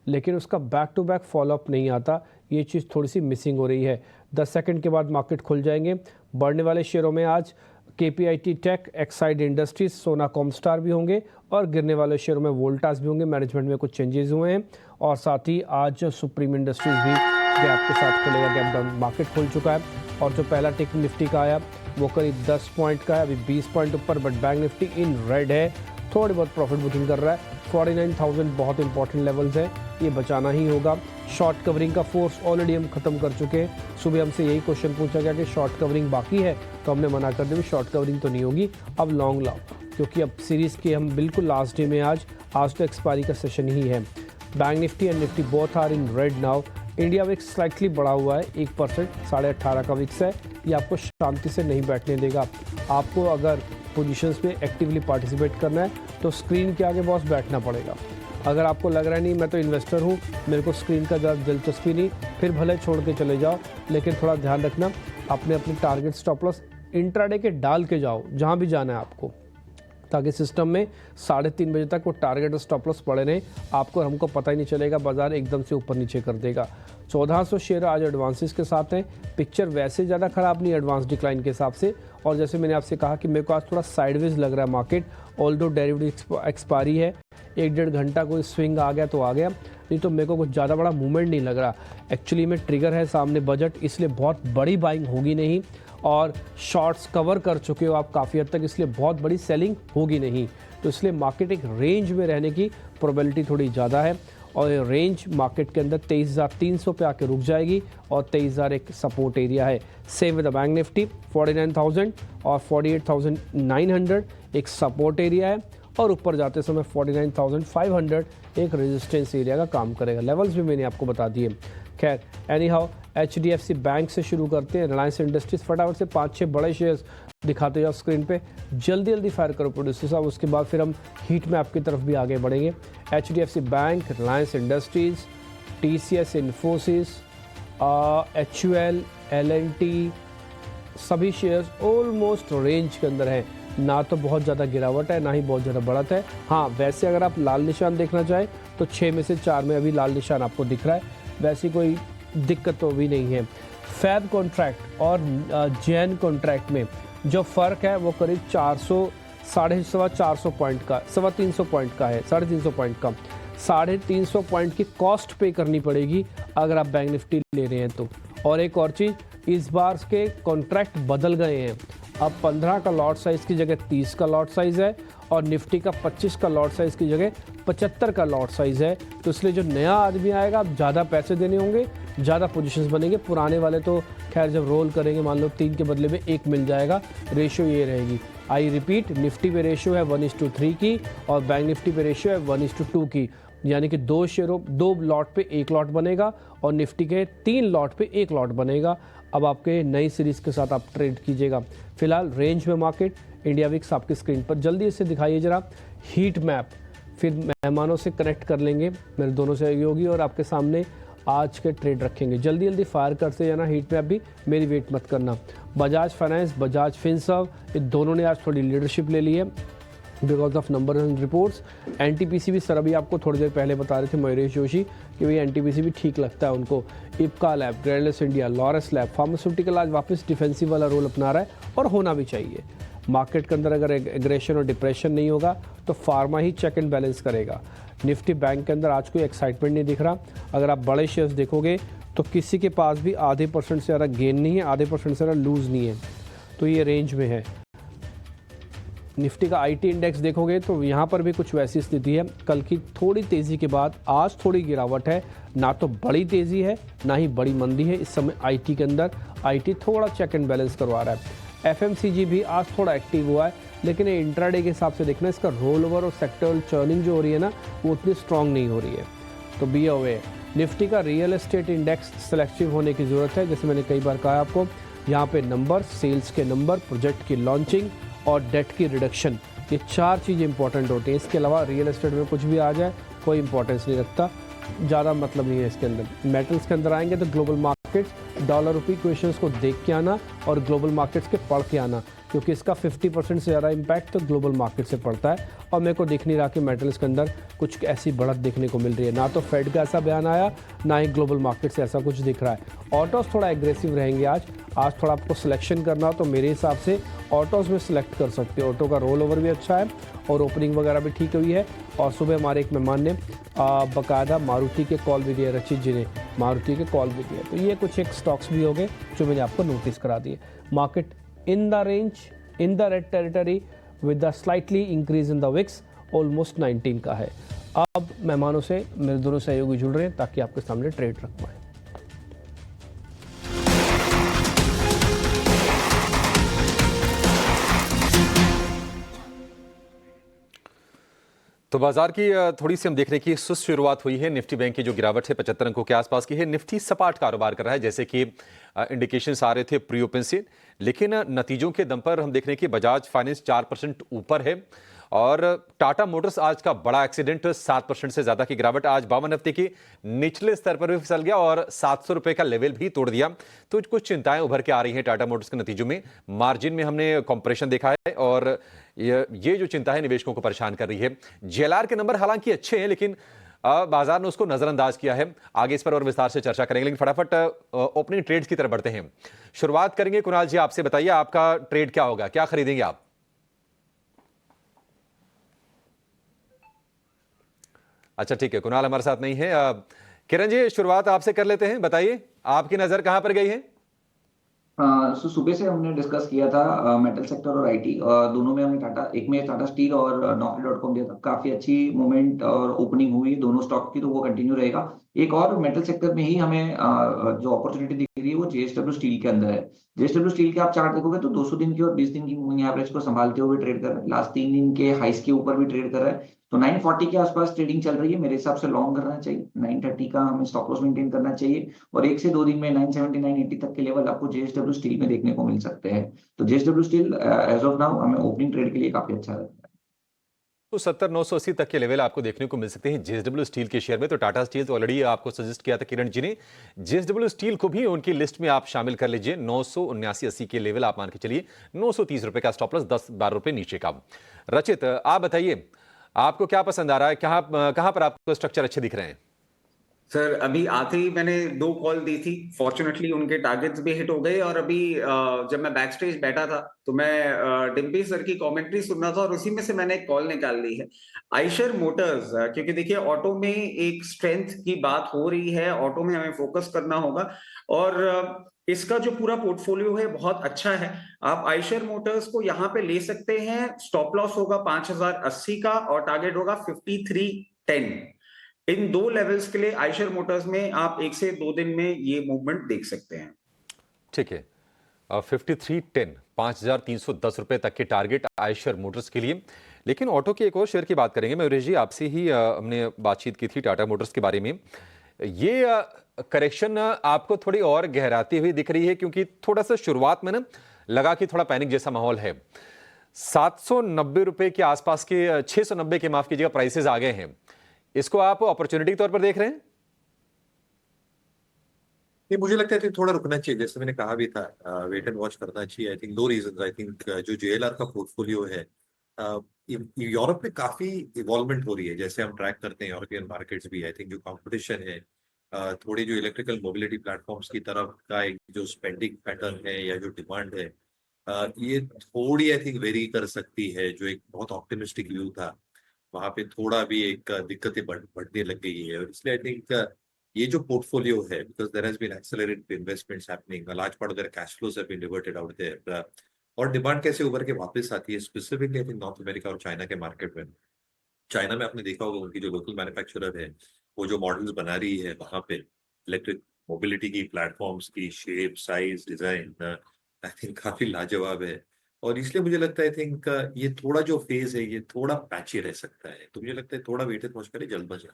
लेकिन उसका बैक टू बैक फॉलोअप नहीं आता, ये चीज़ थोड़ी सी मिसिंग हो रही है। 10 सेकंड के बाद मार्केट खुल जाएंगे। बढ़ने वाले शेयरों में आज KPIT टेक, एक्साइड इंडस्ट्रीज, सोना कॉमस्टार भी होंगे और गिरने वाले शेयरों में वोल्टास भी होंगे। मैनेजमेंट में कुछ चेंजेस हुए हैं और साथ ही आज सुप्रीम इंडस्ट्रीज भी गैप के साथ खुलेगा, गैप डाउन मार्केट खुल चुका है और जो पहला टिक निफ्टी का आया वो करीब 10 पॉइंट का है, अभी 20 पॉइंट ऊपर, but bank Nifty in red है, थोड़ी बहुत प्रॉफिट बुकिंग कर रहा है। 49,000 बहुत इंपॉर्टेंट लेवल्स है, ये बचाना ही होगा। शॉर्ट कवरिंग का फोर्स ऑलरेडी हम खत्म कर चुके हैं। सुबह हमसे यही क्वेश्चन पूछा गया कि शॉर्ट कवरिंग बाकी है, तो हमने मना कर दिया शॉर्ट कवरिंग तो नहीं होगी, अब लॉन्ग लाओ, क्योंकि अब सीरीज़ के हम बिल्कुल लास्ट डे में आज तो एक्सपायरी का सेशन ही है। Bank Nifty and Nifty both are in red now. India VIX slightly बढ़ा हुआ है 1%, 18.5 का विक्स है, ये आपको शांति से नहीं बैठने देगा। आपको अगर पोजीशंस में एक्टिवली पार्टिसिपेट करना है तो स्क्रीन के आगे बॉस बैठना पड़ेगा। अगर आपको लग रहा है नहीं मैं तो इन्वेस्टर हूँ, मेरे को स्क्रीन का ज़्यादा दिलचस्पी नहीं, फिर भले छोड़ के चले जाओ, लेकिन थोड़ा ध्यान रखना, अपने टारगेट स्टॉप लॉस इंट्राडे के डाल के जाओ जहाँ भी जाना है आपको, ताकि सिस्टम में 3:30 बजे तक वो टारगेट और स्टॉप लॉस पड़े रहे, आपको हमको पता ही नहीं चलेगा, बाजार एकदम से ऊपर नीचे कर देगा। 1400 शेयर आज एडवांसेस के साथ हैं, पिक्चर वैसे ज़्यादा ख़राब नहीं एडवांस डिक्लाइन के हिसाब से। और जैसे मैंने आपसे कहा कि मेरे को आज थोड़ा साइडवेज लग रहा है मार्केट, ऑल्दो डेरिवेटिव एक्सपायरी है, 1-1.5 घंटा कोई स्विंग आ गया तो आ गया, नहीं तो मेरे को कुछ ज़्यादा बड़ा मूवमेंट नहीं लग रहा। एक्चुअली में ट्रिगर है सामने बजट, इसलिए बहुत बड़ी बाइंग होगी नहीं, और शॉर्ट्स कवर कर चुके हो आप काफ़ी हद तक, इसलिए बहुत बड़ी सेलिंग होगी नहीं, तो इसलिए मार्केट एक रेंज में रहने की प्रोबेबिलिटी थोड़ी ज़्यादा है। और ये रेंज मार्केट के अंदर 23,300 पे आके रुक जाएगी और 23,000 एक सपोर्ट एरिया है। Same with the bank Nifty 49,000 और 48,900 एक सपोर्ट एरिया है, और ऊपर जाते समय 49,500 एक रेजिस्टेंस एरिया का काम करेगा। लेवल्स भी मैंने आपको बता दिए। खैर एनी हाउ HDFC बैंक से शुरू करते हैं। रिलायंस इंडस्ट्रीज फटाफट से 5-6 बड़े शेयर्स दिखाते जाओ स्क्रीन पे, जल्दी जल्दी फायर करो प्रोड्यूसर साहब, उसके बाद फिर हम हीट मैप की तरफ भी आगे बढ़ेंगे। HDFC bank, Reliance industries, TCS Infosys, HUL, L&T, सभी शेयर्स ऑलमोस्ट रेंज के अंदर हैं, ना तो बहुत ज़्यादा गिरावट है ना ही बहुत ज़्यादा बढ़त है। हाँ, वैसे अगर आप लाल निशान देखना चाहें तो 6 में से 4 में अभी लाल निशान आपको दिख रहा है, वैसी कोई दिक्कत तो भी नहीं है। फैब कॉन्ट्रैक्ट और जैन कॉन्ट्रैक्ट में जो फ़र्क है वो करीब 400 पॉइंट का, 350 पॉइंट का है, 350 पॉइंट का, 350 पॉइंट की कॉस्ट पे करनी पड़ेगी अगर आप बैंक निफ्टी ले रहे हैं तो। और एक और चीज़, इस बार के कॉन्ट्रैक्ट बदल गए हैं, अब 15 का लॉट साइज़ की जगह 30 का लॉट साइज़ है, और निफ्टी का 25 का लॉट साइज़ की जगह 75 का लॉट साइज़ है। तो इसलिए जो नया आदमी आएगा अब ज़्यादा पैसे देने होंगे, ज़्यादा पोजीशंस बनेंगे। पुराने वाले तो खैर जब रोल करेंगे मान लो 3 के बदले में 1 मिल जाएगा, रेशियो ये रहेगी। आई रिपीट, निफ्टी पे रेशियो है 1:3 की और बैंक निफ्टी पे रेशियो है 1:2 की, यानी कि 2 लॉट पे 1 लॉट बनेगा और निफ्टी के 3 लॉट पे 1 लॉट बनेगा। अब आपके नई सीरीज़ के साथ आप ट्रेड कीजिएगा। फिलहाल रेंज में मार्केट, इंडिया विक्स आपकी स्क्रीन पर, जल्दी इसे दिखाइए जरा हीट मैप, फिर मेहमानों से कनेक्ट कर लेंगे, मेरे दोनों सहयोगी, और आपके सामने आज के ट्रेड रखेंगे। जल्दी जल्दी फायर करते जाना, हीट मैप भी, मेरी वेट मत करना। बजाज फाइनेंस, बजाज फिनसर्व, ये दोनों ने आज थोड़ी लीडरशिप ले ली है because of number and reports. NTPC भी सर अभी आपको थोड़ी देर पहले बता रहे थे मयूरेश जोशी कि भाई NTPC भी ठीक लगता है उनको। Ipca lab, Granules India, Laurus lab, pharmaceutical आज वापस डिफेंसिव वाला रोल अपना रहा है और होना भी चाहिए। मार्केट के अंदर अगर एग्रेशन और डिप्रेशन नहीं होगा तो फार्मा ही चेक एंड बैलेंस करेगा। निफ्टी बैंक के अंदर आज कोई एक्साइटमेंट नहीं दिख रहा। अगर आप बड़े शेयर्स देखोगे तो किसी के पास भी आधे % से ज़्यादा गेन नहीं है, आधे % से ज़्यादा लूज़ नहीं है, तो ये रेंज में है। निफ्टी का IT इंडेक्स देखोगे तो यहाँ पर भी कुछ वैसी स्थिति है। कल की थोड़ी तेज़ी के बाद आज थोड़ी गिरावट है, ना तो बड़ी तेज़ी है ना ही बड़ी मंदी है। इस समय IT के अंदर IT थोड़ा चेक एंड बैलेंस करवा रहा है। FMCG भी आज थोड़ा एक्टिव हुआ है, लेकिन ये इंट्राडे के हिसाब से देखना, इसका रोल ओवर और सेक्टरल चर्निंग जो हो रही है ना, वो उतनी स्ट्रांग नहीं हो रही है, तो बी अवे। निफ्टी का रियल एस्टेट इंडेक्स सेलेक्टिव होने की ज़रूरत है, जैसे मैंने कई बार कहा आपको, यहाँ पे नंबर, सेल्स के नंबर, प्रोजेक्ट की लॉन्चिंग और डेट की रिडक्शन, ये 4 चीज़ें इंपॉर्टेंट होती हैं। इसके अलावा रियल एस्टेट में कुछ भी आ जाए कोई इंपॉर्टेंस नहीं रखता, ज़्यादा मतलब नहीं है इसके अंदर। मेटल्स के अंदर आएंगे तो global markets, dollar rupee equations को देख के आना और ग्लोबल मार्केट्स के पढ़ के आना, क्योंकि इसका 50% से ज़्यादा इम्पैक्ट तो ग्लोबल मार्केट से पड़ता है और मेरे को दिख नहीं रहा कि मेटल्स के अंदर कुछ ऐसी बढ़त देखने को मिल रही है। ना तो फेड का ऐसा बयान आया, ना ही ग्लोबल मार्केट से ऐसा कुछ दिख रहा है। ऑटोज़ थोड़ा एग्रेसिव रहेंगे आज थोड़ा आपको सिलेक्शन करना हो तो मेरे हिसाब से ऑटोज़ में सिलेक्ट कर सकते हो। ऑटो का रोल ओवर भी अच्छा है और ओपनिंग वगैरह भी ठीक हुई है। और सुबह हमारे एक मेहमान ने बाकायदा मारुति के कॉल भी दिए, रचित जी ने मारुति के कॉल भी दिए। तो ये कुछ एक स्टॉक्स भी हो गए जो मैंने आपको नोटिस करा दिए। Market in the range, in the red territory with the slightly increase in the VIX, almost 19 का है। अब मेहमानों से मेरे दोनों सहयोगी जुड़ रहे हैं ताकि आपके सामने ट्रेड रख पाएँ। तो बाजार की थोड़ी सी हम देख रहे हैं कि सुस्त शुरुआत हुई है। निफ्टी बैंक की जो गिरावट है 75 अंकों के आसपास की है। निफ्टी सपाट कारोबार कर रहा है, जैसे कि इंडिकेशंस आ रहे थे प्री ओपन से, लेकिन नतीजों के दम पर हम देख रहे हैं कि बजाज फाइनेंस 4% ऊपर है और टाटा मोटर्स आज का बड़ा एक्सीडेंट, 7% से ज्यादा की गिरावट। आज 52 हफ्ते की निचले स्तर पर भी फिसल गया और 700 रुपए का लेवल भी तोड़ दिया। तो कुछ चिंताएं उभर के आ रही हैं टाटा मोटर्स के नतीजों में। मार्जिन में हमने कंप्रेशन देखा है और ये जो चिंता है निवेशकों को परेशान कर रही है। जेएलआर के नंबर हालांकि अच्छे हैं, लेकिन बाजार ने उसको नजरअंदाज किया है। आगे इस पर और विस्तार से चर्चा करेंगे, लेकिन फटाफट ओपनिंग ट्रेड्स की तरफ बढ़ते हैं। शुरुआत करेंगे कुणाल जी, आपसे बताइए आपका ट्रेड क्या होगा, क्या खरीदेंगे आप? अच्छा ठीक है, कुणाल हमारे साथ नहीं है। किरण जी, शुरुआत आपसे कर लेते हैं, बताइए आपकी नजर कहां पर गई है? सुबह से हमने डिस्कस किया था मेटल सेक्टर और आईटी दोनों में। हमने एक में टाटा स्टील और Naukri.com दिया था। काफी अच्छी मूवमेंट और ओपनिंग हुई दोनों स्टॉक की, तो वो कंटिन्यू रहेगा। एक और मेटल सेक्टर में ही हमें जो अपॉर्चुनिटी दिख रही है वो जेएसडब्ल्यू स्टील के अंदर है। जेएसडब्ल्यू स्टील के आप चार्ट देखोगे तो 200 दिन की और 20 दिन की मूविंग एवरेज को संभालते हुए ट्रेड कर रहा है। लास्ट 3 दिन के हाइस के ऊपर भी ट्रेड कर रहा है। तो 940 के आसपास ट्रेडिंग चल रही है। मेरे हिसाब से लॉन्ग करना चाहिए। 930 का हमें स्टॉप लॉस मेंटेन करना चाहिए और 1 से 2 दिन में 970 980 तक के लेवल आपको जेएसडब्ल्यू स्टील में देखने को मिल सकते हैं। तो JSW steel as of now हमें ओपनिंग ट्रेड के लिए काफी अच्छा लगता है। तो 70 980 तक के लेवल आपको देखने को मिल सकते हैं जेएसडब्ल्यू स्टील के शेयर में। तो टाटा स्टील तो ऑलरेडी आपको सजेस्ट किया था किरण जी ने, जेएसडब्ल्यू स्टील को भी उनकी लिस्ट में आप शामिल कर लीजिए। 979-80 के लेवल आप मान के चलिए। 930 रुपए का स्टॉप लॉस, 10-12 रुपए नीचे का। रचित, आप बताइए आपको क्या पसंद आ रहा है, कहां पर आपको स्ट्रक्चर अच्छे दिख रहे हैं? सर अभी आते ही मैंने 2 कॉल दी थी, फॉर्चुनेटली उनके टारगेट्स भी हिट हो गए। और अभी जब मैं बैक स्टेज बैठा था तो मैं डिम्पी सर की कमेंट्री सुन रहा था और उसी में से मैंने एक कॉल निकाल ली है आइशर मोटर्स, क्योंकि देखिए ऑटो में एक स्ट्रेंथ की बात हो रही है, ऑटो में हमें फोकस करना होगा और इसका जो पूरा पोर्टफोलियो है बहुत अच्छा है। आप आइशर मोटर्स को यहाँ पे ले सकते हैं। स्टॉप लॉस होगा 5080 का और टारगेट होगा 5310। इन 2 लेवल्स के लिए आइशर मोटर्स में आप 1 से 2 दिन में ये मूवमेंट देख सकते हैं। ठीक है, 5310, 5310 रुपए तक के टारगेट आइशर मोटर्स के लिए। लेकिन ऑटो के एक और शेयर की बात करेंगे। मयूरेश जी, आपसे ही हमने बातचीत की थी टाटा मोटर्स के बारे में। ये करेक्शन आपको थोड़ी और गहराती हुई दिख रही है, क्योंकि थोड़ा सा शुरुआत में ना लगा कि थोड़ा पैनिक जैसा माहौल है। 790 रुपए के आसपास के, 690 के माफ कीजिएगा, प्राइसेस आ गए हैं। इसको आप अपॉर्चुनिटी के तौर पर देख रहे हैं? नहीं, मुझे लगता है थोड़ा रुकना चाहिए, जैसे मैंने कहा भी था, वेट एंड वॉच करना चाहिए। I think 2 reason. I think जो जेएलआर का पोर्टफोलियो है, यूरोप में काफी इवॉल्वमेंट हो रही है, जैसे हम ट्रैक करते हैं यूरोपियन मार्केट्स भी। आई थिंक जो कंपटीशन है, थोड़ी जो इलेक्ट्रिकल मोबिलिटी प्लेटफॉर्म्स की तरफ का एक जो स्पेंडिंग पैटर्न है या जो डिमांड है, ये थोड़ी आई थिंक वेरी कर सकती है। जो एक बहुत ऑप्टिमिस्टिक व्यू था, वहां पे थोड़ा भी एक दिक्कतें बढ़ने लग गई है। और इसलिए आई थिंक ये जो पोर्टफोलियो है, because there has been accelerated investments happening, a large part of their cash flows have been diverted out there. और डिमांड कैसे उभर के वापस आती है, specifically I think North America और चाइना के मार्केट में। चाइना में आपने देखा होगा उनकी जो लोकल मैन्युफैक्चरर है, वो जो मॉडल्स बना रही है वहां पे इलेक्ट्रिक मोबिलिटी की प्लेटफॉर्म्स की shape, size, design, I think काफी लाजवाब है। और इसलिए मुझे लगता है आई थिंक ये थोड़ा जो फेज है ये थोड़ा पैची रह सकता है। तो मुझे लगता है थोड़ा वेटेड वॉच करें, जल्दबाजी।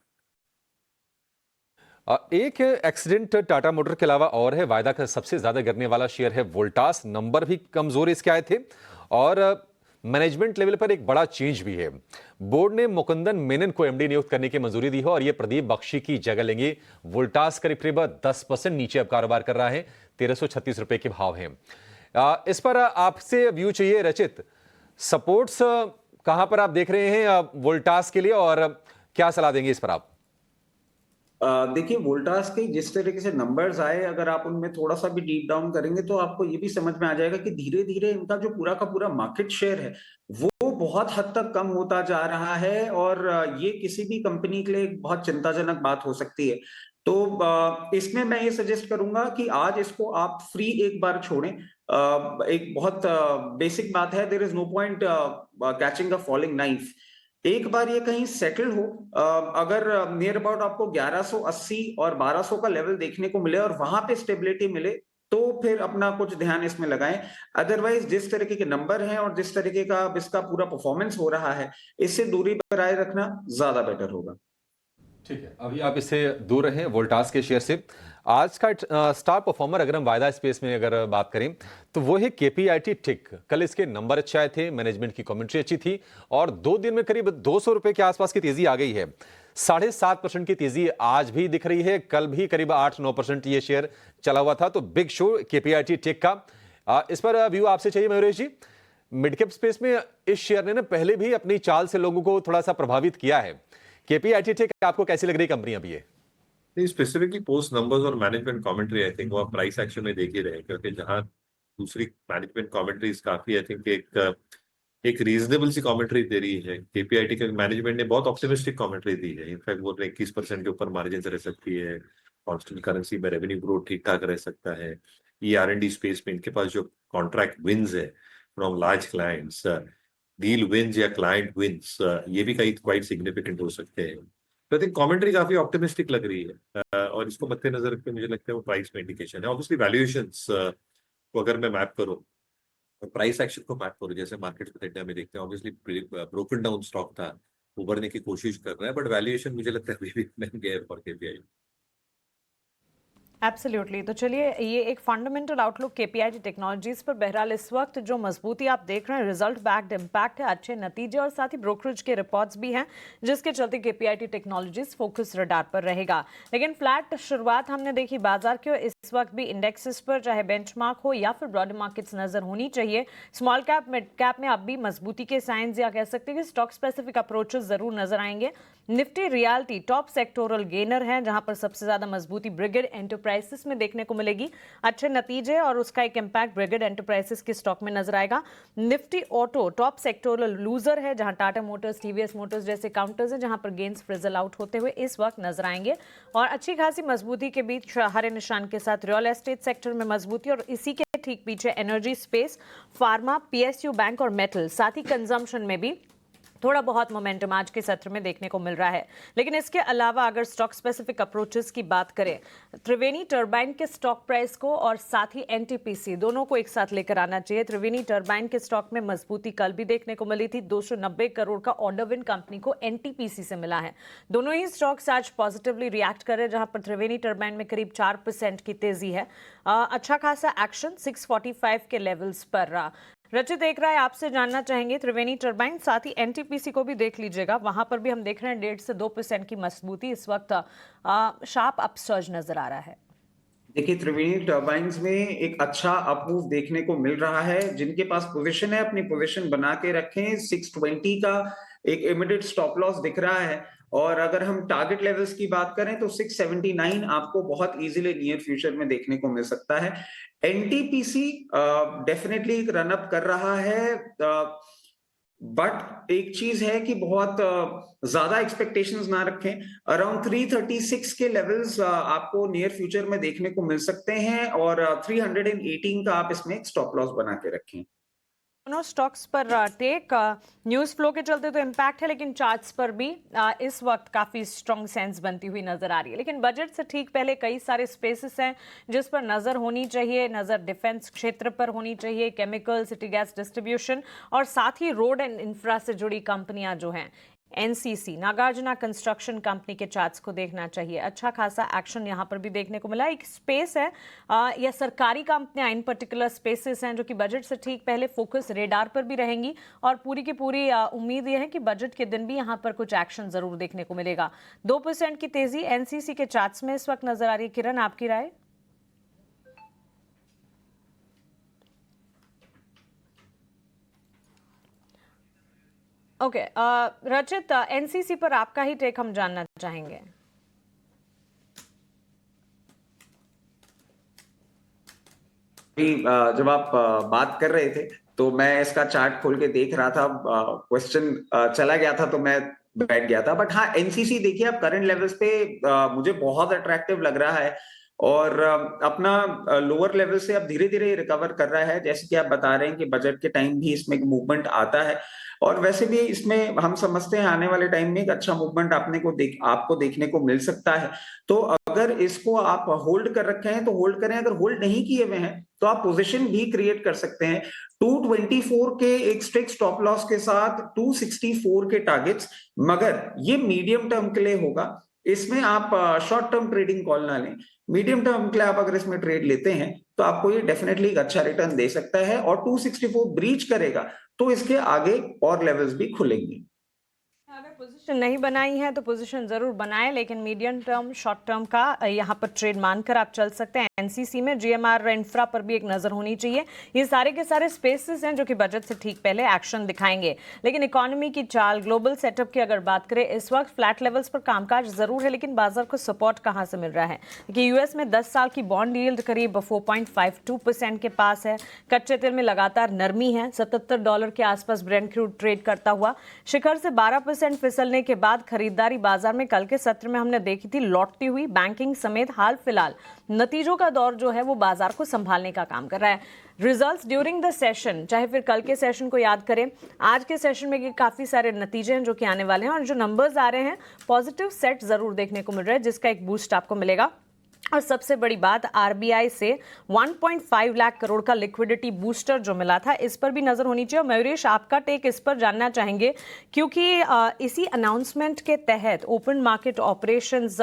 एक एक्सीडेंट टाटा मोटर के अलावा और है, वायदा का सबसे ज्यादा गिरने वाला शेयर है वोल्टास। नंबर भी कमजोर इसके आए थे और मैनेजमेंट लेवल पर एक बड़ा चेंज भी है। बोर्ड ने मुकुंदन मेनन को एमडी नियुक्त करने की मंजूरी दी है और यह प्रदीप बख्शी की जगह लेंगे। वोल्टास करीब 10% नीचे अब कारोबार कर रहा है, 1336 रुपए के भाव हैं। इस पर आपसे व्यू चाहिए रचित। सपोर्ट्स कहां पर आप देख रहे हैं वोल्टास के लिए, और क्या सलाह देंगे इस पर आप? देखिए, वोल्टास के जिस तरीके से नंबर्स आए, अगर आप उनमें थोड़ा सा भी डीप डाउन करेंगे तो आपको ये भी समझ में आ जाएगा कि धीरे धीरे इनका जो पूरा का पूरा मार्केट शेयर है वो बहुत हद तक कम होता जा रहा है, और ये किसी भी कंपनी के लिए एक बहुत चिंताजनक बात हो सकती है। तो इसमें मैं ये सजेस्ट करूंगा कि आज इसको आप फ्री एक बार छोड़ें। एक बहुत बेसिक बात है, there is no point catching a falling knife. एक बार ये कहीं सेटल हो, अगर नियर अबाउट आपको 1180 और 1200 का लेवल देखने को मिले और वहां पे स्टेबिलिटी मिले, तो फिर अपना कुछ ध्यान इसमें लगाएं। अदरवाइज जिस तरीके के नंबर हैं और जिस तरीके का इसका पूरा परफॉर्मेंस हो रहा है, इससे दूरी बनाए रखना ज्यादा बेटर होगा। ठीक है, अभी आप इससे दूर रहें वोल्टास के शेयर से। आज का स्टार परफॉर्मर अगर हम वायदा स्पेस में अगर बात करें तो वो है केपीआईटी टिक। कल इसके नंबर अच्छे आए थे, मैनेजमेंट की कमेंट्री अच्छी थी, और 2 दिन में करीब 200 रुपए के आसपास की तेजी आ गई है। 7.5% की तेजी आज भी दिख रही है, कल भी करीब 8-9% ये शेयर चला हुआ था। तो बिग शो केपीआईटी टिक का। इस पर व्यू आपसे चाहिए मयूरेश जी। मिड कैप स्पेस में इस शेयर ने ना पहले भी अपनी चाल से लोगों को थोड़ा सा प्रभावित किया है। केपीआईटी टिक आपको कैसी लग रही कंपनी अभी है? नहीं, स्पेसिफिकली पोस्ट नंबर्स और मैनेजमेंट कमेंट्री आई थिंक वो आप प्राइस एक्शन में देख ही रहे हैं, क्योंकि जहां दूसरी मैनेजमेंट कमेंट्रीज काफी आई थिंक एक रीजनेबल सी कमेंट्री दे रही है। केपीआईटी के मैनेजमेंट ने बहुत ऑप्टिमिस्टिक कमेंट्री दी है। इनफैक्ट वो 21% के ऊपर मार्जिन रह सकती है, कांस्टेंट करेंसी में रेवेन्यू ग्रोथ ठीक ठाक रह सकता है। ये R&D स्पेस में इनके पास जो कॉन्ट्रैक्ट विंस है from large clients, deal wins या क्लाइंट विंस, ये भी कई क्वाइट सिग्निफिकेंट हो सकते हैं। तो आई थिंक कमेंट्री काफी ऑप्टिमिस्टिक लग रही है, और इसको मद्देनजर रखते मुझे लगता है वो प्राइस में इंडिकेशन है। ऑब्वियसली वैल्यूएशंस को अगर मैं मैप करूं और प्राइस एक्शन को मैप करूं, जैसे मार्केट में इंडिया में देखते हैं, ऑब्वियसली ब्रोकन डाउन स्टॉक था, उभरने की कोशिश कर रहा है, बट वैल्यूएशन मुझे लगता है अभी भी महंगे है फॉर केपीआई। एब्सोल्युटली। तो चलिए, ये एक फंडामेंटल आउटलुक केपीआईटी टेक्नोलॉजीज पर। बहरहाल इस वक्त जो मजबूती आप देख रहे हैं, रिजल्ट बैक्ड इम्पैक्ट है, अच्छे नतीजे और साथ ही ब्रोकरेज के रिपोर्ट्स भी हैं, जिसके चलते केपीआईटी टेक्नोलॉजीज फोकस रडार पर रहेगा। लेकिन फ्लैट शुरुआत हमने देखी बाजार की, और इस वक्त भी इंडेक्सेस पर चाहे बेंचमार्क हो या फिर ब्रॉडर मार्केट्स नजर होनी चाहिए। स्मॉल कैप मिड कैप में अब भी मजबूती के साइंस, या कह सकते हैं कि स्टॉक स्पेसिफिक अप्रोचेस जरूर नजर आएंगे। Nifty realty top sectoral gainer है, जहां पर सबसे ज्यादा मजबूती ब्रिगेड एंटरप्राइजेस में देखने को मिलेगी। अच्छे नतीजे और उसका एक इंपैक्ट ब्रिगेड एंटरप्राइजेस के स्टॉक में नजर आएगा। Nifty auto top sectoral loser है, जहां टाटा मोटर्स, टीवीएस मोटर्स जैसे काउंटर्स हैं, जहां पर गेन्स फ्रिजल आउट होते हुए इस वक्त नजर आएंगे। और अच्छी खासी मजबूती के बीच हरे निशान के साथ रियल एस्टेट सेक्टर में मजबूती, और इसी के ठीक पीछे energy space, pharma, PSU bank और मेटल, साथ ही कंजम्पशन में भी थोड़ा बहुत मोमेंटम आज के सत्र में देखने को मिल रहा है। लेकिन इसके अलावा अगर स्टॉक स्पेसिफिक अप्रोचेस की बात करें, त्रिवेणी टर्बाइन के स्टॉक प्राइस को और साथ ही एनटीपीसी दोनों को एक साथ लेकर आना चाहिए। त्रिवेणी टर्बाइन के स्टॉक में मजबूती कल भी देखने को मिली थी, 290 करोड़ का ऑर्डर विन कंपनी को एनटीपीसी से मिला है। दोनों ही स्टॉक्स आज पॉजिटिवली रिएक्ट कर रहे हैं, जहां पर त्रिवेणी टर्बाइन में करीब 4% की तेजी है। अच्छा खासा एक्शन 645 के लेवल्स पर रहा। रचित, देख रहा है, आपसे जानना चाहेंगे त्रिवेणी टर्बाइन, साथ ही एनटीपीसी को भी देख लीजिएगा, वहां पर भी हम देख रहे हैं 1.5 से 2% की मजबूती इस वक्त शार्प अपसर्ज नजर आ रहा है। देखिए, त्रिवेणी टर्बाइंस में एक अच्छा अपमूव देखने को मिल रहा है। जिनके पास पोजीशन है, अपनी पोजीशन बना के रखें। 620 का एक इमीडिएट स्टॉप लॉस दिख रहा है, और अगर हम टारगेट लेवल्स की बात करें तो 679 आपको बहुत इजीली नियर फ्यूचर में देखने को मिल सकता है। एनटीपीसी डेफिनेटली एक रन अप कर रहा है, बट एक चीज है कि बहुत ज्यादा एक्सपेक्टेशंस ना रखें। अराउंड 336 के लेवल्स आपको नियर फ्यूचर में देखने को मिल सकते हैं, और 318 का आप इसमें एक स्टॉप लॉस बना के रखें। दोनों स्टॉक्स पर टेक न्यूज फ्लो के चलते तो इम्पैक्ट है, लेकिन चार्ट्स पर भी इस वक्त काफी स्ट्रॉन्ग सेंस बनती हुई नजर आ रही है। लेकिन बजट से ठीक पहले कई सारे स्पेसेस हैं जिस पर नजर होनी चाहिए। नजर डिफेंस क्षेत्र पर होनी चाहिए, केमिकल, सिटी गैस डिस्ट्रीब्यूशन, और साथ ही रोड एंड इंफ्रा से जुड़ी कंपनियां जो हैं, एनसीसी, नागार्जुना कंस्ट्रक्शन कंपनी के चार्ट्स को देखना चाहिए। अच्छा खासा एक्शन यहाँ पर भी देखने को मिला। एक स्पेस है या सरकारी कंपनियां इन पर्टिकुलर स्पेसेस हैं जो कि बजट से ठीक पहले फोकस रेडार पर भी रहेंगी, और पूरी की पूरी उम्मीद यह है कि बजट के दिन भी यहाँ पर कुछ एक्शन जरूर देखने को मिलेगा। 2% की तेजी एनसीसी के चार्ट्स में इस वक्त नजर आ रही है। किरण, आपकी राय? ओके, रचित, एनसीसी पर आपका ही टेक हम जानना चाहेंगे। जब आप बात कर रहे थे तो मैं इसका चार्ट खोल के देख रहा था, क्वेश्चन चला गया था तो मैं बैठ गया था। बट हाँ, एनसीसी देखिए अब करंट लेवल्स पे मुझे बहुत अट्रैक्टिव लग रहा है और अपना लोअर लेवल से अब धीरे धीरे रिकवर कर रहा है। जैसे कि आप बता रहे हैं कि बजट के टाइम भी इसमें एक मूवमेंट आता है और वैसे भी इसमें हम समझते हैं आने वाले टाइम में एक अच्छा मूवमेंट आपको देखने को मिल सकता है। तो अगर इसको आप होल्ड कर रखे हैं तो होल्ड करें, अगर होल्ड नहीं किए हुए हैं तो आप पोजीशन भी क्रिएट कर सकते हैं। 224 के एक स्ट्रिक्ट स्टॉप लॉस के साथ 264 के टारगेट्स, मगर ये मीडियम टर्म के लिए होगा। इसमें आप शॉर्ट टर्म ट्रेडिंग कॉल ना लें, मीडियम टर्म के लिए आप अगर इसमें ट्रेड लेते हैं तो आपको ये डेफिनेटली एक अच्छा रिटर्न दे सकता है और 264 ब्रीच करेगा तो इसके आगे और लेवल्स भी खुलेंगे। अगर पोजीशन नहीं बनाई है तो पोजीशन जरूर बनाएं, लेकिन मीडियम टर्म शॉर्ट टर्म का यहाँ पर ट्रेड मानकर आप चल सकते हैं। एनसीसी में जीएमआर इंफ्रा पर भी एक नजर होनी चाहिए। ये सारे के सारे स्पेसेस हैं जो कि बजट से ठीक पहले एक्शन दिखाएंगे। लेकिन इकोनॉमी की चाल, ग्लोबल सेटअप की अगर बात करें, इस वक्त फ्लैट लेवल्स पर कामकाज जरूर है, लेकिन बाजार को सपोर्ट कहाँ से मिल रहा है कि यूएस में 10 साल की बॉन्ड यील्ड करीब 4.52% के पास है। कच्चे तेल में लगातार नरमी है, $77 के आसपास ब्रेंट क्रूड ट्रेड करता हुआ। शिखर से 12% फिसलने के बाद खरीदारी बाजार में कल के सत्र में हमने देखी थी लौटती हुई। बैंकिंग समेत हाल फिलहाल नतीजों का दौर जो है वो बाजार को संभालने का काम कर रहा है। रिजल्ट्स ड्यूरिंग द सेशन, चाहे फिर कल के सेशन को याद करें, आज के सेशन में काफी सारे नतीजे हैं जो कि आने वाले हैं और जो नंबर्स आ रहे हैं पॉजिटिव सेट जरूर देखने को मिल रहा है, जिसका एक बूस्ट आपको मिलेगा। और सबसे बड़ी बात, आरबीआई से 1.5 लाख करोड़ का लिक्विडिटी बूस्टर जो मिला था, इस पर भी नजर होनी चाहिए। और मयूरेश, आपका टेक इस पर जानना चाहेंगे क्योंकि इसी अनाउंसमेंट के तहत ओपन मार्केट ऑपरेशंस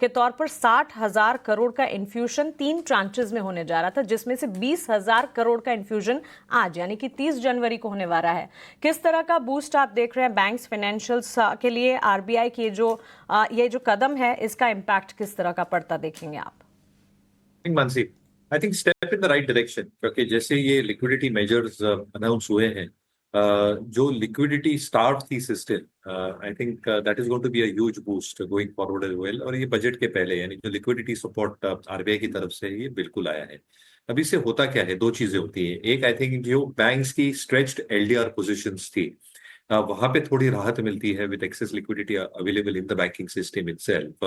के तौर पर 60,000 करोड़ का इन्फ्यूजन 3 ट्रांचेस में होने जा रहा था, जिसमें से 20,000 करोड़ का इन्फ्यूजन आज यानी कि 30 जनवरी को होने वाला है। किस तरह का बूस्ट आप देख रहे हैं बैंक्स, फाइनेंशियल्स के लिए आरबीआई की ये जो कदम है, इसका इम्पैक्ट किस तरह का पड़ता देखेंगे आप? Mansi, I think step in the right direction, क्योंकि जैसे ये लिक्विडिटी मेजर्स अनाउंस हुए हैं, जो लिक्विडिटी स्टार्ट थी system, I think that is going to be a huge boost going forward as well. और ये बजट के पहले यानी जो लिक्विडिटी सपोर्ट आरबीआई की तरफ से ये बिल्कुल आया है। अब इससे होता क्या है, दो चीजें होती है। एक, आई थिंक जो बैंक्स की स्ट्रेच्ड एलडीआर पोजीशंस थी, वहां पे थोड़ी राहत मिलती है with excess liquidity available in the banking system itself.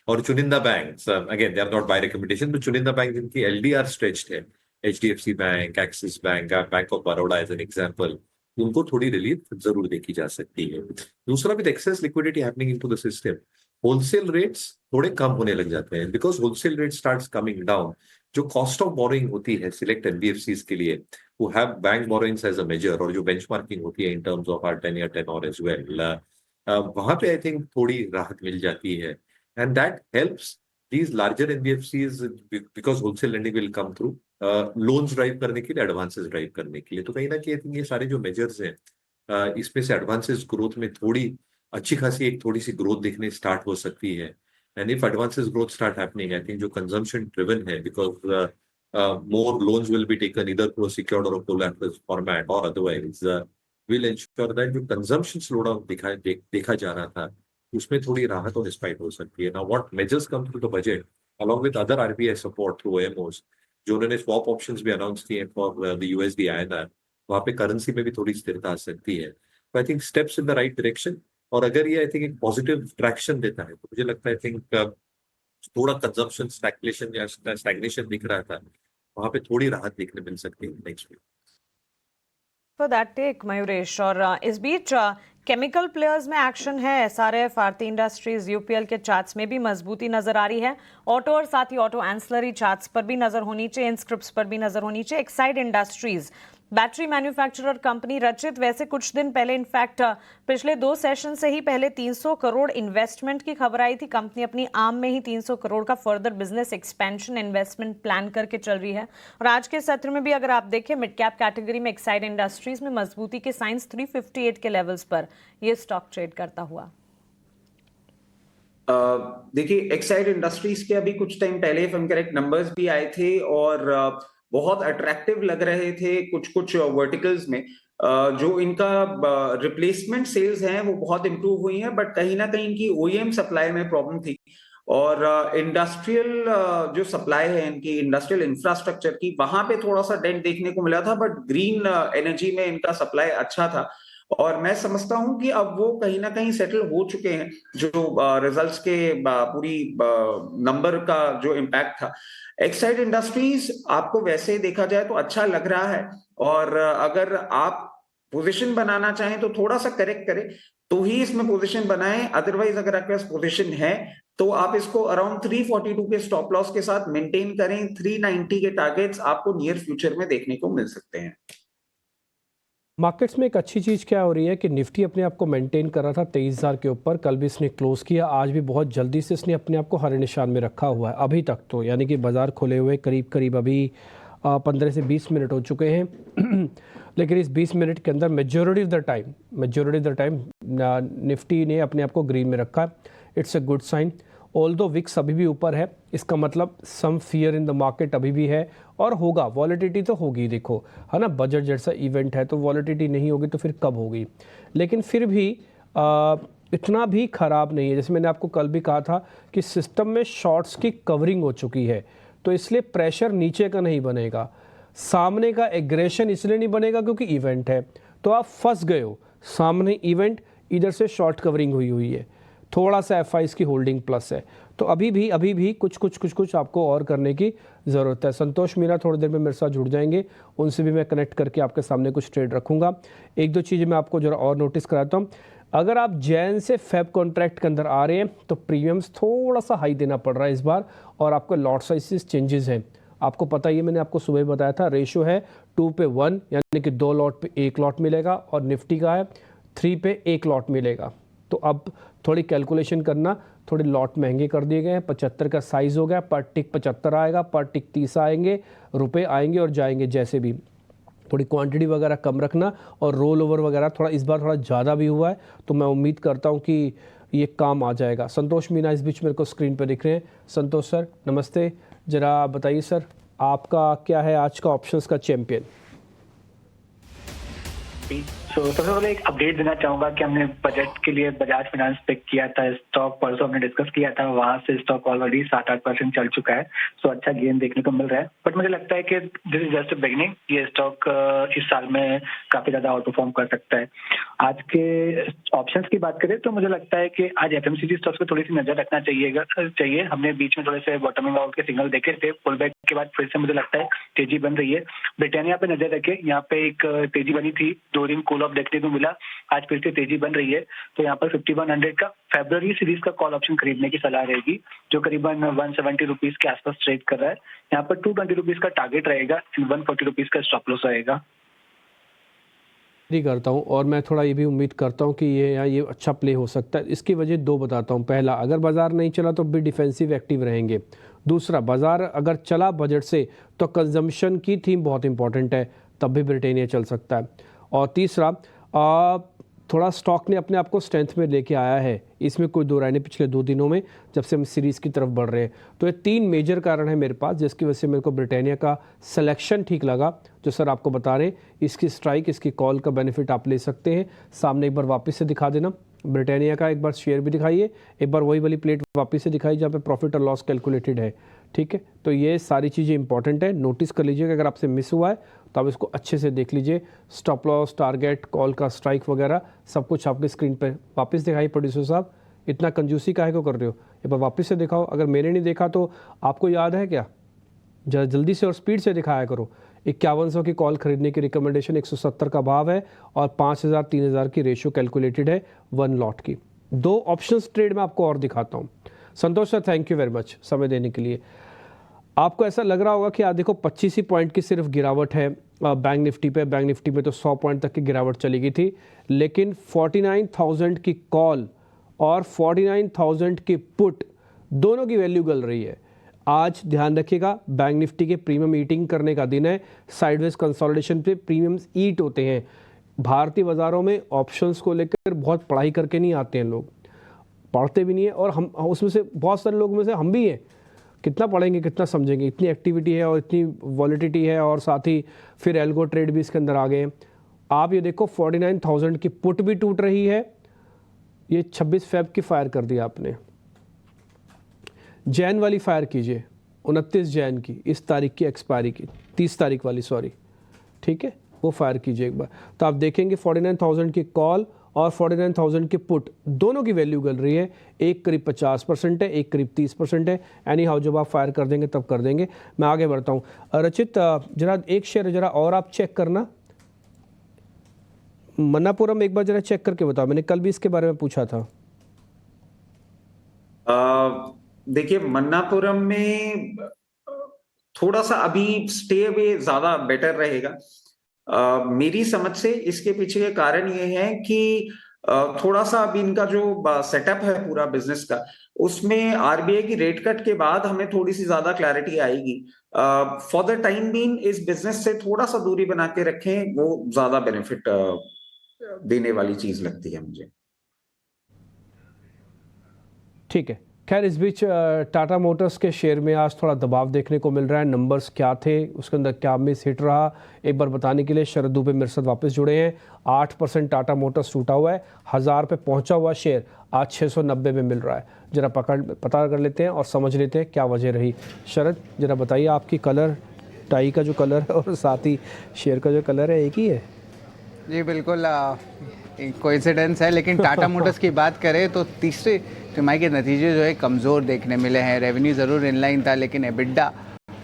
और चुनिंदा banks, again they are not buy recommendation, तो चुनिंदा बैंक जिनकी एलडीआर स्ट्रेच्ड है, HDFC bank, Axis bank, bank of Baroda as an example, उनको थोड़ी रिलीफ जरूर देखी जा सकती है। दूसरा, with excess liquidity happening into the system, wholesale rates थोड़े कम होने लग जाते हैं, because wholesale rate starts coming down. जो कॉस्ट ऑफ बोरोइंग होती है सिलेक्ट एनबीएफसीज के लिए, who have bank borrowings as a measure, और जो बेंचमार्किंग होती है in terms of our 10-year tenor as well, वहां पे I think थोड़ी राहत मिल जाती है, and that helps these larger NBFCs because wholesale lending will come through, loans drive करने के लिए, एडवांसेस ड्राइव करने के लिए। तो कहीं ना कहीं I think ये सारे जो मेजर्स हैं, इसमें से एडवांसेस ग्रोथ में थोड़ी अच्छी खासी एक थोड़ी सी ग्रोथ देखने स्टार्ट हो सकती है। And if advances growth start happening, I think जो कंजम्पशन ड्रिवन है, because more loans will be taken either through a secured or a collateral format or otherwise, will ensure that जो consumption slowdown देखा जा रहा था, उसमें थोड़ी राहत और रिस्पाइट हो सकती है। Now what measures come through the budget along with other RBI support through OMOs, जो उन्होंने swap options भी अनाउंस किए for the USD INR, वहाँ पे करेंसी में भी थोड़ी स्थिरता आ सकती है। तो I think steps in the right direction, और अगर ये I think एक पॉजिटिव ट्रैक्शन देता है तो मुझे लगता है I think थोड़ा कंजम्पशन स्टैग्नेशन या स्टैग्नेशन दिख रहा था, वहां पे थोड़ी राहत देखने मिल सकती है next week. For that take Mayuresh. और इस बीच केमिकल प्लेयर्स में एक्शन है। एसआरएफ, आरती इंडस्ट्रीज, यूपीएल के चार्ट्स में भी मजबूती नजर आ रही है। ऑटो और साथ ही ऑटो एंसलरी चार्ट्स पर भी नजर होनी चाहिए, इंस्क्रिप्ट्स पर भी नजर होनी चाहिए। Exide industries battery manufacturer company, रचित, वैसे कुछ दिन पहले इनफैक्ट पिछले 2 सेशन से ही पहले 300 करोड़ इन्वेस्टमेंट की खबर आई थी। कंपनी अपनी आर्म में ही 300 करोड़ का further business expansion investment plan करके चल रही है। और आज के सत्र में भी अगर आप देखें, मिड कैप कैटेगरी में एक्साइड इंडस्ट्रीज में मजबूती के साइंस 358 के लेवल्स पर ये स्टॉक ट्रेड करता हुआ। देखिए, एक्साइड इंडस्ट्रीज के अभी कुछ टाइम पहले इफ हम करेक्ट नंबर्स भी आए थे और बहुत अट्रैक्टिव लग रहे थे कुछ वर्टिकल्स में। जो इनका रिप्लेसमेंट सेल्स हैं वो बहुत इंप्रूव हुई हैं, बट कहीं ना कहीं इनकी ओईएम सप्लाई में प्रॉब्लम थी। और इंडस्ट्रियल जो सप्लाई है इनकी इंडस्ट्रियल इंफ्रास्ट्रक्चर की, वहां पे थोड़ा सा डेंट देखने को मिला था, बट ग्रीन एनर्जी में इनका सप्लाई अच्छा था। और मैं समझता हूं कि अब वो कहीं ना कहीं सेटल हो चुके हैं। जो रिजल्ट्स के पूरी नंबर का जो इम्पैक्ट था, एक्साइड इंडस्ट्रीज आपको वैसे देखा जाए तो अच्छा लग रहा है। और अगर आप पोजीशन बनाना चाहें तो थोड़ा सा करेक्ट करें तो ही इसमें पोजीशन बनाएं, अदरवाइज अगर आपके पास पोजीशन है तो आप इसको अराउंड 342 के स्टॉप लॉस के साथ मेंटेन करें। 390 के टारगेट्स आपको नियर फ्यूचर में देखने को मिल सकते हैं। मार्केट्स में एक अच्छी चीज़ क्या हो रही है कि निफ्टी अपने आप को मेंटेन कर रहा था 23,000 के ऊपर, कल भी इसने क्लोज किया, आज भी बहुत जल्दी से इसने अपने आप को हरे निशान में रखा हुआ है अभी तक तो, यानी कि बाज़ार खुले हुए करीब करीब अभी 15 से 20 मिनट हो चुके हैं लेकिन इस 20 मिनट के अंदर majority of the time Nifty ने अपने आप को ग्रीन में रखा है। It's a good sign. Although VIX अभी भी ऊपर है, इसका मतलब some fear in the market अभी भी है और होगा। वॉलेटिलिटी तो होगी, देखो है ना, बजट जैसा इवेंट है तो वॉलेटिलिटी नहीं होगी तो फिर कब होगी। लेकिन फिर भी इतना भी ख़राब नहीं है। जैसे मैंने आपको कल भी कहा था कि सिस्टम में शॉर्ट्स की कवरिंग हो चुकी है, तो इसलिए प्रेशर नीचे का नहीं बनेगा, सामने का एग्रेशन इसलिए नहीं बनेगा क्योंकि इवेंट है। तो आप फंस गए हो, सामने इवेंट, इधर से शॉर्ट कवरिंग हुई है, थोड़ा सा एफ की होल्डिंग प्लस है, तो अभी भी कुछ आपको और करने की ज़रूरत है। संतोष मीना थोड़ी देर में मेरे साथ जुड़ जाएंगे, उनसे भी मैं कनेक्ट करके आपके सामने कुछ ट्रेड रखूँगा। एक दो चीज़ें मैं आपको ज़रा और नोटिस कराता हूँ। अगर आप जैन से फेब कॉन्ट्रैक्ट के अंदर आ रहे हैं तो प्रीमियम्स थोड़ा सा हाई देना पड़ रहा है इस बार, और आपका लॉट साइजेस चेंजेस हैं। आपको पता ही है, मैंने आपको सुबह बताया था, रेशो है 2 पे 1, यानी कि 2 लॉट पे 1 लॉट मिलेगा, और निफ्टी का है 3 पे 1 लॉट मिलेगा। तो अब थोड़ी कैलकुलेशन करना, थोड़े लॉट महंगे कर दिए गए हैं। 75 का साइज़ हो गया, पर टिक 75 आएगा, पर टिक 30 आएंगे, रुपए आएंगे और जाएंगे जैसे भी। थोड़ी क्वांटिटी वगैरह कम रखना, और रोल ओवर वगैरह थोड़ा इस बार थोड़ा ज़्यादा भी हुआ है, तो मैं उम्मीद करता हूँ कि ये काम आ जाएगा। संतोष मीना इस बीच मेरे को स्क्रीन पर दिख रहे हैं। संतोष सर नमस्ते, ज़रा बताइए सर आपका क्या है आज का ऑप्शंस का चैंपियन? तो सबसे पहले एक अपडेट देना चाहूंगा कि हमने बजट के लिए बजाज फाइनेंस पिक किया था स्टॉक, परसों हमने डिस्कस किया था, वहां से स्टॉक ऑलरेडी 7-8% चल चुका है, सो अच्छा गेन देखने को मिल रहा है। बट मुझे लगता है कि दिस इज जस्ट बिगिनिंग, ये स्टॉक इस साल में काफी ज्यादा आउट परफॉर्म कर सकता है। आज के ऑप्शंस की बात करें तो मुझे लगता है कि आज एफएमसीजी स्टॉक्स पे थोड़ी सी नजर रखना चाहिए। हमने बीच में थोड़े से बॉटमिंग आउट के सिग्नल देखे थे, पुल बैक के बाद फिर से मुझे लगता है तेजी बन रही है। ब्रिटानिया पे नजर रखे, यहाँ पे एक तेजी बनी थी, 2 दिन कूल ऑफ देखने को मिला, आज फिर से तेजी बन रही है। तो यहाँ पर 5100 का फरवरी सीरीज का कॉल ऑप्शन खरीदने की सलाह रहेगी, जो करीबन 170 रुपीज के आसपास ट्रेड कर रहा है। यहाँ पर 220 रुपीज का टारगेट रहेगा, 140 रुपीज का स्टॉप लॉस रहेगा। करता हूँ, और मैं थोड़ा ये भी उम्मीद करता हूँ कि ये अच्छा प्ले हो सकता है। इसकी वजह 2 बताता हूँ। पहला, अगर बाज़ार नहीं चला तो भी डिफेंसिव एक्टिव रहेंगे। दूसरा, बाज़ार अगर चला बजट से तो कंजम्पशन की थीम बहुत इंपॉर्टेंट है, तब भी ब्रिटेनिया चल सकता है। और तीसरा, थोड़ा स्टॉक ने अपने आप को स्ट्रेंथ में लेके आया है, इसमें कोई दो राय नहीं पिछले 2 दिनों में, जब से हम सीरीज़ की तरफ बढ़ रहे हैं। तो ये 3 मेजर कारण है मेरे पास, जिसकी वजह से मेरे को ब्रिटानिया का सिलेक्शन ठीक लगा, जो सर आपको बता रहे हैं। इसकी स्ट्राइक, इसकी कॉल का बेनिफिट आप ले सकते हैं। सामने एक बार वापस से दिखा देना ब्रिटानिया का, एक बार शेयर भी दिखाइए, एक बार वही वाली प्लेट वापस से दिखाइए जहाँ पे प्रॉफिट और लॉस कैलकुलेटेड है। ठीक है, तो ये सारी चीज़ें इंपॉर्टेंट है, नोटिस कर लीजिएगा। अगर आपसे मिस हुआ है तो आप इसको अच्छे से देख लीजिए। स्टॉप लॉस, टारगेट, कॉल का स्ट्राइक वगैरह सब कुछ आपके स्क्रीन पर वापस दिखाइए। प्रोड्यूसर साहब, इतना कंजूसी काहे को कर रहे हो, एक बार वापस से दिखाओ। अगर मैंने नहीं देखा तो आपको याद है क्या, जरा जल्दी से और स्पीड से दिखाया करो। 5100 की कॉल खरीदने की रिकमेंडेशन, 170 का भाव है, और 5000-3000 की रेशियो कैलकुलेटेड है 1 लॉट की। 2 ऑप्शंस ट्रेड में आपको और दिखाता हूँ। Santosh sir, thank you very much समय देने के लिए। आपको ऐसा लग रहा होगा कि आज देखो 25 ही पॉइंट की सिर्फ गिरावट है बैंक निफ्टी पे। बैंक निफ्टी में तो 100 पॉइंट तक की गिरावट चली गई थी, लेकिन 49,000 की कॉल और 49,000 की पुट, दोनों की वैल्यू गल रही है। आज ध्यान रखिएगा, बैंक निफ्टी के प्रीमियम ईटिंग करने का दिन है। साइडवेज कंसोलिडेशन पे प्रीमियम्स ईट होते हैं। भारतीय बाज़ारों में ऑप्शंस को लेकर बहुत पढ़ाई करके नहीं आते हैं लोग, पढ़ते भी नहीं है, और हम उसमें से बहुत सारे लोग में से हम भी हैं। कितना पढ़ेंगे, कितना समझेंगे, इतनी एक्टिविटी है और इतनी वॉलिटिलिटी है, और साथ ही फिर एल्गो ट्रेड भी इसके अंदर आ गए हैं। आप ये देखो 49,000 की पुट भी टूट रही है, ये 26 फेब की फायर कर दी आपने। जैन वाली फायर कीजिए, 29 जैन की, इस तारीख की एक्सपायरी की, 30 तारीख वाली सॉरी, ठीक है, वो फायर कीजिए एक बार। तो आप देखेंगे 49,000 की कॉल और 49,000 की पुट दोनों की वैल्यू गल रही है। एक करीब 50% है, एक करीब 30% है। एनी हाउ जब आप फायर कर देंगे तब कर देंगे। मैं आगे बढ़ता हूँ। रचित जरा एक शेयर जरा और आप चेक करना, मन्नापुरम एक बार जरा चेक करके बताओ, मैंने कल भी इसके बारे में पूछा था। देखिए मन्नापुरम में थोड़ा सा अभी स्टे अवे ज्यादा बेटर रहेगा। मेरी समझ से इसके पीछे के कारण ये है कि थोड़ा सा अभी इनका जो सेटअप है पूरा बिजनेस का, उसमें आरबीआई की रेट कट के बाद हमें थोड़ी सी ज्यादा क्लैरिटी आएगी। फॉर द टाइम बीइंग इस बिजनेस से थोड़ा सा दूरी बना के रखें, वो ज्यादा बेनिफिट देने वाली चीज लगती है मुझे। ठीक है, खैर इस बीच टाटा मोटर्स के शेयर में आज थोड़ा दबाव देखने को मिल रहा है। नंबर्स क्या थे, उसके अंदर क्या मिस हिट रहा, एक बार बताने के लिए शरद दुबे मेरे साथ वापस जुड़े हैं। 8% टाटा मोटर्स टूटा हुआ है, 1000 पे पहुंचा हुआ शेयर आज 690 में मिल रहा है। जरा पता कर लेते हैं और समझ लेते हैं क्या वजह रही। शरद जरा बताइए, आपकी कलर टाई का जो कलर है और साथ ही शेयर का जो कलर है एक ही है? जी बिल्कुल, कोइंसिडेंस है, लेकिन टाटा मोटर्स की बात करें तो तीसरे तिमाही के नतीजे जो है कमज़ोर देखने मिले हैं। रेवेन्यू ज़रूर इनलाइन था, लेकिन एबिडा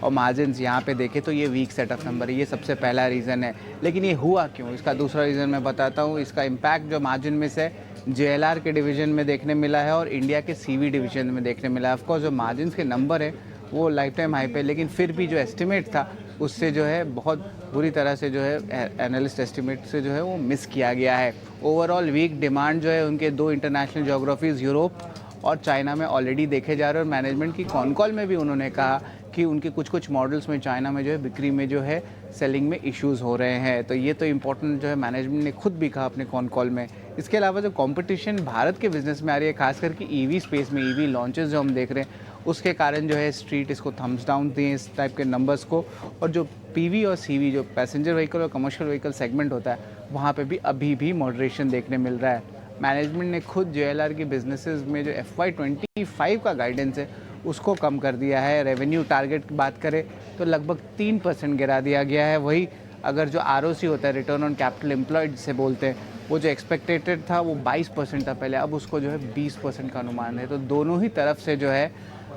और मार्जिन्स यहाँ पे देखें तो ये वीक सेटअप नंबर है। ये सबसे पहला रीज़न है, लेकिन ये हुआ क्यों, इसका दूसरा रीज़न मैं बताता हूँ। इसका इम्पैक्ट जो मार्जिन में से JLR के डिवीज़न में देखने मिला है और इंडिया के CV डिवीज़न में देखने मिला है। ऑफकोर्स जो मार्जिन के नंबर है वो लाइफ टाइम हाई पे, लेकिन फिर भी जो एस्टिमेट था उससे जो है बहुत बुरी तरह से जो है एनालिस्ट एस्टिमेट से जो है वो मिस किया गया है। ओवरऑल वीक डिमांड जो है उनके दो इंटरनेशनल जोग्राफीज़ यूरोप और चाइना में ऑलरेडी देखे जा रहे हैं, और मैनेजमेंट की कॉन कॉल में भी उन्होंने कहा कि उनके कुछ मॉडल्स में चाइना में जो है बिक्री में जो है सेलिंग में इश्यूज़ हो रहे हैं। तो ये तो इम्पोर्टेंट जो है मैनेजमेंट ने खुद भी कहा अपने कॉन कॉल में। इसके अलावा जो कंपटीशन भारत के बिजनेस में आ रही है, खासकर कि EV स्पेस में EV लॉन्चेस जो हम देख रहे हैं, उसके कारण जो है स्ट्रीट इसको थम्स डाउन दिए इस टाइप के नंबर्स को। और जो PV और CV जो पैसेंजर व्हीकल और कमर्शियल व्हीकल सेगमेंट होता है, वहाँ पे भी अभी भी मॉडरेशन देखने मिल रहा है। मैनेजमेंट ने खुद JLR की बिजनेसेस में जो FY25 का गाइडेंस है उसको कम कर दिया है। रेवेन्यू टारगेट की बात करें तो लगभग 3% गिरा दिया गया है। वही अगर जो ROC होता है, रिटर्न ऑन कैपिटल एम्प्लॉयड जिसे बोलते हैं, वो जो एक्सपेक्टेड था वो 22% था पहले, अब उसको जो है 20% का अनुमान है। तो दोनों ही तरफ से जो है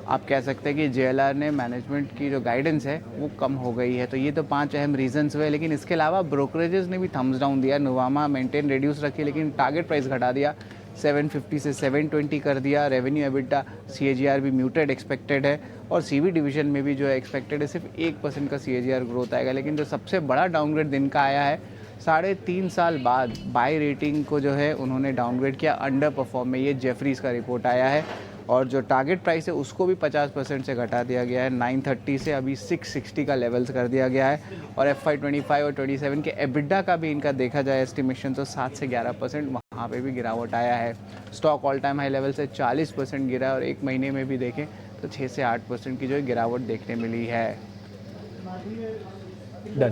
आप कह सकते हैं कि JLR ने मैनेजमेंट की जो गाइडेंस है वो कम हो गई है। तो ये तो 5 अहम रीजंस हुए, लेकिन इसके अलावा ब्रोकरेजेस ने भी थम्स डाउन दिया। नोवामा मेंटेन रिड्यूस रखी, लेकिन टारगेट प्राइस घटा दिया, 750 से 720 कर दिया। रेवेन्यू एबिटा CAGR भी म्यूटेड एक्सपेक्टेड है, और CV डिवीजन में भी जो है एक्सपेक्टेड है सिर्फ 1% का CAGR ग्रोथ आएगा। लेकिन जो सबसे बड़ा डाउनग्रेड दिन का आया है, 3.5 साल बाद बाय रेटिंग को जो है उन्होंने डाउनग्रेड किया अंडर परफॉर्म में। ये जेफरीज का रिपोर्ट आया है, और जो टारगेट प्राइस है उसको भी 50% से घटा दिया गया है। 930 से अभी 660 का लेवल्स कर दिया गया है। और FY25 और 27 के एबिडा का भी इनका देखा जाए एस्टिमेशन तो 7 से 11% वहाँ पे भी गिरावट आया है। Stock all time high level से 40% गिरा, और एक महीने में भी देखें तो 6 से 8% की जो है गिरावट देखने मिली है।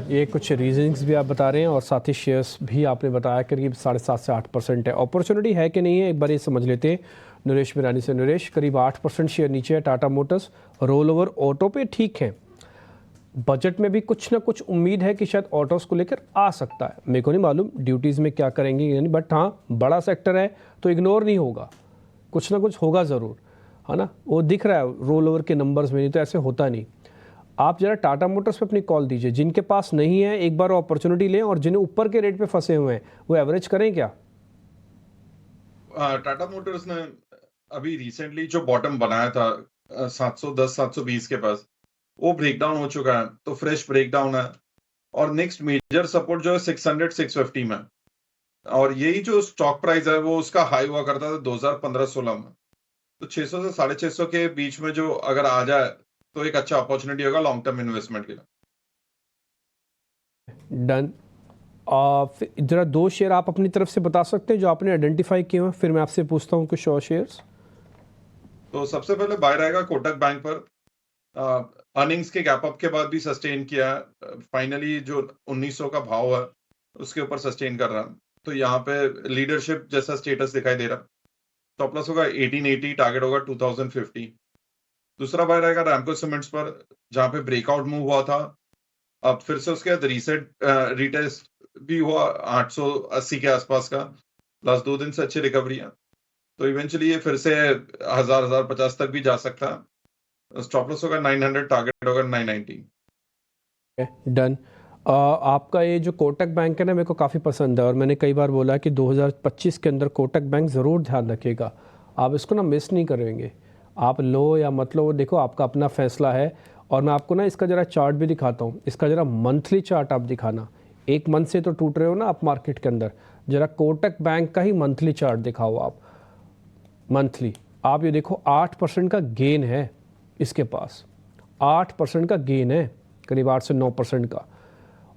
ये कुछ रीजंस भी आप बता रहे हैं, और साथ ही शेयर्स भी आपने बताया करीब 7.5 से 8% है। अपॉर्चुनिटी है कि नहीं है, एक बार ये समझ लेते हैं नरेश मिरानी से। नरेश, करीब 8% शेयर नीचे है Tata Motors. Roll over auto पे ठीक है, बजट में भी कुछ ना कुछ उम्मीद है कि शायद ऑटोस को लेकर आ सकता है। मेरे को नहीं मालूम ड्यूटीज़ में क्या करेंगे यानी, बट हाँ बड़ा सेक्टर है तो इग्नोर नहीं होगा, कुछ ना कुछ होगा ज़रूर, है ना। वो दिख रहा है रोल ओवर के नंबर्स में, नहीं तो ऐसे होता नहीं। आप जरा टाटा मोटर्स पे अपनी कॉल दीजिए, जिनके पास नहीं है एक बार अपॉर्चुनिटी लें, और जिन्हें ऊपर के रेट पे फंसे हुए हैं वो एवरेज करें क्या? टाटा मोटर्स ने अभी रिसेंटली जो बॉटम बनाया था 710-720 के पास, वो ब्रेकडाउन हो चुका है, तो फ्रेश ब्रेकडाउन है। और नेक्स्ट मेजर सपोर्ट जो है 600-650 में, और यही जो स्टॉक प्राइस है वो उसका हाई हुआ करता था 2015-16 में। तो 600 से 650 के बीच में जो अगर आ जाए तो एक अच्छा अपॉर्चुनिटी होगा लॉन्ग टर्म इन्वेस्टमेंट के लिए। डन। जरा 2 शेयर आप अपनी तरफ से बता सकते हैं जो आपने आइडेंटिफाई किए हैं, फिर मैं आपसे पूछता हूँ कुछ और शेयर्स। तो सबसे पहले बाय रहेगा कोटक बैंक पर। अर्निंग्स के गैप अप के बाद भी सस्टेन किया है। फाइनली जो 1900 का भाव है उसके ऊपर सस्टेन कर रहा, तो यहाँ पे लीडरशिप जैसा स्टेटस दिखाई दे रहा। स्टॉप लॉस होगा 1880, टारगेट होगा 2050। दूसरा बाय रहेगा रैमको सीमेंट्स पर, जहां पे ब्रेकआउट मूव हुआ था, अब फिर से उसके बाद रीसेट रीटेस्ट भी हुआ 880 के आसपास का। लास्ट 2 दिन से अच्छी रिकवरी है, तो इवेंचुअली ये फिर से 1050 तक भी जा सकता है। स्टॉप लॉस होगा 900, टारगेट होगा 990। डन। आपका ये जो कोटक बैंक है ना, मेरे को काफ़ी पसंद है और मैंने कई बार बोला कि 2025 के अंदर कोटक बैंक ज़रूर ध्यान रखिएगा। आप इसको ना मिस नहीं करेंगे, आप लो या मत लो वो देखो आपका अपना फैसला है। और मैं आपको ना इसका ज़रा चार्ट भी दिखाता हूँ, इसका ज़रा मंथली चार्ट आप दिखाना। एक मंथ से तो टूट रहे हो ना आप मार्केट के अंदर, ज़रा कोटक बैंक का ही मंथली चार्ट दिखाओ आप। मंथली आप ये देखो 8% का गेन है इसके पास, 8% का गेन है, करीब 8 से 9% का।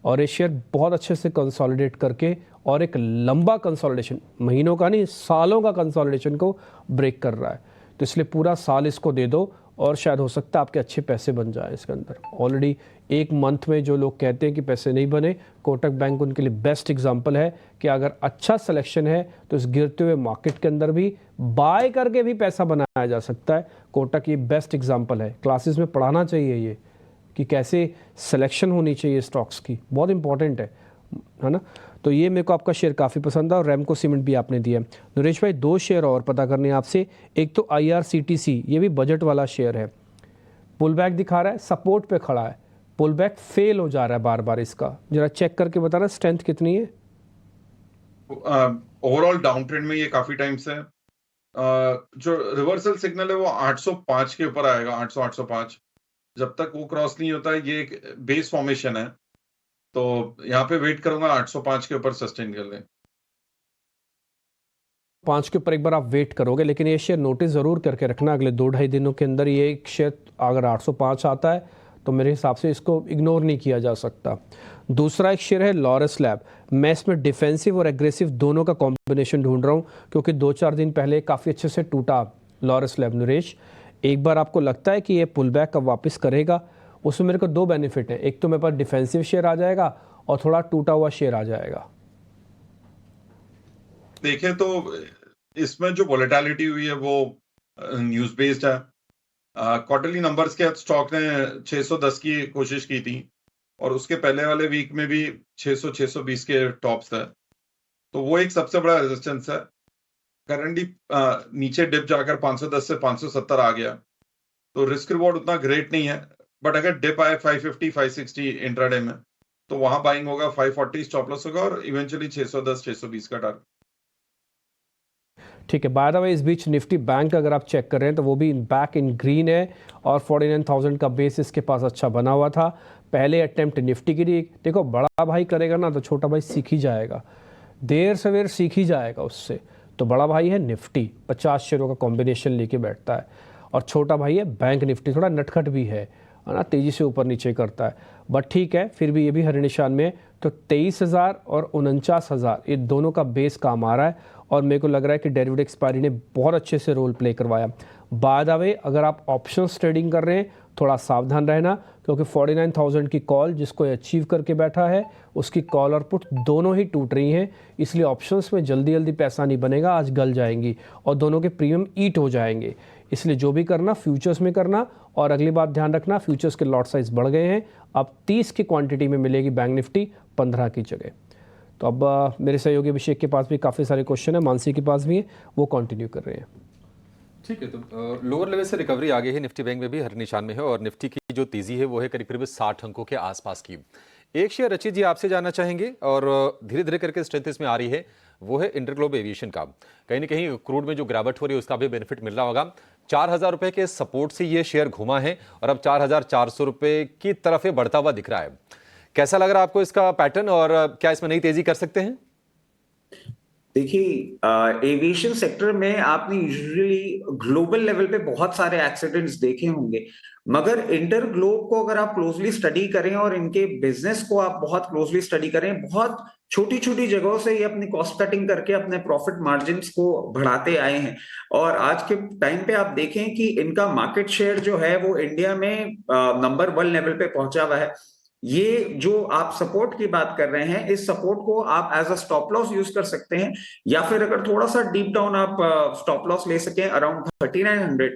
और ये शेयर बहुत अच्छे से कंसोलिडेट करके और एक लंबा कंसोलिडेशन, महीनों का नहीं सालों का कंसोलिडेशन को ब्रेक कर रहा है। तो इसलिए पूरा साल इसको दे दो और शायद हो सकता है आपके अच्छे पैसे बन जाए इसके अंदर। ऑलरेडी एक मंथ में जो लोग कहते हैं कि पैसे नहीं बने, कोटक बैंक उनके लिए बेस्ट एग्जांपल है कि अगर अच्छा सिलेक्शन है तो इस गिरते हुए मार्केट के अंदर भी बाय करके भी पैसा बनाया जा सकता है। कोटक ये बेस्ट एग्जांपल है, क्लासेस में पढ़ाना चाहिए ये कि कैसे सिलेक्शन होनी चाहिए स्टॉक्स की, बहुत इंपॉर्टेंट है ना। तो ये मेरे को आपका शेयर काफ़ी पसंद है और रैमको सीमेंट भी आपने दिया। नरेश भाई 2 शेयर और पता करने हैं आपसे। एक तो IRCTC, ये भी बजट वाला शेयर है, पुल बैक दिखा रहा है, सपोर्ट पे खड़ा है, पुल बैक फेल हो जा रहा है बार बार। इसका जरा चेक करके बताना स्ट्रेंथ कितनी है। ओवरऑल डाउन ट्रेंड में ये काफी टाइम से है। जो रिवर्सल सिग्नल है वो 805 के ऊपर आएगा, 800 805। जब तक वो क्रॉस नहीं होता है, ये एक बेस फॉर्मेशन है, तो यहाँ पे वेट करूंगा 805 के ऊपर सस्टेन कर लें। 5 के ऊपर एक बार आप वेट करोगे, लेकिन ये शेयर नोटिस ज़रूर करके रखना अगले 2-2.5 दिनों के अंदर। ये एक शेयर अगर 805 आता है तो मेरे हिसाब से इसको इग्नोर नहीं किया जा सकता। दूसरा एक शेयर है लॉरस लैब। मैं इसमें डिफेंसिव और एग्रेसिव दोनों का कॉम्बिनेशन ढूंढ रहा हूँ, क्योंकि 2-4 दिन पहले काफ़ी अच्छे से टूटा लॉरस लैब। नरेश, एक बार आपको लगता है कि ये पुल बैक अब वापस करेगा, उसमें मेरे को 2 बेनिफिट हैं। एक तो मेरे पास डिफेंसिव शेयर आ जाएगा और थोड़ा टूटा हुआ शेयर आ जाएगा। देखें तो इसमें जो वोलेटिलिटी हुई है वो न्यूज बेस्ड है। क्वार्टरली नंबर्स के स्टॉक ने 610 की कोशिश की थी और उसके पहले वाले वीक में भी 600-620 के टॉप्स थे, तो वो एक सबसे बड़ा रेजिस्टेंस है। करंटली नीचे डिप जाकर 510 से 570 आ गया, तो रिस्क रिवॉर्ड उतना ग्रेट नहीं है। बट अगर डिप आए 550-560 इंट्राडे में, तो वहां बाइंग होगा, 540 स्टॉप लॉस होगा और इवेंचुअली 610-620 का टारगेट। ठीक है। बाय द वे, इस बीच निफ्टी बैंक अगर आप चेक कर रहे हैं तो वो भी बैक इन ग्रीन है और 49,000 का बेस इसके पास अच्छा बना हुआ था। पहले अटेम्प्ट निफ्टी की थी। देखो, बड़ा भाई करेगा ना तो छोटा भाई सीख ही जाएगा, देर सवेर सीख ही जाएगा उससे। तो बड़ा भाई है निफ्टी, 50 शेयरों का कॉम्बिनेशन लेके बैठता है, और छोटा भाई है बैंक निफ्टी, थोड़ा नटखट भी है ना, तेज़ी से ऊपर नीचे करता है। बट ठीक है, फिर भी ये भी हरे निशान में। तो 23,000 और 49,000 ये दोनों का बेस काम आ रहा है और मेरे को लग रहा है कि डेरिवेटिव एक्सपायरी ने बहुत अच्छे से रोल प्ले करवाया। बाय द वे, अगर आप ऑप्शंस ट्रेडिंग कर रहे हैं थोड़ा सावधान रहना, क्योंकि 49,000 की कॉल जिसको अचीव करके बैठा है उसकी कॉल और पुट दोनों ही टूट रही हैं, इसलिए ऑप्शंस में जल्दी जल्दी पैसा नहीं बनेगा, आज गल जाएंगी और दोनों के प्रीमियम ईट हो जाएंगे। इसलिए जो भी करना फ्यूचर्स में करना। और अगली बात ध्यान रखना, फ्यूचर्स के लॉट साइज बढ़ गए हैं, अब 30 की क्वांटिटी में मिलेगी बैंक निफ्टी 15 की जगह। तो अब मेरे सहयोगी अभिषेक के पास भी काफ़ी सारे क्वेश्चन है, मानसी के पास भी है, वो कंटिन्यू कर रहे हैं। ठीक है, तो लोअर लेवल से रिकवरी आ गई है, निफ्टी बैंक में भी हर निशान में है और निफ्टी की जो तेजी है वो है करीब करीब 60 अंकों के आसपास की। एक शेयर रचित जी आपसे जानना चाहेंगे और धीरे धीरे करके स्ट्रेंथ इसमें आ रही है, वो है इंटरग्लोब एविएशन का। कहीं ना कहीं क्रूड में जो गिरावट हो रही है उसका भी बेनिफिट मिल रहा होगा। 4,000 रुपए के सपोर्ट से ये शेयर घुमा है और अब 4,400 रुपए की तरफ ये बढ़ता हुआ दिख रहा है। कैसा लग रहा है आपको इसका पैटर्न और क्या इसमें नई तेजी कर सकते हैं? देखिए, एविएशन सेक्टर में आपने यूजुअली ग्लोबल लेवल पे बहुत सारे एक्सीडेंट्स देखे होंगे, मगर इंटरग्लोब को अगर आप क्लोजली स्टडी करें और इनके बिजनेस को आप बहुत क्लोजली स्टडी करें, बहुत छोटी छोटी जगहों से ये अपनी कॉस्ट कटिंग करके अपने प्रॉफिट मार्जिन्स को बढ़ाते आए हैं। और आज के टाइम पे आप देखें कि इनका मार्केट शेयर जो है वो इंडिया में नंबर 1 लेवल पे पहुंचा हुआ है। ये जो आप सपोर्ट की बात कर रहे हैं, इस सपोर्ट को आप as a stop loss use कर सकते हैं, या फिर अगर थोड़ा सा डीप डाउन आप स्टॉप लॉस ले सकें अराउंड 3900,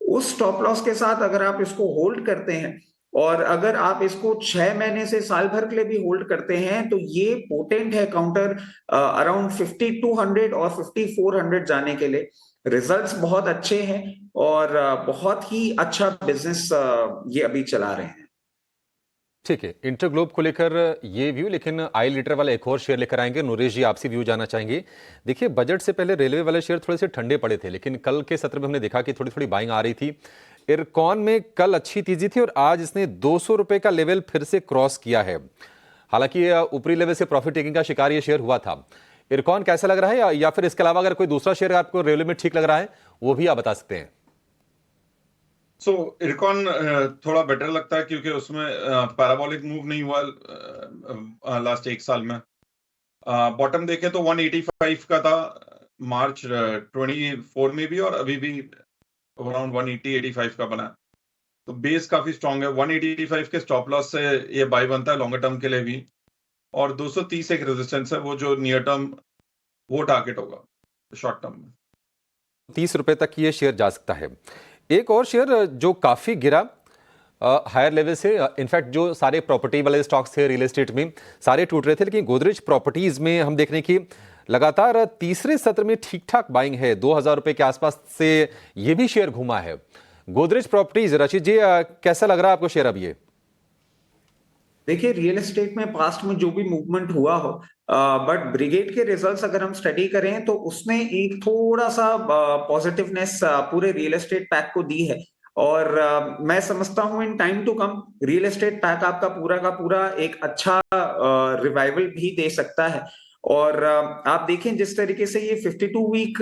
उस स्टॉप लॉस के साथ अगर आप इसको होल्ड करते हैं और अगर आप इसको 6 महीने से साल भर के लिए भी होल्ड करते हैं, तो ये पोटेंट है काउंटर अराउंड 5200 और 5400 जाने के लिए। रिजल्ट्स बहुत अच्छे हैं और बहुत ही अच्छा बिजनेस ये अभी चला रहे हैं। ठीक है, इंटरग्लोब को लेकर ये व्यू, लेकिन आई लीटर वाला एक और शेयर लेकर आएंगे। नरेश जी, आपसे व्यू जानना चाहेंगे। देखिए, बजट से पहले रेलवे वाले शेयर थोड़े से ठंडे पड़े थे, लेकिन कल के सत्र में हमने देखा कि थोड़ी थोड़ी बाइंग आ रही थी। इरकॉन में कल अच्छी तेजी थी और आज इसने 200 रुपए का लेवल फिर से क्रॉस किया है। हालांकि ऊपरी लेवल से प्रॉफिट टेकिंग का शिकार ये शेयर हुआ था। इरकॉन कैसा लग रहा है, या फिर इसके अलावा अगर कोई दूसरा शेयर आपको रेलवे में ठीक लग रहा है, वो भी आप बता सकते हैं। सो इरकॉन थोड़ा बेटर लगता है क्योंकि उसमें पैराबोलिक मूव नहीं हुआ लास्ट एक साल में। बॉटम देखें तो 185 का था मार्च 24 में भी, और अभी भी अराउंड 180-85 का बना। तो बेस काफी स्ट्रांग है। 185 के स्टॉप लॉस से ये बाय बनता है लॉन्गर टर्म के लिए भी, और 230 एक रेजिस्टेंस है, वो जो नियर टर्म वो टारगेट होगा शॉर्ट टर्म में। 30 रुपए तक ये शेयर जा सकता है। एक और शेयर जो काफी गिरा हायर लेवल से, इनफैक्ट जो सारे प्रॉपर्टी वाले स्टॉक्स थे रियल एस्टेट में सारे टूट रहे थे, लेकिन गोदरेज प्रॉपर्टीज में हम देख रहे हैं कि लगातार तीसरे सत्र में ठीक ठाक बाइंग है। 2000 रुपए के आसपास से ये भी शेयर घुमा है। गोदरेज प्रॉपर्टीज, रचित जी, कैसा लग रहा है आपको शेयर अब ये? देखिए, रियल एस्टेट में पास्ट में जो भी मूवमेंट हुआ हो, बट ब्रिगेड के रिजल्ट्स अगर हम स्टडी करें तो उसने एक थोड़ा सा पॉजिटिवनेस पूरे रियल एस्टेट पैक को दी है। और मैं समझता हूं in time to come real estate pack आपका पूरा का पूरा एक अच्छा रिवाइवल भी दे सकता है। और आप देखें जिस तरीके से ये 52 वीक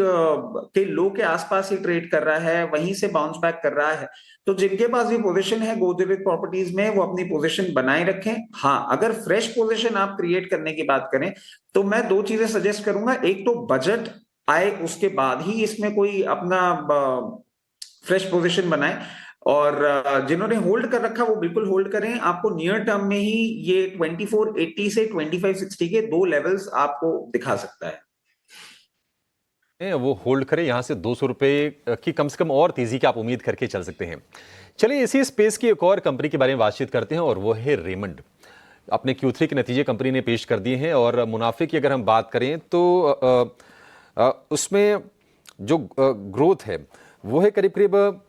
के लो के आसपास ही ट्रेड कर रहा है, वहीं से बाउंस बैक कर रहा है। तो जिनके पास भी पोजीशन है गोदरेज प्रॉपर्टीज में, वो अपनी पोजीशन बनाए रखें। हाँ, अगर फ्रेश पोजीशन आप क्रिएट करने की बात करें तो मैं दो चीजें सजेस्ट करूंगा। एक तो बजट आए उसके बाद ही इसमें कोई अपना फ्रेश पोजीशन बनाए, और जिन्होंने होल्ड कर रखा वो बिल्कुल होल्ड करें। आपको नियर टर्म में ही ये 2480 से 2560 के दो लेवल्स आपको दिखा सकता है। वो होल्ड करें, यहां से 200 रुपए की कम से कम और तेजी की आप उम्मीद करके चल सकते हैं। चलिए, इसी स्पेस की एक और कंपनी के बारे में बातचीत करते हैं, और वो है रेमंड। अपने Q3 के नतीजे कंपनी ने पेश कर दिए हैं, और मुनाफे की अगर हम बात करें तो उसमें जो ग्रोथ है वो है करीब करीब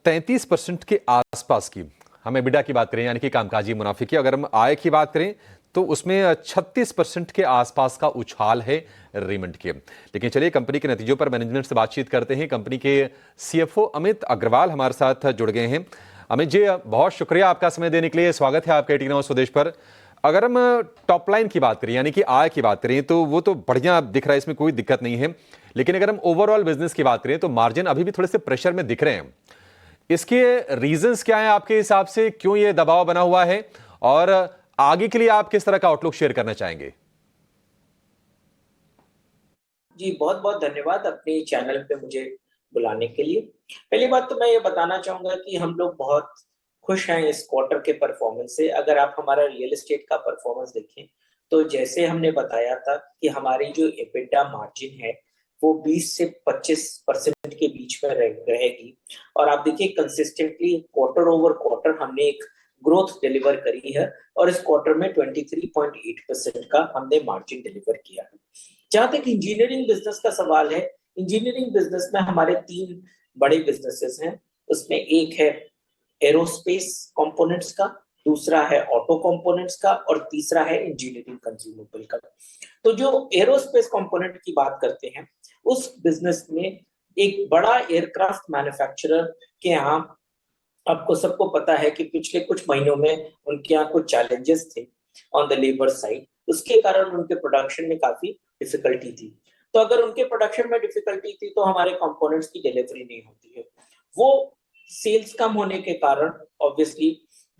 33% के आसपास की। हम EBITDA की बात करें, यानी कि कामकाजी मुनाफे की। अगर हम आय की बात करें तो उसमें 36% के आसपास का उछाल है रेमंड के। लेकिन चलिए, कंपनी के नतीजों पर मैनेजमेंट से बातचीत करते हैं। कंपनी के CFO अमित अग्रवाल हमारे साथ जुड़ गए हैं। अमित जी, बहुत शुक्रिया आपका समय देने के लिए। स्वागत है आपका 18 आवर स्वदेश पर। अगर हम टॉप लाइन की बात करें, यानी कि आय की बात करें, तो वो तो बढ़िया दिख रहा है, इसमें कोई दिक्कत नहीं है। लेकिन अगर हम ओवरऑल बिजनेस की बात करें तो मार्जिन अभी भी थोड़े से प्रेशर में दिख रहे हैं। इसके रीजंस क्या हैं आपके हिसाब से? क्यों ये दबाव बना हुआ है, और आगे के लिए आप किस तरह का आउटलुक शेयर करना चाहेंगे? जी, बहुत बहुत धन्यवाद अपने चैनल पे मुझे बुलाने के लिए। पहली बात तो मैं ये बताना चाहूंगा कि हम लोग बहुत खुश हैं इस क्वार्टर के परफॉर्मेंस से। अगर आप हमारा रियल एस्टेट का परफॉर्मेंस देखें तो जैसे हमने बताया था कि हमारी जो EBITDA मार्जिन है वो 20 से 25% के बीच में रहेगी, और आप देखिए कंसिस्टेंटली क्वार्टर ओवर क्वार्टर हमने एक ग्रोथ डिलीवर करी है, और इस क्वार्टर में 23.8% का हमने मार्जिन डिलीवर किया है। जहां तक इंजीनियरिंग बिजनेस का सवाल है, इंजीनियरिंग बिजनेस में हमारे 3 बड़े बिजनेसेस हैं। उसमें एक है एरोस्पेस कंपोनेंट्स का, दूसरा है ऑटो कंपोनेंट्स का, और तीसरा है इंजीनियरिंग कंज्यूमेबल का। तो जो एरोस्पेस कंपोनेंट की बात करते हैं, उस बिजनेस में एक बड़ा एयरक्राफ्ट मैन्युफैक्चरर के यहाँ आपको सबको पता है कि पिछले कुछ महीनों में उनके यहाँ कुछ चैलेंजेस थे ऑन द लेबर साइड। उसके कारण उनके प्रोडक्शन में काफी डिफिकल्टी थी। तो अगर उनके प्रोडक्शन में डिफिकल्टी थी तो हमारे कंपोनेंट्स की डिलीवरी नहीं होती है। वो सेल्स कम होने के कारण ऑब्वियसली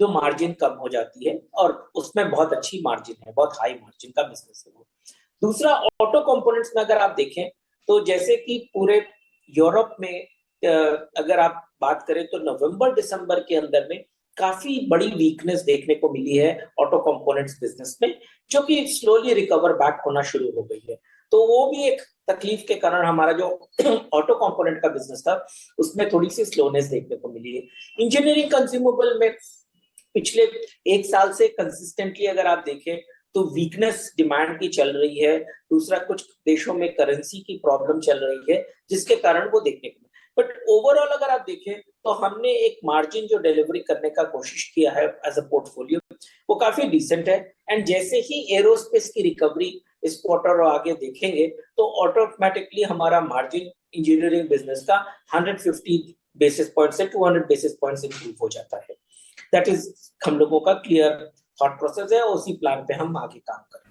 जो मार्जिन कम हो जाती है, और उसमें बहुत अच्छी मार्जिन है, बहुत हाई मार्जिन का बिजनेस है वो। दूसरा, ऑटो कंपोनेंट्स में अगर आप देखें तो जैसे कि पूरे यूरोप में अगर आप बात करें तो नवंबर दिसंबर के अंदर में काफी बड़ी वीकनेस देखने को मिली है ऑटो कंपोनेंट्स बिजनेस में, जो कि स्लोली रिकवर बैक होना शुरू हो गई है। तो वो भी एक तकलीफ के कारण हमारा जो ऑटो कंपोनेंट का बिजनेस था उसमें थोड़ी सी स्लोनेस देखने को मिली है। इंजीनियरिंग कंज्यूमेबल में पिछले 1 साल से कंसिस्टेंटली अगर आप देखें तो वीकनेस डिमांड की चल रही है। दूसरा, कुछ देशों में करेंसी की प्रॉब्लम चल रही है जिसके कारण वो देखने को, बट ओवरऑल अगर आप देखें तो हमने एक मार्जिन जो डिलीवरी करने का कोशिश किया है एज अ पोर्टफोलियो, वो काफी डिसेंट है। एंड जैसे ही एरोस्पेस की रिकवरी इस क्वार्टर और आगे देखेंगे तो ऑटोमेटिकली हमारा मार्जिन इंजीनियरिंग बिजनेस का 150 बेसिस पॉइंट से 200 बेसिस पॉइंट्स इंप्रूव हो जाता है। दैट इज हम लोगों का क्लियर थॉट प्रोसेस है, उसी प्लान पे हम आगे काम करें।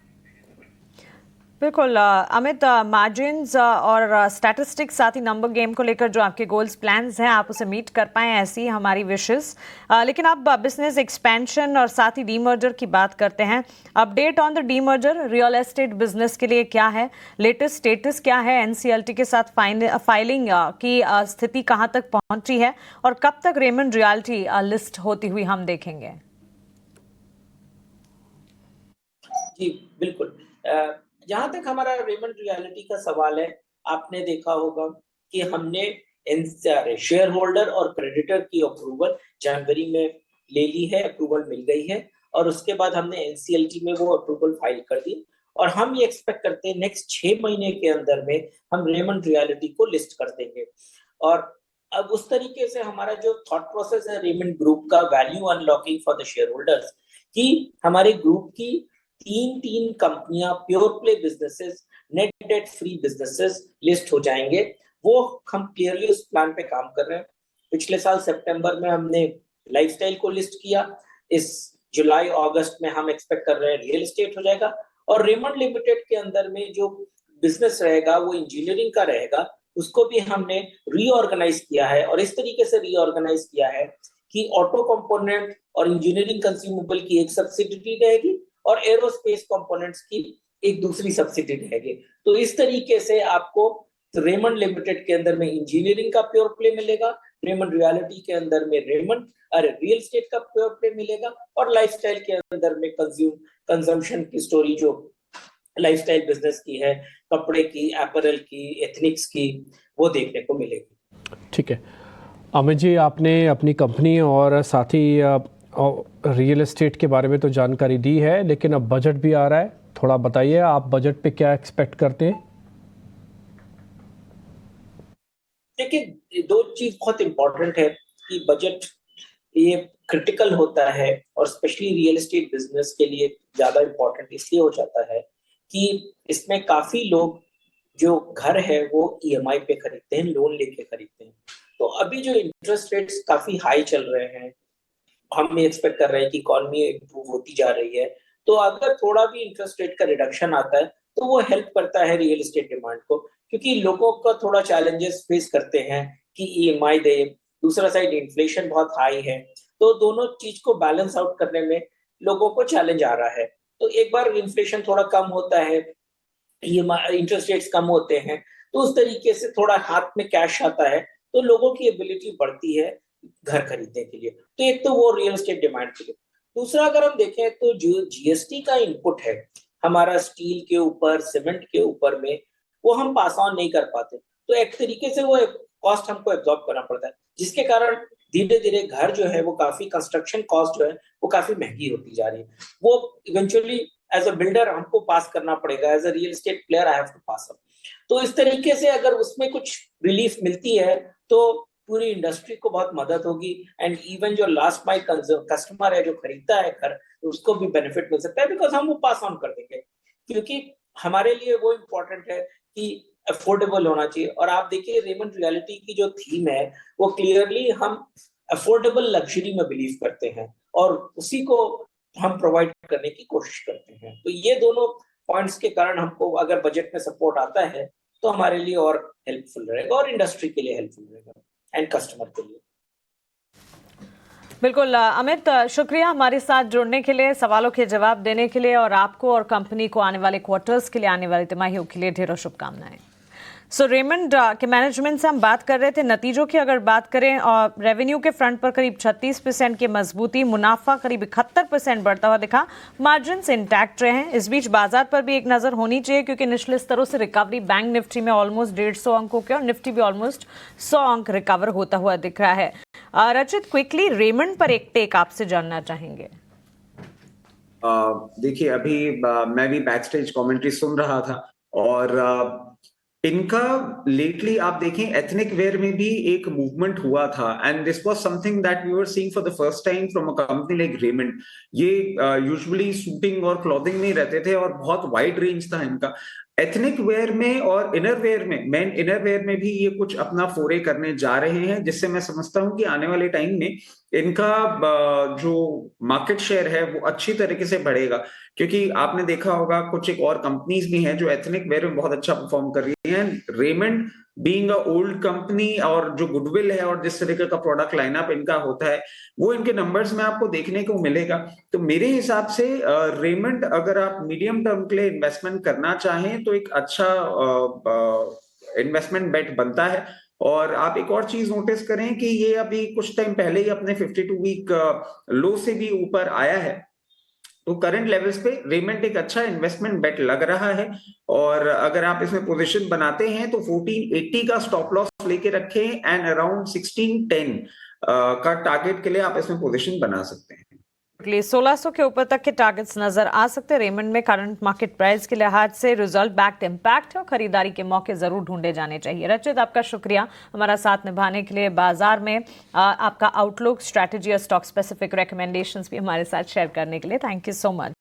बिल्कुल अमित, मार्जिन्स और स्टैटिस्टिक्स साथ ही नंबर गेम को लेकर जो आपके गोल्स प्लान्स हैं आप उसे मीट कर पाएं, ऐसी हमारी विशेस। लेकिन अब बिजनेस एक्सपेंशन और साथ ही डीमर्जर की बात करते हैं। Update on the demerger, real estate business के लिए क्या है, लेटेस्ट स्टेटस क्या है, एनसीएलटी के साथ फाइलिंग की स्थिति कहाँ तक पहुंची है और कब तक रेमंड रियल्टी लिस्ट होती हुई हम देखेंगे? जी बिल्कुल, जहां तक हमारा रेमंड रियल्टी का सवाल है, आपने देखा होगा कि हमने शेयर होल्डर और क्रेडिटर की अप्रूवल जनवरी में ले ली है, अप्रूवल मिल गई है और उसके बाद हमने एनसीएलटी में वो अप्रूवल फाइल कर दी और हम ये एक्सपेक्ट करते हैं नेक्स्ट 6 महीने के अंदर में हम रेमंड रियल्टी को लिस्ट कर देंगे। और अब उस तरीके से हमारा जो थॉट प्रोसेस है रेमंड ग्रुप का value unlocking for the share holders, कि हमारे ग्रुप की 3 कंपनियां pure play businesses, net debt free businesses list हो जाएंगे। वो हम क्लियरली उस प्लान पे काम कर रहे हैं। पिछले साल सितंबर में हमने लाइफस्टाइल को लिस्ट किया, इस जुलाई अगस्त में हम एक्सपेक्ट कर रहे हैं रियल एस्टेट हो जाएगा और रेमंड लिमिटेड के अंदर में जो बिजनेस रहेगा वो इंजीनियरिंग का रहेगा, उसको भी हमने रीऑर्गेनाइज किया है और इस तरीके से रीऑर्गेनाइज किया है कि ऑटो कंपोनेंट और इंजीनियरिंग कंज्यूमेबल की एक सब्सिडियरी रहेगी और एरोस्पेस कंपोनेंट्स की एक दूसरी सब्सिडियरी रहेगी। तो इस तरीके से आपको रेमंड लिमिटेड के अंदर में इंजीनियरिंग का प्योर प्ले मिलेगा, रेमंड रियल्टी के अंदर में रियल एस्टेट का प्योर प्ले मिलेगा और लाइफस्टाइल के अंदर में कंजम्पशन की स्टोरी जो लाइफस्टाइल बिजनेस की है, कपड़े की, अपैरल की, एथनिक्स की, वो देखने को मिलेगी। ठीक है अमित जी, आपने अपनी कंपनी और साथ ही रियल एस्टेट के बारे में तो जानकारी दी है, लेकिन अब बजट भी आ रहा है, थोड़ा बताइए आप बजट पे क्या एक्सपेक्ट करते हैं? देखिए, 2 चीज बहुत इंपॉर्टेंट है कि बजट ये क्रिटिकल होता है और स्पेशली रियल एस्टेट बिजनेस के लिए ज्यादा इंपॉर्टेंट इसलिए हो जाता है कि इसमें काफी लोग जो घर है वो ईएमआई पे खरीदते हैं, लोन लेके खरीदते हैं। तो अभी जो इंटरेस्ट रेट्स काफी हाई चल रहे हैं, हम एक्सपेक्ट कर रहे हैं कि इकोनॉमी इंप्रूव होती जा रही है, तो अगर थोड़ा भी इंटरेस्ट रेट का रिडक्शन आता है तो वो हेल्प करता है रियल एस्टेट डिमांड को, क्योंकि लोगों का थोड़ा चैलेंजेस फेस करते हैं कि ईएमआई दे, दूसरा साइड इन्फ्लेशन बहुत हाई है, तो दोनों चीज को बैलेंस आउट करने में लोगों को चैलेंज आ रहा है। तो एक बार इन्फ्लेशन थोड़ा कम होता है, इंटरेस्ट रेट्स कम होते हैं, तो उस तरीके से थोड़ा हाथ में कैश आता है तो लोगों की एबिलिटी बढ़ती है घर खरीदने के लिए। तो एक तो वो रियल एस्टेट डिमांड के लिए। दूसरा, अगर हम देखें तो जो जीएसटी का इनपुट है हमारा स्टील के ऊपर, सीमेंट के ऊपर में, वो हम पास ऑन नहीं कर पाते, तो एक तरीके से वो कॉस्ट हमको एब्जॉर्ब करना पड़ता है, जिसके कारण धीरे धीरे घर जो है वो काफी, कंस्ट्रक्शन कॉस्ट जो है वो काफी महंगी होती जा रही है। वो इवेंचुअली एज अ बिल्डर हमको पास करना पड़ेगा, as a real estate player I have to pass up. तो इस तरीके से अगर उसमें कुछ रिलीफ मिलती है तो पूरी इंडस्ट्री को बहुत मदद होगी एंड इवन जो लास्ट माइल कस्टमर है जो खरीदता है घर, उसको भी बेनिफिट मिल सकता है, बिकॉज हम वो पास ऑन कर देंगे, क्योंकि हमारे लिए वो इम्पोर्टेंट है कि अफोर्डेबल होना चाहिए। और आप देखिए रेमंड रियल्टी की जो थीम है वो क्लियरली हम अफोर्डेबल लग्जरी में बिलीव करते हैं और उसी को हम प्रोवाइड करने की कोशिश करते हैं। तो ये दोनों पॉइंट्स के कारण हमको अगर बजट में सपोर्ट आता है तो हमारे लिए और हेल्पफुल रहेगा और इंडस्ट्री के लिए हेल्पफुल रहेगा एंड कस्टमर के लिए। बिल्कुल अमित, शुक्रिया हमारे साथ जुड़ने के लिए, सवालों के जवाब देने के लिए, और आपको और कंपनी को आने वाले क्वार्टर्स के लिए, आने वाली तिमाहियों के लिए ढेरों शुभकामनाएं। सो रेमंड के मैनेजमेंट से हम बात कर रहे थे। नतीजों की अगर बात करें, और रेवेन्यू के फ्रंट पर करीब 36% की मजबूती, मुनाफा करीब 71% बढ़ता हुआ दिखा, मार्जिन इंटैक्ट रहे हैं। इस बीच बाजार पर भी एक नजर होनी चाहिए क्योंकि निचले स्तरों से रिकवरी बैंक निफ्टी में ऑलमोस्ट 150 अंकों के और निफ्टी भी ऑलमोस्ट 100 अंक रिकवर होता हुआ दिख रहा है। रचित, क्विकली रेमंड पर एक टेक आपसे जानना चाहेंगे। देखिए, अभी मैं भी बैक स्टेज कॉमेंट्री सुन रहा था और इनका लेटली आप देखें एथनिक वेयर में भी एक मूवमेंट हुआ था and this was something that we were seeing for the first time from a company like Raymond. ये यूजुअली सूटिंग और क्लॉथिंग में रहते थे और बहुत वाइड रेंज था इनका। एथनिक वेयर में और इनर वेयर में, मेन इनर वेयर में भी ये कुछ अपना फोरे करने जा रहे हैं, जिससे मैं समझता हूं कि आने वाले टाइम में इनका जो मार्केट शेयर है वो अच्छी तरीके से बढ़ेगा। क्योंकि आपने देखा होगा कुछ एक और कंपनीज भी हैं जो एथनिक वेयर में बहुत अच्छा परफॉर्म कर रही हैं। Raymond being a old company और जो गुडविल है और जिस तरीके का प्रोडक्ट लाइनअप इनका होता है वो इनके नंबर्स में आपको देखने को मिलेगा। तो मेरे हिसाब से रेमंड अगर आप मीडियम टर्म के लिए इन्वेस्टमेंट करना चाहें तो एक अच्छा इन्वेस्टमेंट बेट बनता है। और आप एक और चीज नोटिस करें कि ये अभी कुछ टाइम पहले ही अपने 52 वीक लो से भी ऊपर आया है। तो करंट लेवल्स पे रेमंड एक अच्छा इन्वेस्टमेंट बेट लग रहा है। और अगर आप इसमें पोजीशन बनाते हैं तो 1480 का स्टॉप लॉस लेके रखें एंड अराउंड 1610 का टारगेट के लिए आप इसमें पोजीशन बना सकते हैं। 1600 के ऊपर तक के टारगेट्स नजर आ सकते हैं रेमंड में। करंट मार्केट प्राइस के लिहाज से रिजल्ट बैक्ड इम्पैक्ट है और खरीदारी के मौके जरूर ढूंढे जाने चाहिए। रचित, आपका शुक्रिया हमारा साथ निभाने के लिए। बाजार में आपका आउटलुक, स्ट्रैटेजी और स्टॉक स्पेसिफिक रिकमेंडेशंस भी हमारे साथ शेयर करने के लिए थैंक यू सो मच।